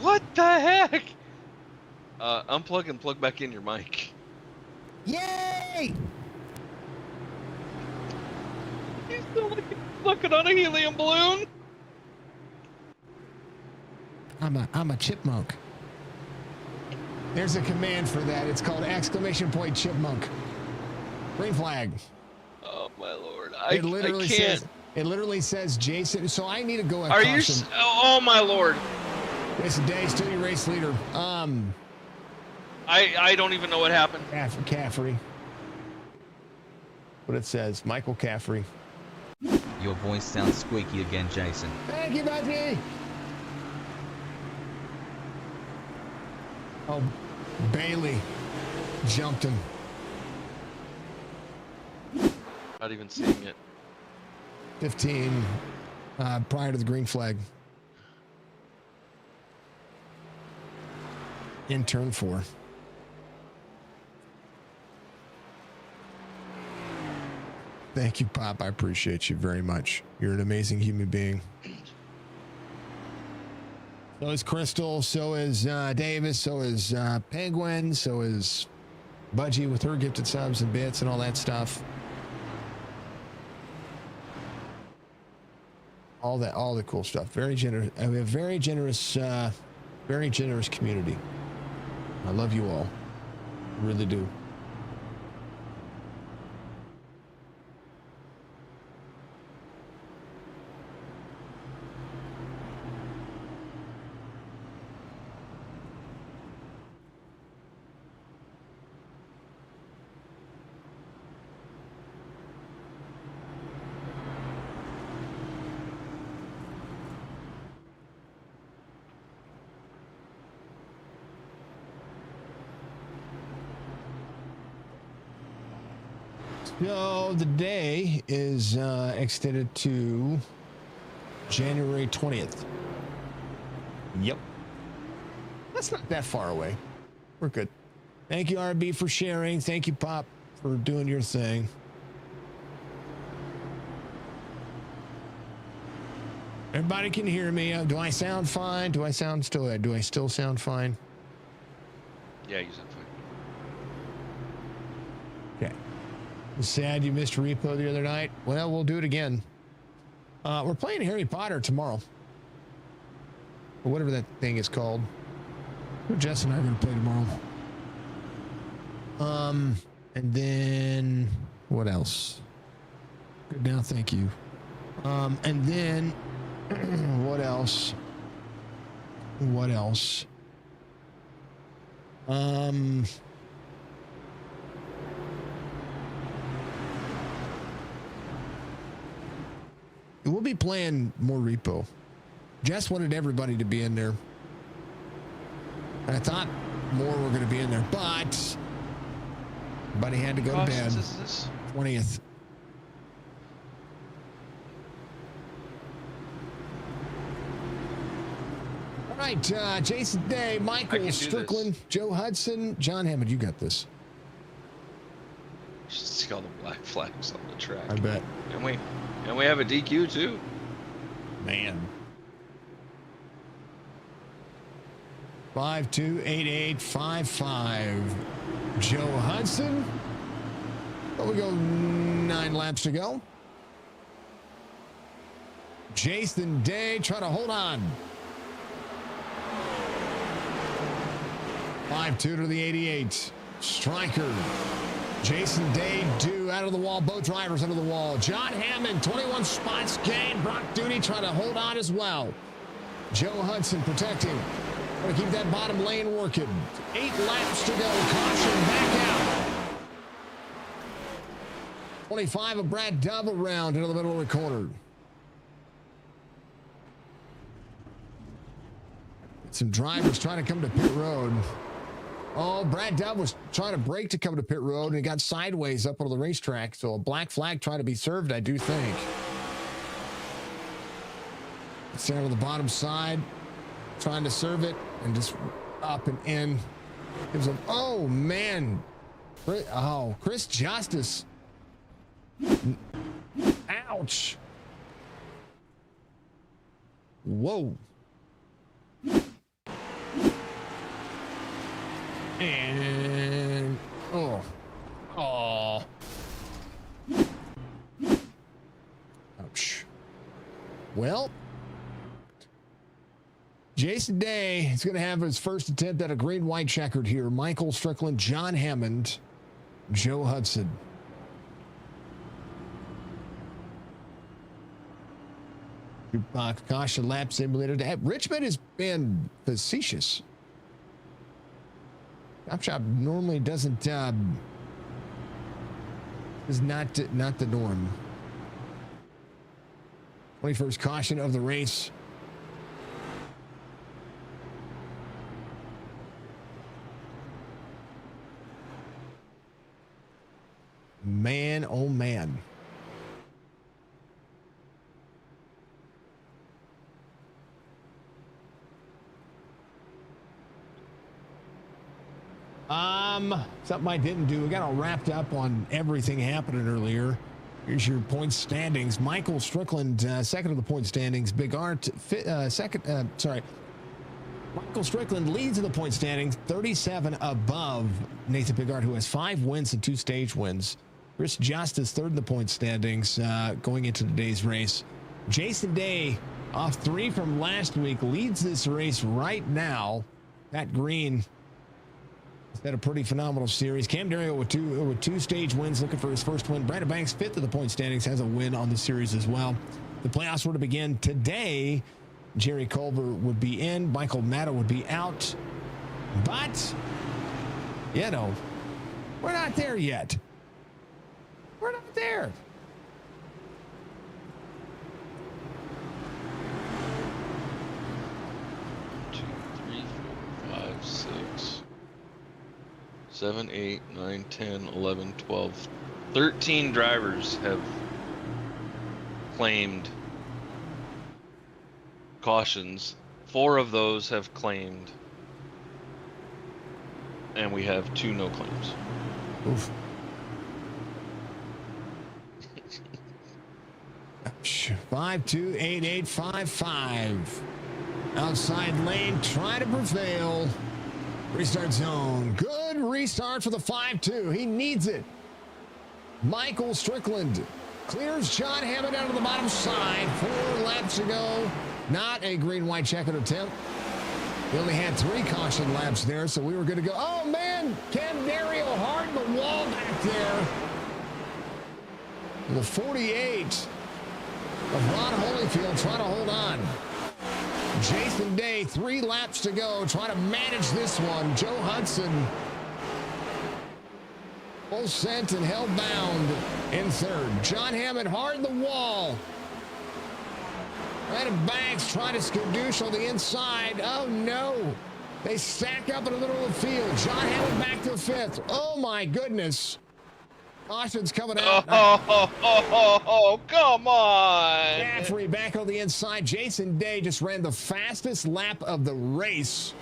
What the heck? Unplug and plug back in your mic. Yay! You still looking on a helium balloon? I'm a chipmunk. There's a command for that. It's called !chipmunk. Green flag. Oh my lord! It literally I can't. It literally says Jason. So I need to go. Are you? Oh my lord! Jason Day, still your race leader. I don't even know what happened. Caffrey. What it says, Michael Caffrey. Your voice sounds squeaky again, Jason. Thank you, buddy. Oh, Bailey jumped him. Not even seeing it. 15 prior to the green flag. in turn 4. Thank you, Pop. I appreciate you very much. You're an amazing human being. So is Crystal. So is Davis. So is Penguin. So is Budgie with her gifted subs and bits and all that stuff. All the cool stuff. Very generous. We have a very generous community. I love you all. I really do. So the day is extended to January 20th. Yep. That's not that far away. We're good. Thank you, RB, for sharing. Thank you, Pop, for doing your thing. Everybody can hear me. Do I sound fine? Do I still sound fine? Yeah, you sound fine. Okay. Sad you missed Repo the other night. Well, we'll do it again. We're playing Harry Potter tomorrow. Or whatever that thing is called. Jess and I are going to play tomorrow. And then what else? Good now, thank you. And then what else? What else? We'll be playing more Repo. Jess wanted everybody to be in there. And I thought more were going to be in there, but everybody had to go to bed. Is this? 20th. All right, Jason Day, Michael Strickland, Joe Hudson, John Hammond, you got this. You should see all the black flags on the track. I bet. And we have a DQ too. Man. 528855. Joe Hudson. Well, we go 9 laps to go. Jason Day, try to hold on. 5-2 to the 88. Striker. Jason Day, due out of the wall. Both drivers under the wall. John Hammond, 21 spots gained. Brock Duty trying to hold on as well. Joe Hudson protecting. Going to keep that bottom lane working. 8 laps to go. Caution back out. 25 of Brad Dove around into the middle of the corner. Some drivers trying to come to pit road. Oh, Brad Dove was trying to brake to come to pit road and he got sideways up on the racetrack. So a black flag trying to be served, I do think. It's down to the bottom side, trying to serve it and just up and in. Gives him, oh man. Oh, Chris Justice. Ouch. Whoa. And oh, ouch. Well, Jason Day is going to have his first attempt at a green-white checkered here. Michael Strickland, John Hammond, Joe Hudson. Caution lap simulator. Richmond has been facetious. Top Shop normally doesn't is not the norm. 21st caution of the race. Man, oh man. Something I didn't do. We got all wrapped up on everything happening earlier. Here's your point standings. Michael Strickland, second of the point standings. Big Art, second. Michael Strickland leads in the point standings, 37 above Nathan Bigart, who has 5 wins and 2 stage wins. Chris Justice, third in the point standings, going into today's race. Jason Day, off 3 from last week, leads this race right now. Pat Green has had a pretty phenomenal series. Cam Dario with two stage wins, looking for his first win. Brandon Banks, fifth of the point standings, has a win on the series as well. The playoffs were to begin today. Jerry Culver would be in. Michael Matta would be out. But, you know, we're not there yet. We're not there. Two, 3, 4, 5, 6, 7, 8, 9, 10, 11, 12, 13 drivers have claimed cautions. 4 of those have claimed, and we have 2 no claims. Oof. 5-2-8-8-5-5. Outside lane, try to prevail. Restart zone. Good restart for the 5-2. He needs it. Michael Strickland clears John Hammond out of the bottom side. 4 laps to go. Not a green-white checkered attempt. We only had 3 caution laps there, so we were going to go. Oh, man. Cam Dario hard the wall back there. The 48 of Ron Holyfield trying to hold on. Jason Day, 3 laps to go, trying to manage this one. Joe Hudson, full sent and held bound in third. John Hammond hard the wall. Brandon Banks trying to skadoosh on the inside. Oh, no. They stack up in the middle of the field. John Hammond back to 5th. Oh, my goodness. Caution's coming out. Oh, come on. Caffrey back on the inside. Jason Day just ran the fastest lap of the race.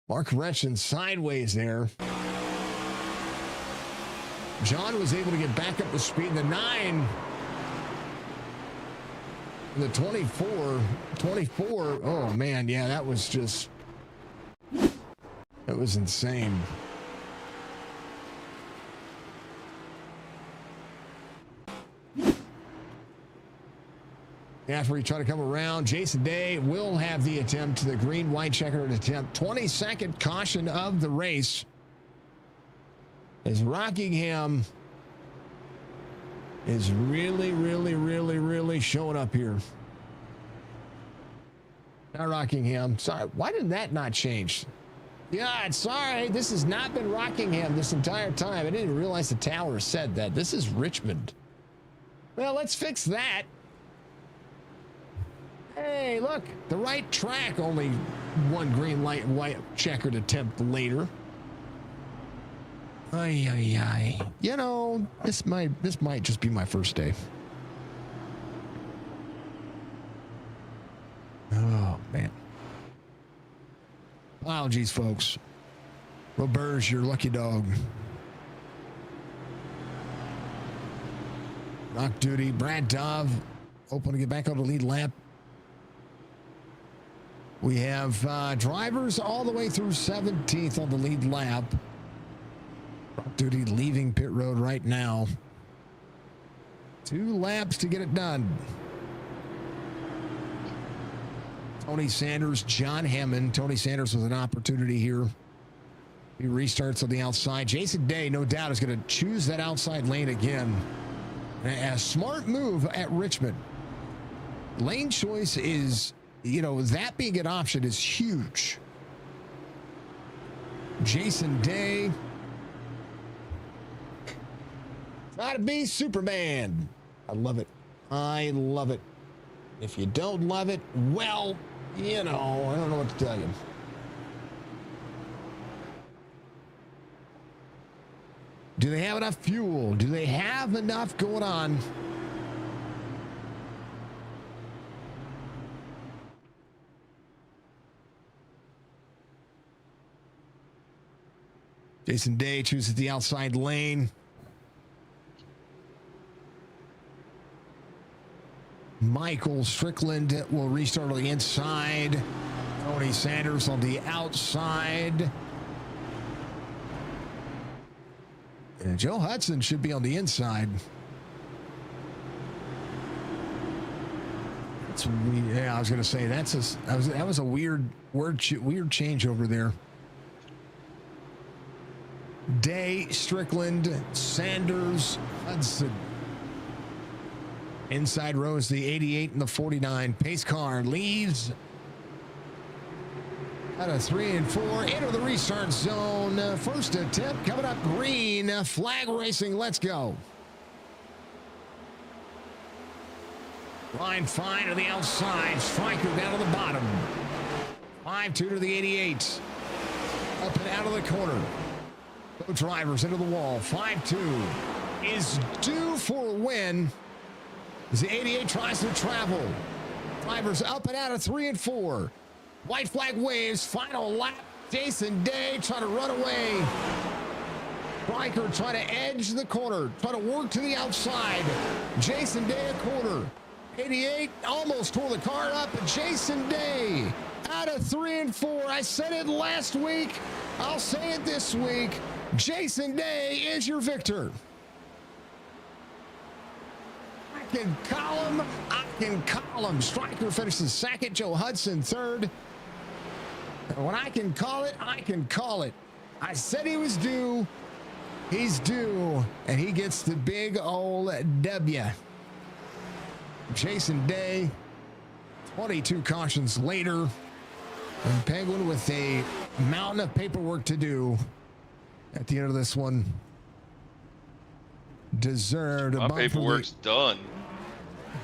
Mark Retchen sideways there. John was able to get back up to speed. The 9. The 24, oh man, yeah, that was just, it was insane. After he tried to come around, Jason Day will have the attempt, the green-white checkered attempt. 22nd caution of the race as Rockingham is really showing up here. Now Rockingham. Sorry, why did that not change? Yeah, sorry. This has not been Rockingham this entire time. I didn't realize the tower said that. This is Richmond. Well, let's fix that. Hey, look. The right track, only 1 green light white checkered attempt later. Ay. You know, this might just be my first day. Oh, man. Apologies, folks. Roberge, your lucky dog. Rock duty. Brad Dove, hoping to get back on the lead lap. We have drivers all the way through 17th on the lead lap. Rock duty leaving pit road right now. 2 laps to get it done. Tony Sanders, John Hammond. Tony Sanders with an opportunity here. He restarts on the outside. Jason Day, no doubt, is going to choose that outside lane again. A smart move at Richmond. Lane choice is, you know, that being an option is huge. Jason Day. Try to be Superman. I love it. I love it. If you don't love it, well, you know, I don't know what to tell you. Do they have enough fuel? Do they have enough going on? Jason Day chooses the outside lane. Michael Strickland will restart on the inside. Tony Sanders on the outside. And Joe Hudson should be on the inside. Yeah, I was going to say that was a weird change over there. Day, Strickland, Sanders, Hudson. Inside row is the 88 and the 49. Pace car leaves out of 3 and 4 into the restart zone. First attempt coming up green. Flag racing. Let's go. Line 5 to the outside. Striker down to the bottom. 5-2 to the 88. Up and out of the corner. Both drivers into the wall. 5-2 is due for a win. As the 88 tries to travel. Drivers up and out of 3 and 4. White flag waves. Final lap. Jason Day trying to run away. Stryker trying to edge the corner. Trying to work to the outside. Jason Day a corner. 88 almost tore the car up. Jason Day out of 3 and 4. I said it last week. I'll say it this week. Jason Day is your victor. I can call him. Stryker finishes second. Joe Hudson third. And when I can call it, I can call it. I said he was due. He's due. And he gets the big old W. Jason Day, 22 cautions later. And Penguin with a mountain of paperwork to do at the end of this one. Deserved. My paperwork's done.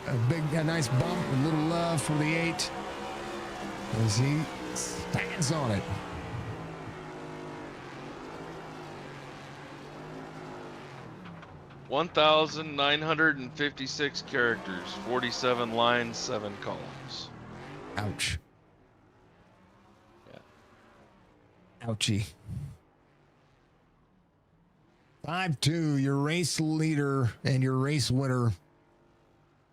A nice bump, a little love for the 8 as he stands on it. (1,956 characters, 47 lines, 7 columns. Ouch. Yeah. Ouchie. 5-2, your race leader and your race winner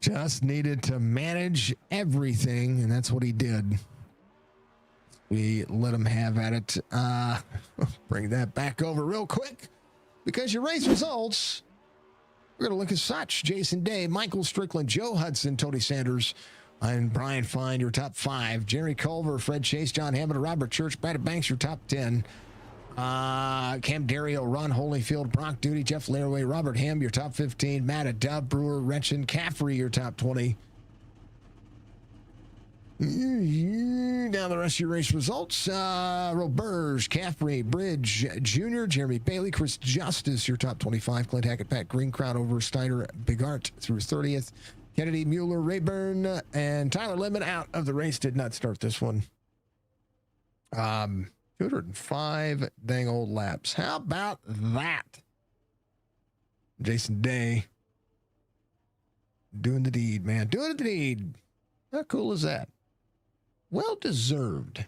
just needed to manage everything, and that's what he did. We let him have at it. Bring that back over real quick because your race results, we're going to look as such. Jason Day, Michael Strickland, Joe Hudson, Tony Sanders, and Brian Fine, your top 5. Jerry Culver, Fred Chase, John Hammond, Robert Church, Brad Banks, your top 10. Cam Dario, Ron Holyfield, Brock Duty, Jeff Laraway, Robert Ham, your top 15. Matt Adub, Brewer, Wrenchin, Caffrey, your top 20. Now the rest of your race results. Roberge, Caffrey, Bridge, Jr., Jeremy Bailey, Chris Justice, your top 25. Clint Hackett, Pat Green, Crowdover, Steiner, Bigart through 30th. Kennedy, Mueller, Rayburn, and Tyler Lemon out of the race. Did not start this one. 205 dang old laps. How about that? Jason Day doing the deed, man. Doing the deed. How cool is that? Well deserved.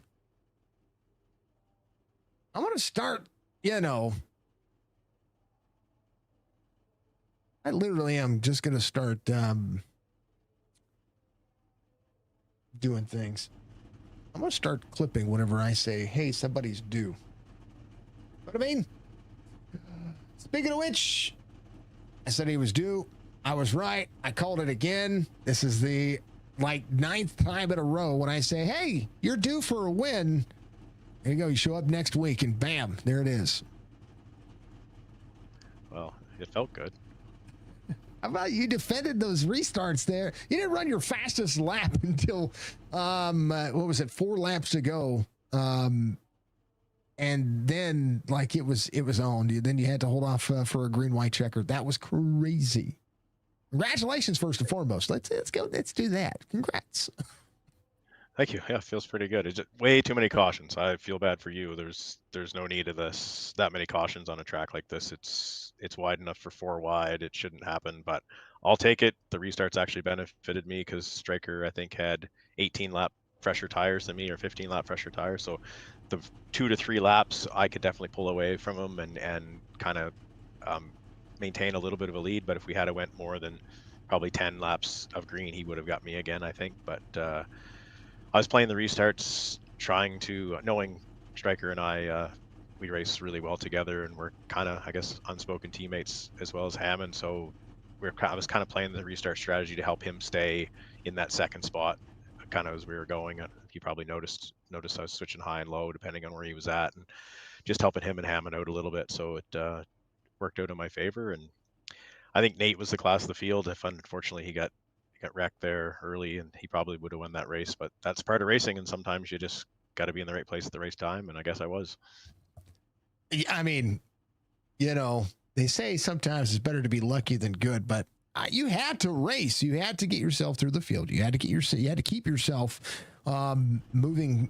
I want to start, I literally am just going to start doing things. I'm going to start clipping whenever I say, hey, somebody's due. Know what I mean? Speaking of which, I said he was due. I was right. I called it again. This is the 9th time in a row when I say, hey, you're due for a win. There you go. You show up next week and bam, there it is. Well, it felt good. How about you defended those restarts there? You didn't run your fastest lap until, 4 laps to go. And then it was on. Then you had to hold off for a green-white checker. That was crazy. Congratulations, first and foremost. Let's go. Let's do that. Congrats. Thank you. Yeah, it feels pretty good. It's just way too many cautions. I feel bad for you. There's no need of that many cautions on a track like this. It's wide enough for 4 wide. It shouldn't happen, but I'll take it. The restarts actually benefited me because Stryker, I think, had 18 lap fresher tires than me, or 15 lap fresher tires. So the 2 to 3 laps, I could definitely pull away from him and kind of maintain a little bit of a lead. But if we had went more than probably 10 laps of green, he would have got me again, I think. But I was playing the restarts, trying to, knowing Striker and I, we race really well together, and we're kind of, I guess, unspoken teammates as well as Hammond. So I was kind of playing the restart strategy to help him stay in that second spot, kind of as we were going. He probably noticed I was switching high and low depending on where he was at, and just helping him and Hammond out a little bit. So it worked out in my favor, and I think Nate was the class of the field. If unfortunately he got wrecked there early, and he probably would have won that race. But that's part of racing, and sometimes you just got to be in the right place at the right time. And I guess I was. I mean, you know, they say sometimes it's better to be lucky than good, but you had to race. You had to get yourself through the field. You had to keep yourself moving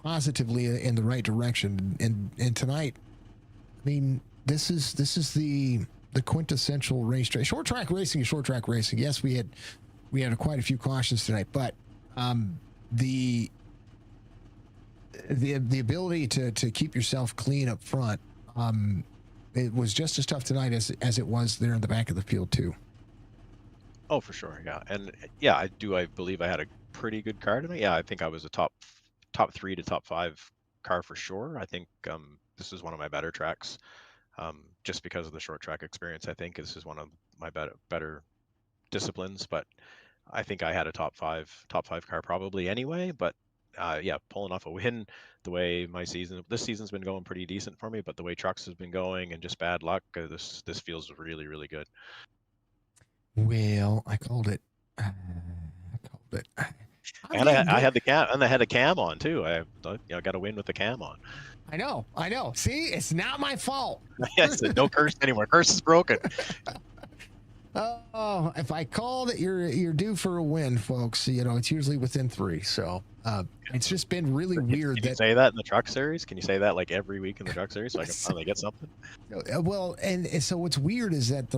positively in the right direction. And tonight, I mean, this is the quintessential racetrack. Short track racing is short track racing. Yes, we had quite a few cautions tonight, but the ability to keep yourself clean up front, it was just as tough tonight as it was there in the back of the field too. Oh, for sure, yeah, and yeah, I believe I had a pretty good car tonight. Yeah, I think I was a top 3 to top 5 car for sure. I think this is one of my better tracks, just because of the short track experience. I think this is one of my better disciplines, but I think I had a top five car probably anyway. But yeah, pulling off a win the way this season's been going pretty decent for me, but the way trucks has been going and just bad luck, this feels really, really good. Well, I called it. And I had the cam, and I had a cam on too. I got a win with the cam on. I know. See, it's not my fault. Yes, no curse anymore. Curse is broken. Oh, if I called it, you're due for a win, folks. You know, it's usually within 3. So it's just been really weird. Can you say that in the truck series? Can you say that like every week in the truck series so I can finally get something? Well, and so what's weird is that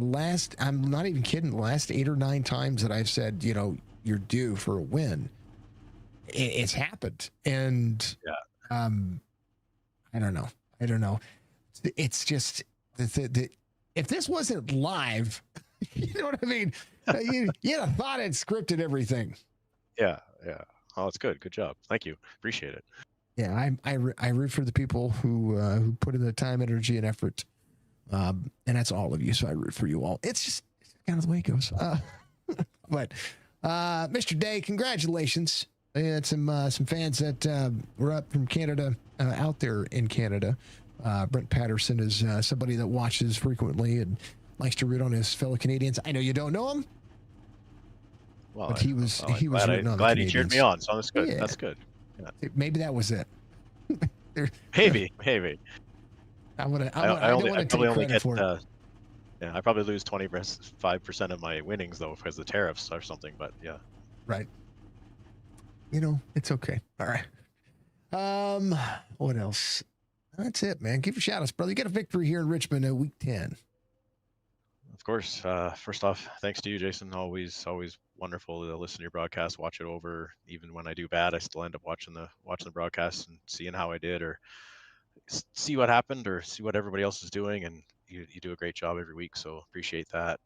I'm not even kidding, the last 8 or 9 times that I've said, you know, you're due for a win, it's happened. And yeah, I don't know. It's just if this wasn't live, you know what I mean? You'd have thought it scripted everything. Yeah. Oh, it's good. Good job. Thank you. Appreciate it. Yeah, I root for the people who put in the time, energy, and effort, and that's all of you. So I root for you all. It's kind of the way it goes. But Mr. Day, congratulations! I had some fans that were up from Canada, out there in Canada. Brent Patterson is somebody that watches frequently and likes to root on his fellow Canadians. I know you don't know him, well, but he was rooting on the Canadians. Glad he cheered me on, so that's good. Yeah. That's good. Yeah. Maybe that was it. Maybe. I don't want to take credit for it. Yeah, I probably lose 25% of my winnings though because of the tariffs or something. But yeah, right. You know, it's okay. All right. What else? That's it, man. Give your shout outs, brother. You got a victory here in Richmond at week 10. Of course. First off, thanks to you, Jason. Always wonderful to listen to your broadcast, watch it over. Even when I do bad, I still end up watching the broadcast and seeing how I did, or see what happened, or see what everybody else is doing. And you do a great job every week, so appreciate that.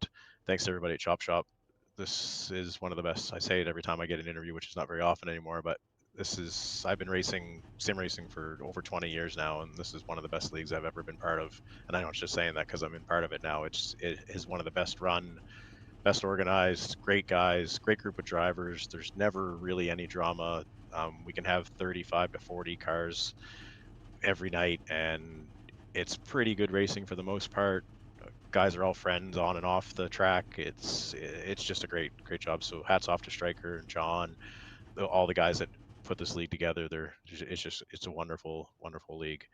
Thanks to everybody at Chop Shop. This is one of the best. I say it every time I get an interview, which is not very often anymore, but I've been sim racing for over 20 years now, and this is one of the best leagues I've ever been part of. And I know it's just saying that because I'm in part of it now. It is one of the best run, best organized, great guys, great group of drivers. There's never really any drama. We can have 35 to 40 cars every night, and it's pretty good racing for the most part. Guys are all friends on and off the track. It's just a great job. So hats off to Stryker and John, all the guys that put this league together. It's a wonderful league.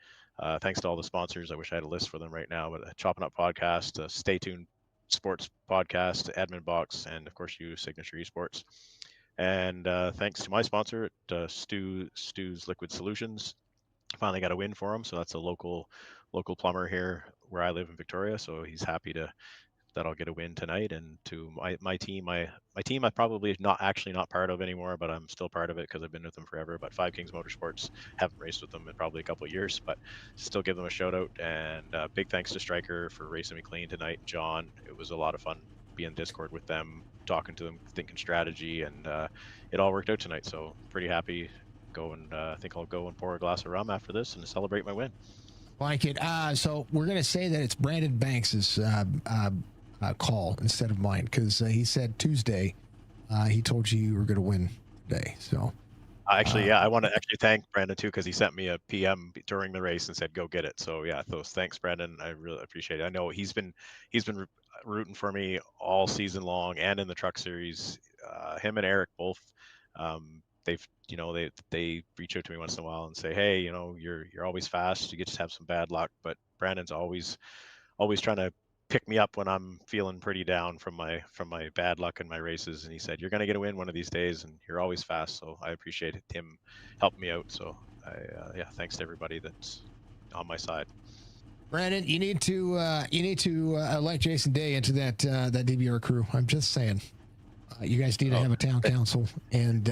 Thanks to all the sponsors. I wish I had a list for them right now, but Chopp'N Up podcast, Stay Tuned Sports podcast, Admin Box, and of course you, Signature Esports. And thanks to my sponsor at Stu's Liquid Solutions. Finally got a win for him, so that's a local plumber here where I live in Victoria. So he's happy to I'll get a win tonight. And to my team, my team, I'm probably not part of anymore, but I'm still part of it because I've been with them forever. But Five Kings Motorsports, haven't raced with them in probably a couple of years, but still give them a shout out. And big thanks to Stryker for racing me clean tonight. John, it was a lot of fun being in Discord with them, talking to them, thinking strategy, and it all worked out tonight. So pretty happy. I think I'll go and pour a glass of rum after this and celebrate my win. Like it. So we're gonna say that it's Brandon Banks's call instead of mine, because he said Tuesday he told you were gonna win today. So actually, yeah, I want to actually thank Brandon too, because he sent me a PM during the race and said go get it. So yeah, those thanks, Brandon. I really appreciate it. I know he's been rooting for me all season long and in the Truck Series. Him and Eric both. They reach out to me once in a while and say, hey, you're always fast. You just have some bad luck, but Brandon's always trying to pick me up when I'm feeling pretty down from my bad luck in my races. And he said, you're going to get a win one of these days, and you're always fast. So I appreciate him helping me out. So thanks to everybody that's on my side. Brandon, you need to elect Jason Day into that DVR crew. I'm just saying. You guys need to have a town council, and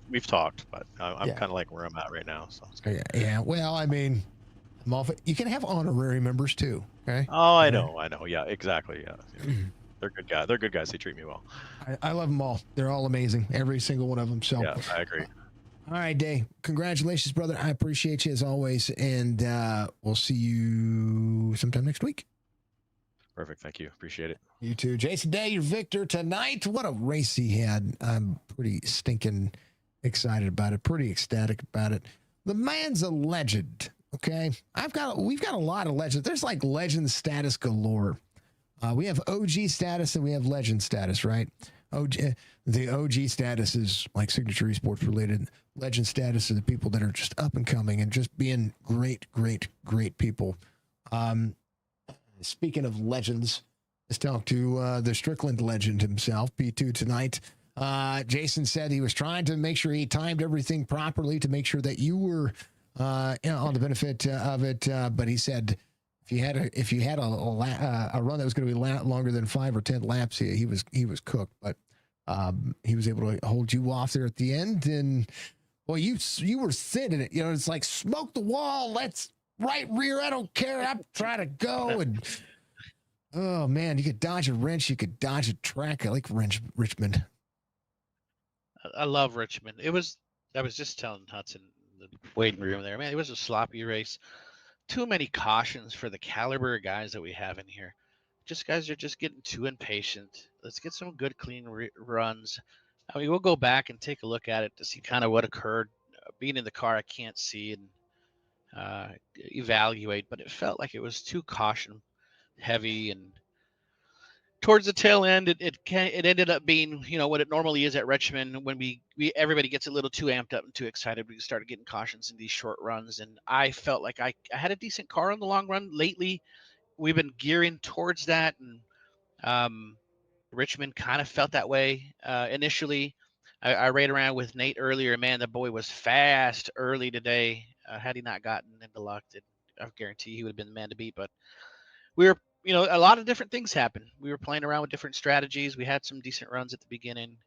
we've talked, but I'm kind of like where I'm at right now. So it's good. Yeah. Well, I mean, you can have honorary members too. Okay. Oh, I know. Yeah, exactly. Yeah, they're good guys. They're good guys. They treat me well. I love them all. They're all amazing. Every single one of them. So yeah, I agree. All right, Day. Congratulations, brother. I appreciate you as always, and we'll see you sometime next week. Perfect. Thank you. Appreciate it. You too. Jason Day, your victor tonight. What a race he had. I'm pretty stinking excited about it. Pretty ecstatic about it. The man's a legend. Okay. We've got a lot of legends. There's like legend status galore. We have OG status and we have legend status, right? The OG status is like Signature Esports related. Legend status are the people that are just up and coming and just being great, great, great people. Speaking of legends, let's talk to the Strickland legend himself, P2 tonight. Jason said he was trying to make sure he timed everything properly to make sure that you were on the benefit of it. But he said if you had a run that was going to be longer than 5 or 10 laps, he was cooked. But he was able to hold you off there at the end, and well, you were sitting it. It's like smoke the wall. Let's. Right rear, I don't care. I'm trying to go. And oh, man, you could dodge a wrench. You could dodge a track. I like Richmond. I love Richmond. I was just telling Hudson in the waiting room there, man, it was a sloppy race. Too many cautions for the caliber of guys that we have in here. Guys are just getting too impatient. Let's get some good, clean runs. I mean, we'll go back and take a look at it to see kind of what occurred. Being in the car, I can't see and evaluate, but it felt like it was too caution heavy, and towards the tail end it ended up being what it normally is at Richmond when we everybody gets a little too amped up and too excited. We started getting cautions in these short runs, and I felt like I had a decent car in the long run. Lately we've been gearing towards that, and Richmond kind of felt that way initially. I rode around with Nate earlier. Man, the boy was fast early today. Had he not gotten into luck, I guarantee he would have been the man to beat. But we were, a lot of different things happened. We were playing around with different strategies. We had some decent runs at the beginning.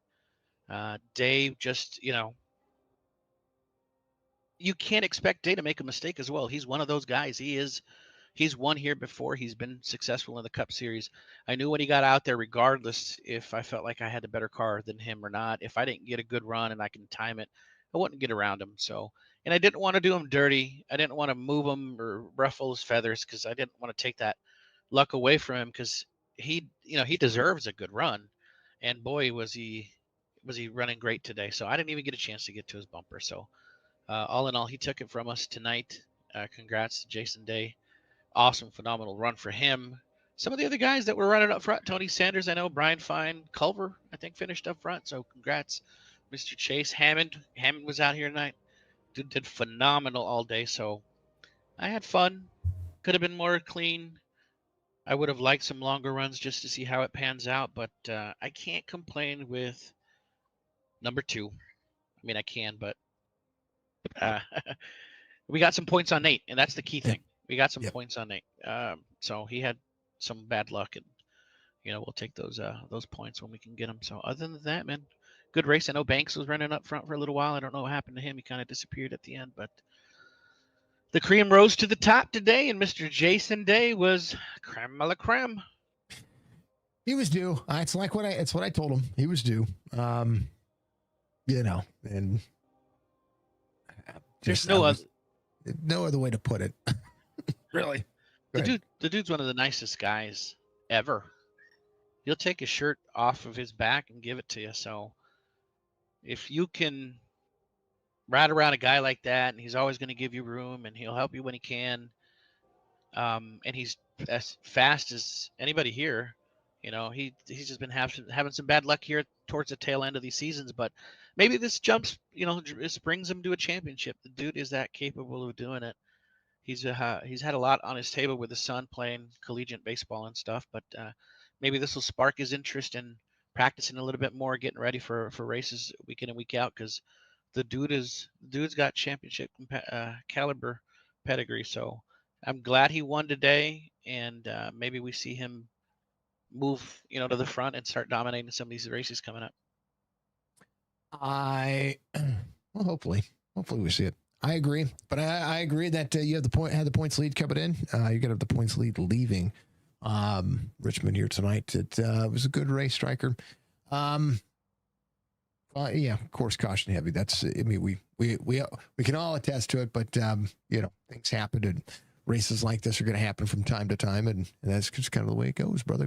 Dave just, you can't expect Dave to make a mistake as well. He's one of those guys. He's won here before. He's been successful in the Cup Series. I knew when he got out there, regardless if I felt like I had the better car than him or not, if I didn't get a good run and I can time it, I wouldn't get around him. So, and I didn't want to do him dirty. I didn't want to move him or ruffle his feathers because I didn't want to take that luck away from him, because he deserves a good run. And boy, was he running great today. So I didn't even get a chance to get to his bumper. So all in all, he took it from us tonight. Congrats to Jason Day. Awesome, phenomenal run for him. Some of the other guys that were running up front, Tony Sanders, I know, Brian Fine, Culver, I think, finished up front. So congrats, Mr. Chase. Hammond was out here tonight. Dude did phenomenal all day. So I had fun. Could have been more clean. I would have liked some longer runs just to see how it pans out, but I can't complain with number 2. I mean, I can, but we got some points on Nate, and that's the key thing. We got some points on Nate. So he had some bad luck, and we'll take those points when we can get them. So other than that, man, good race. I know Banks was running up front for a little while. I don't know what happened to him. He kind of disappeared at the end, but the cream rose to the top today, and Mr. Jason Day was creme a la creme. He was due. It's what I told him. He was due. And There's no other way to put it. Really. The dude's one of the nicest guys ever. He'll take his shirt off of his back and give it to you. So if you can ride around a guy like that, and he's always going to give you room, and he'll help you when he can, and he's as fast as anybody here. He's just been having some bad luck here towards the tail end of these seasons, but maybe this this brings him to a championship. The dude is that capable of doing it. He's had a lot on his table with his son playing collegiate baseball and stuff, but maybe this will spark his interest in practicing a little bit more, getting ready for races week in and week out, because the dude's got championship caliber pedigree. So I'm glad he won today, and maybe we see him move to the front and start dominating some of these races coming up. Hopefully we see it. I agree, but I agree that you have the points lead coming in. You're gonna have the points lead leaving Richmond here tonight. It was a good race, Striker. Yeah, of course, caution heavy. We can all attest to it, but things happen, and races like this are going to happen from time to time, and that's just kind of the way it goes, brother.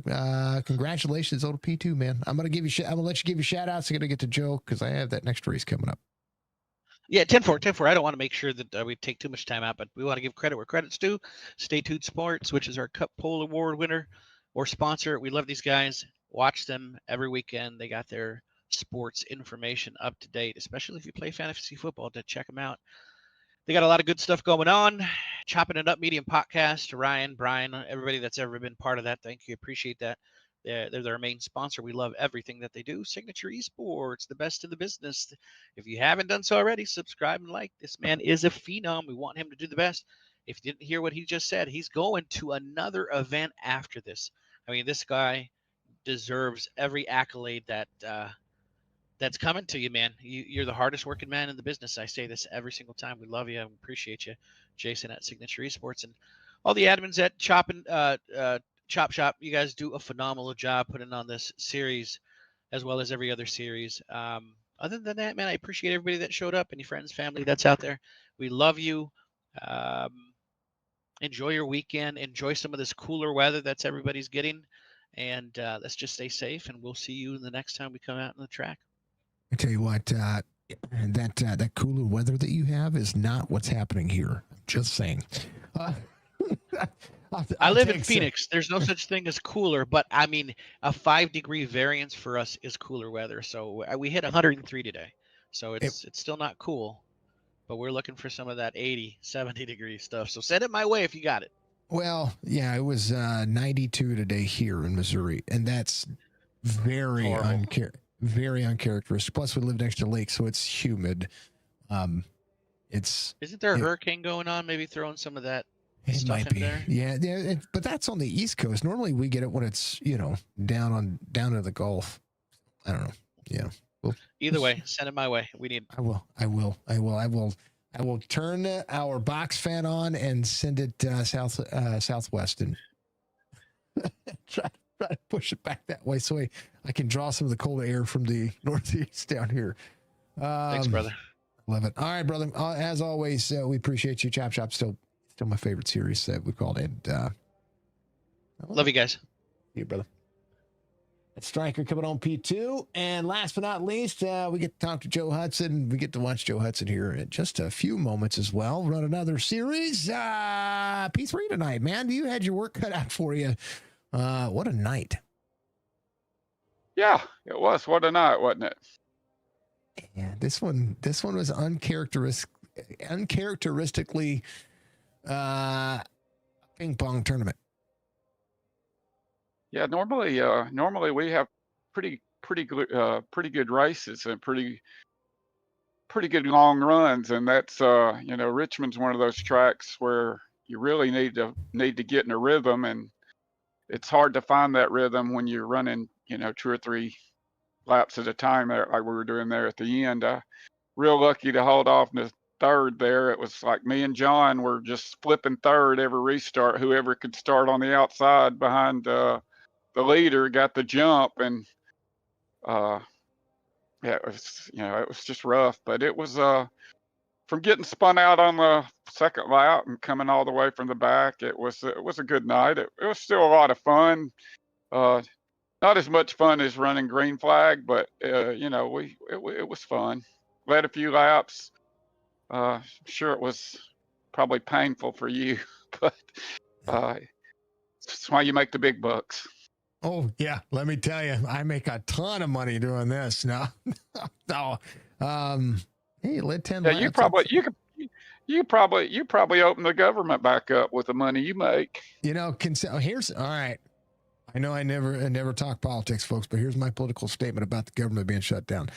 Congratulations, old P2, man. I'm gonna let you give you shout outs. I'm gonna get to Joe because I have that next race coming up. Yeah, 10-4. I don't want to make sure that we take too much time out, but we want to give credit where credit's due. Stay Tuned Sports, which is our Cup Pole Award winner or sponsor. We love these guys. Watch them every weekend. They got their sports information up to date, especially if you play fantasy football, to check them out. They got a lot of good stuff going on. Chopp'N It Up Medium Podcast, to Ryan, Brian, everybody that's ever been part of that. Thank you. Appreciate that. They're their main sponsor. We love everything that they do. Signature Esports, the best in the business. If you haven't done so already, subscribe and like. This man is a phenom. We want him to do the best. If you didn't hear what he just said, he's going to another event after this. I mean, this guy deserves every accolade that's coming to you, man. You're the hardest working man in the business. I say this every single time. We love you and appreciate you, Jason at Signature Esports, and all the admins at Chop Shop. You guys do a phenomenal job putting on this series, as well as every other series. Other than that, man, I appreciate everybody that showed up and your friends, family that's out there. We love you. Enjoy your weekend. Enjoy some of this cooler weather that's everybody's getting, and let's just stay safe. And we'll see you the next time we come out on the track. I tell you what, that cooler weather that you have is not what's happening here. Just saying. I live in Phoenix. There's no such thing as cooler, but I mean, a 5-degree variance for us is cooler weather. So we hit 103 today. So it's still not cool, but we're looking for some of that 80, 70 degree stuff. So send it my way if you got it. Well, yeah, it was 92 today here in Missouri, and that's very uncharacteristic. Plus, we live next to a lake, so it's humid. Isn't there a hurricane going on? Maybe throwing some of that it stuff might in be. there? Yeah, but that's on the East Coast. Normally, we get it when it's down in the Gulf. I don't know. Yeah. Well, either way, send it my way. We need. I will turn our box fan on and send it southwest and try to push it back that way so I can draw some of the cold air from the northeast down here. Thanks, brother. Love it. All right, brother. As always, we appreciate you. Chop Shop still my favorite series that we called it. Love you guys. See you, brother. It's Striker coming on P2. And last but not least, we get to talk to Joe Hudson. We get to watch Joe Hudson here in just a few moments as well. Run another series. P3 tonight, man. You had your work cut out for you. What a night. Yeah, it was. What a night, wasn't it? Yeah, this one was uncharacteristically ping pong tournament. Yeah, normally we have pretty good races and pretty good long runs, and that's Richmond's one of those tracks where you really need to get in a rhythm, and it's hard to find that rhythm when you're running, 2 or 3 laps at a time there, like we were doing there at the end. Real lucky to hold off in the third there. It was like me and John were just flipping third every restart. Whoever could start on the outside behind the leader got the jump, and yeah, it was just rough, but it was from getting spun out on the second lap and coming all the way from the back. It was a good night. It was still a lot of fun. Uh, Not as much fun as running green flag, but it was fun. Led a few laps. Sure, it was probably painful for you, but that's why you make the big bucks. Oh yeah, let me tell you, I make a ton of money doing this. No, no. Hey, led 10 Yeah, laps. you probably open the government back up with the money you make. Here's all right. I know I never talk politics, folks, but here's my political statement about the government being shut down.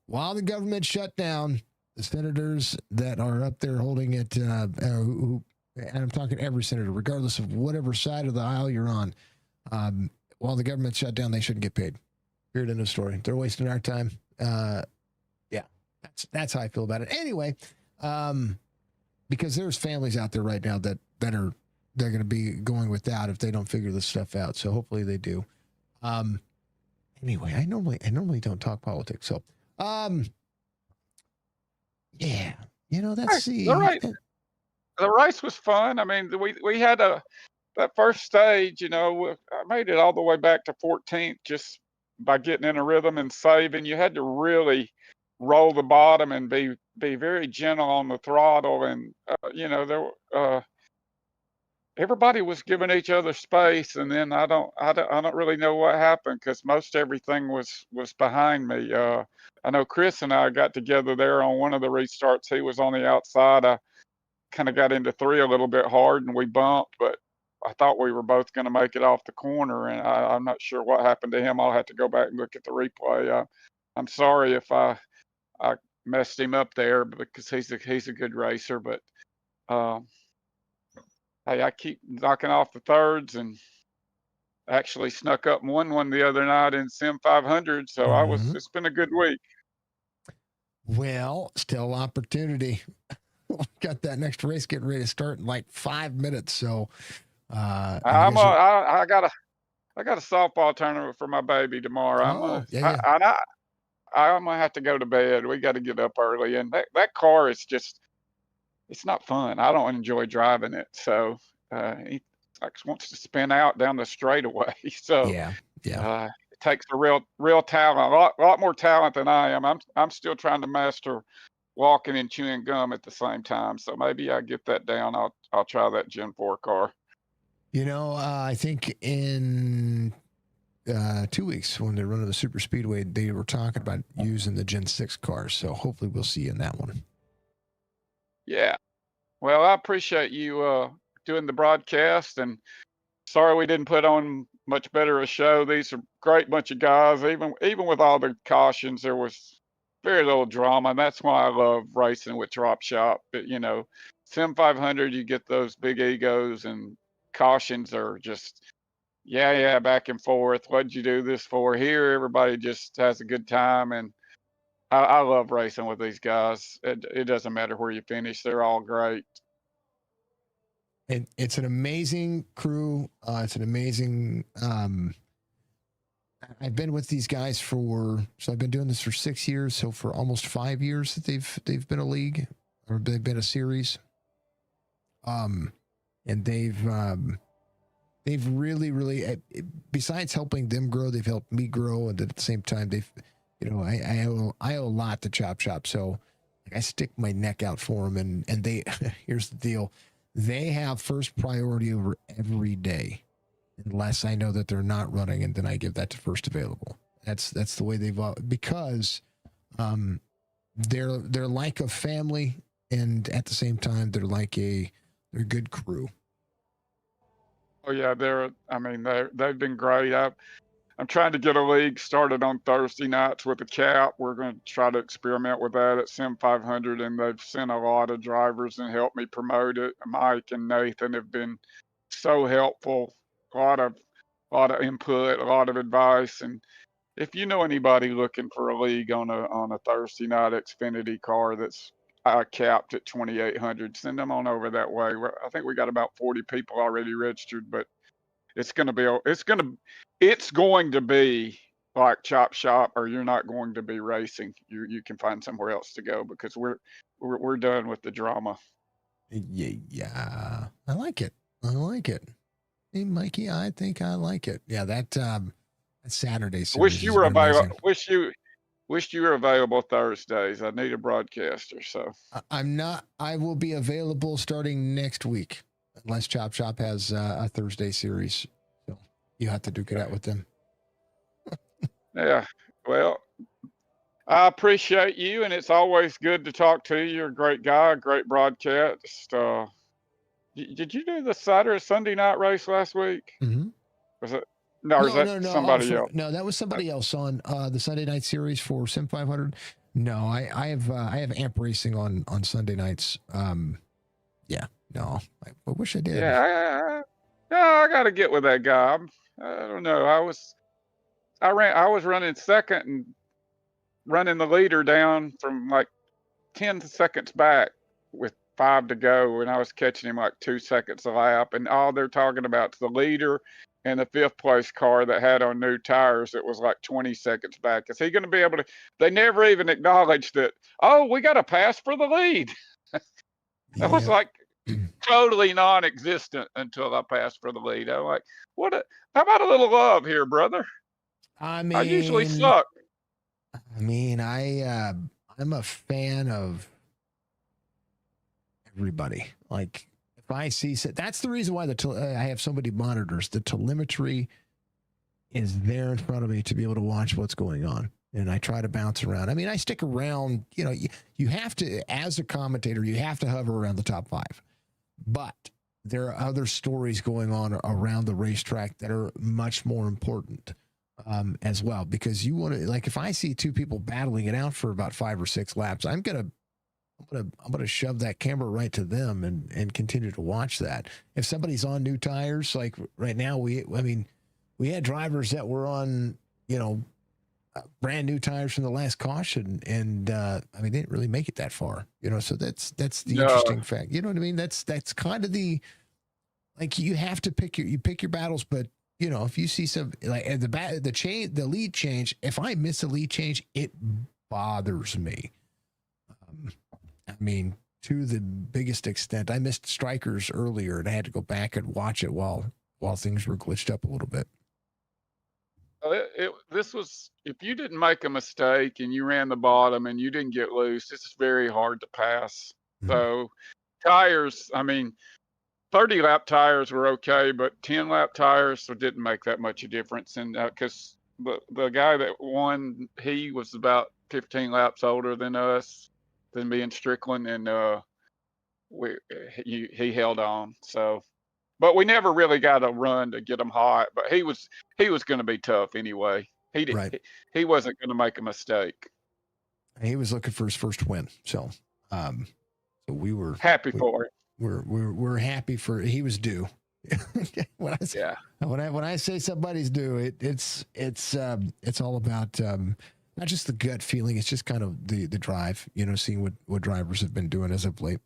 While the government shut down, the senators that are up there holding it, and I'm talking every senator, regardless of whatever side of the aisle you're on, while the government shut down, they shouldn't get paid. Period. End of story. They're wasting our time. Yeah, that's how I feel about it. Anyway, because there's families out there right now that are they're going to be going without if they don't figure this stuff out. So hopefully they do. Anyway, I normally don't talk politics. So, yeah, that's All right. The race was fun. I mean, we had that first stage. I made it all the way back to 14th just by getting in a rhythm and saving. You had to really roll the bottom and be very gentle on the throttle, and everybody was giving each other space, and then I don't really know what happened because most everything was behind me. I know Chris and I got together there on one of the restarts. He was on the outside. I kind of got into 3 a little bit hard, and we bumped, but I thought we were both going to make it off the corner, and I'm not sure what happened to him. I'll have to go back and look at the replay. I'm sorry if I messed him up there because he's a good racer, but hey, I keep knocking off the thirds, and actually snuck up and won one the other night in Sim 500. So it's been a good week. Well, still opportunity. Got that next race getting ready to start in like 5 minutes. So I got a softball tournament for my baby tomorrow. I'm gonna have to go to bed. We got to get up early, and that car is just, it's not fun. I don't enjoy driving it. So he wants to spin out down the straightaway. So it takes a real talent, a lot more talent than I am. I'm still trying to master walking and chewing gum at the same time. So maybe I get that down. I'll try that Gen 4 car. I think in 2 weeks when they're running the super speedway, they were talking about using the Gen 6 cars. So hopefully we'll see you in that one. Yeah. Well, I appreciate you doing the broadcast, and sorry we didn't put on much better a show. These are a great bunch of guys. Even with all the cautions, there was very little drama, and that's why I love racing with Drop Shop. But Sim 500, you get those big egos, and cautions are just back and forth. What'd you do this for? Here, everybody just has a good time, and I love racing with these guys. It doesn't matter where you finish; they're all great. And it's an amazing crew. It's an amazing. I've been with these guys I've been doing this for 6 years. So for almost 5 years that they've been a league, or they've been a series. And they've really, besides helping them grow, they've helped me grow, and at the same time, I owe a lot to Chop Shop. So I stick my neck out for them, and they here's the deal. They have first priority over every day, unless I know that they're not running, and then I give that to first available. That's the way they've because they're like a family, and at the same time they're a good crew. Oh yeah, they've been great. I'm trying to get a league started on Thursday nights with a cap. We're going to try to experiment with that at Sim 500, and they've sent a lot of drivers and helped me promote it. Mike and Nathan have been so helpful. A lot of a lot of input, a lot of advice. And if you know anybody looking for a league on a Thursday night Xfinity car that's capped at 2,800, send them on over that way. I think we got about 40 people already registered, but it's going to be like Chop Shop, or you're not going to be racing. You can find somewhere else to go, because we're done with the drama. Yeah, I like it. Hey, Mikey, I think I like it. Yeah, that Saturday series. Wish you were available. Wish you were available Thursdays. I need a broadcaster. So I'm not. I will be available starting next week, unless Chop Shop has a Thursday series. So you have to duke it out with them. yeah, well, I appreciate you, and it's always good to talk to you. You're a great guy, a great broadcast. Did you do the Sunday night race last week? Mm-hmm. Was it? No, or is that somebody else? No, that was somebody else on the Sunday night series for Sim 500. No, I have Amp Racing on Sunday nights. Yeah, no, I wish I did. Yeah, I got to get with that guy. I don't know. I was running second and running the leader down from like 10 seconds back with 5 to go, and I was catching him like 2 seconds a lap, and all they're talking about is the leader and the 5th place car that had on new tires that was like 20 seconds back. Is he going to be able to? They never even acknowledged that, oh, we got a pass for the lead. That was like totally non-existent until I passed for the lead. I'm like, how about a little love here, brother? I mean, I usually suck. I mean, I'm a fan of everybody. Like, if I see, that's the reason why I have so many monitors. The telemetry is there in front of me to be able to watch what's going on. And I try to bounce around. I mean, I stick around, you have to, as a commentator, you have to hover around the top 5. But there are other stories going on around the racetrack that are much more important as well. Because you want to, like, if I see 2 people battling it out for about 5 or 6 laps, I'm gonna shove that camera right to them and continue to watch that. If somebody's on new tires, like right now, we had drivers that were on, brand new tires from the last caution, and they didn't really make it that far, so that's the interesting fact. You know what I mean? That's kind of the, like, you have to pick your battles, but if you see some, like, the lead change, if I miss a lead change, it bothers me. To the biggest extent. I missed strikers earlier, and I had to go back and watch it while things were glitched up a little bit. This was, if you didn't make a mistake and you ran the bottom and you didn't get loose, this is very hard to pass. Mm-hmm. So tires, 30 lap tires were okay, but 10 lap tires didn't make that much a difference. And because the guy that won, he was about 15 laps older than us, than me and Strickland, and he held on. So, but we never really got a run to get him hot. But he was going to be tough anyway. He didn't. Right. He wasn't going to make a mistake. He was looking for his first win. So we were happy for it. We're happy for, he was due. When I say somebody's due, it's all about not just the gut feeling. It's just kind of the drive, seeing what drivers have been doing as of late.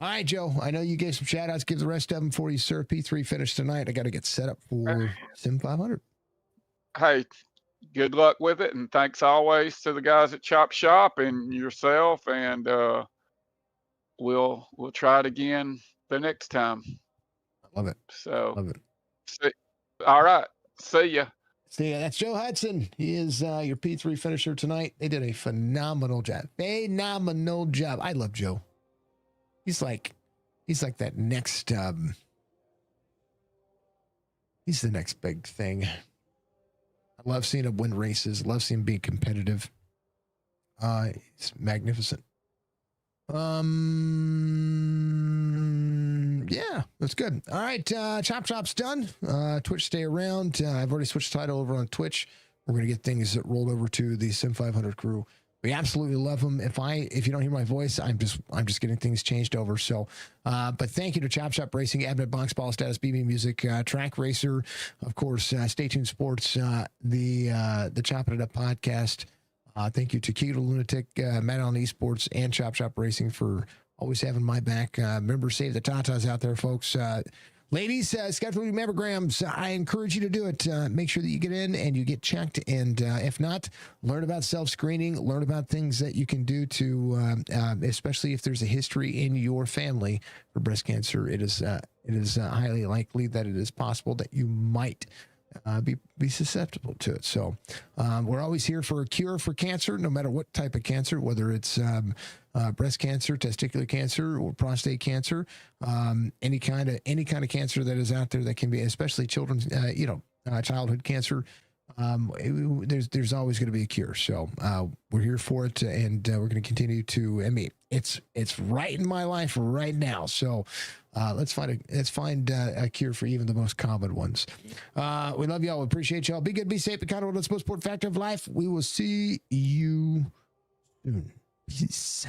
All right, Joe, I know you gave some shout outs. Give the rest of them for you, sir. P3 finish tonight. I got to get set up for Sim 500. Hey, good luck with it. And thanks always to the guys at Chop Shop and yourself. And we'll try it again the next time. I love it. So, love it. All right. See ya. See ya. That's Joe Hudson. He is your P3 finisher tonight. They did a phenomenal job. Phenomenal job. I love Joe. He's like that next, he's the next big thing. I love seeing him win races. Love seeing him be competitive. It's magnificent. Yeah, that's good. All right, Chop Chop's done. Twitch, stay around. I've already switched title over on Twitch. We're going to get things rolled over to the Sim 500 crew We absolutely love them. If you don't hear my voice, I'm just getting things changed over. So, but thank you to Chop Shop Racing, Advent Box Ball Status, BB Music, Track Racer, of course, Stay Tuned Sports, the Chopping It Up podcast. Thank you to Keto Lunatic, Matt on Esports, and Chop Shop Racing for always having my back. Remember, save the tatas out there, folks. Ladies, schedule your mammograms. I encourage you to do it. Make sure that you get in and you get checked. And if not, learn about self-screening. Learn about things that you can do to, especially if there's a history in your family for breast cancer. It is highly likely that it is possible that you might be susceptible to it. So we're always here for a cure for cancer, no matter what type of cancer, whether it's breast cancer, testicular cancer, or prostate cancer, any kind of cancer that is out there that can be, especially children's, childhood cancer. There's always going to be a cure. So we're here for it, and we're going to continue to. I mean, it's right in my life right now. So let's find a cure for even the most common ones. We love y'all. We appreciate y'all. Be good, be safe, be kind of the most important factor of life. We will see you soon. Peace.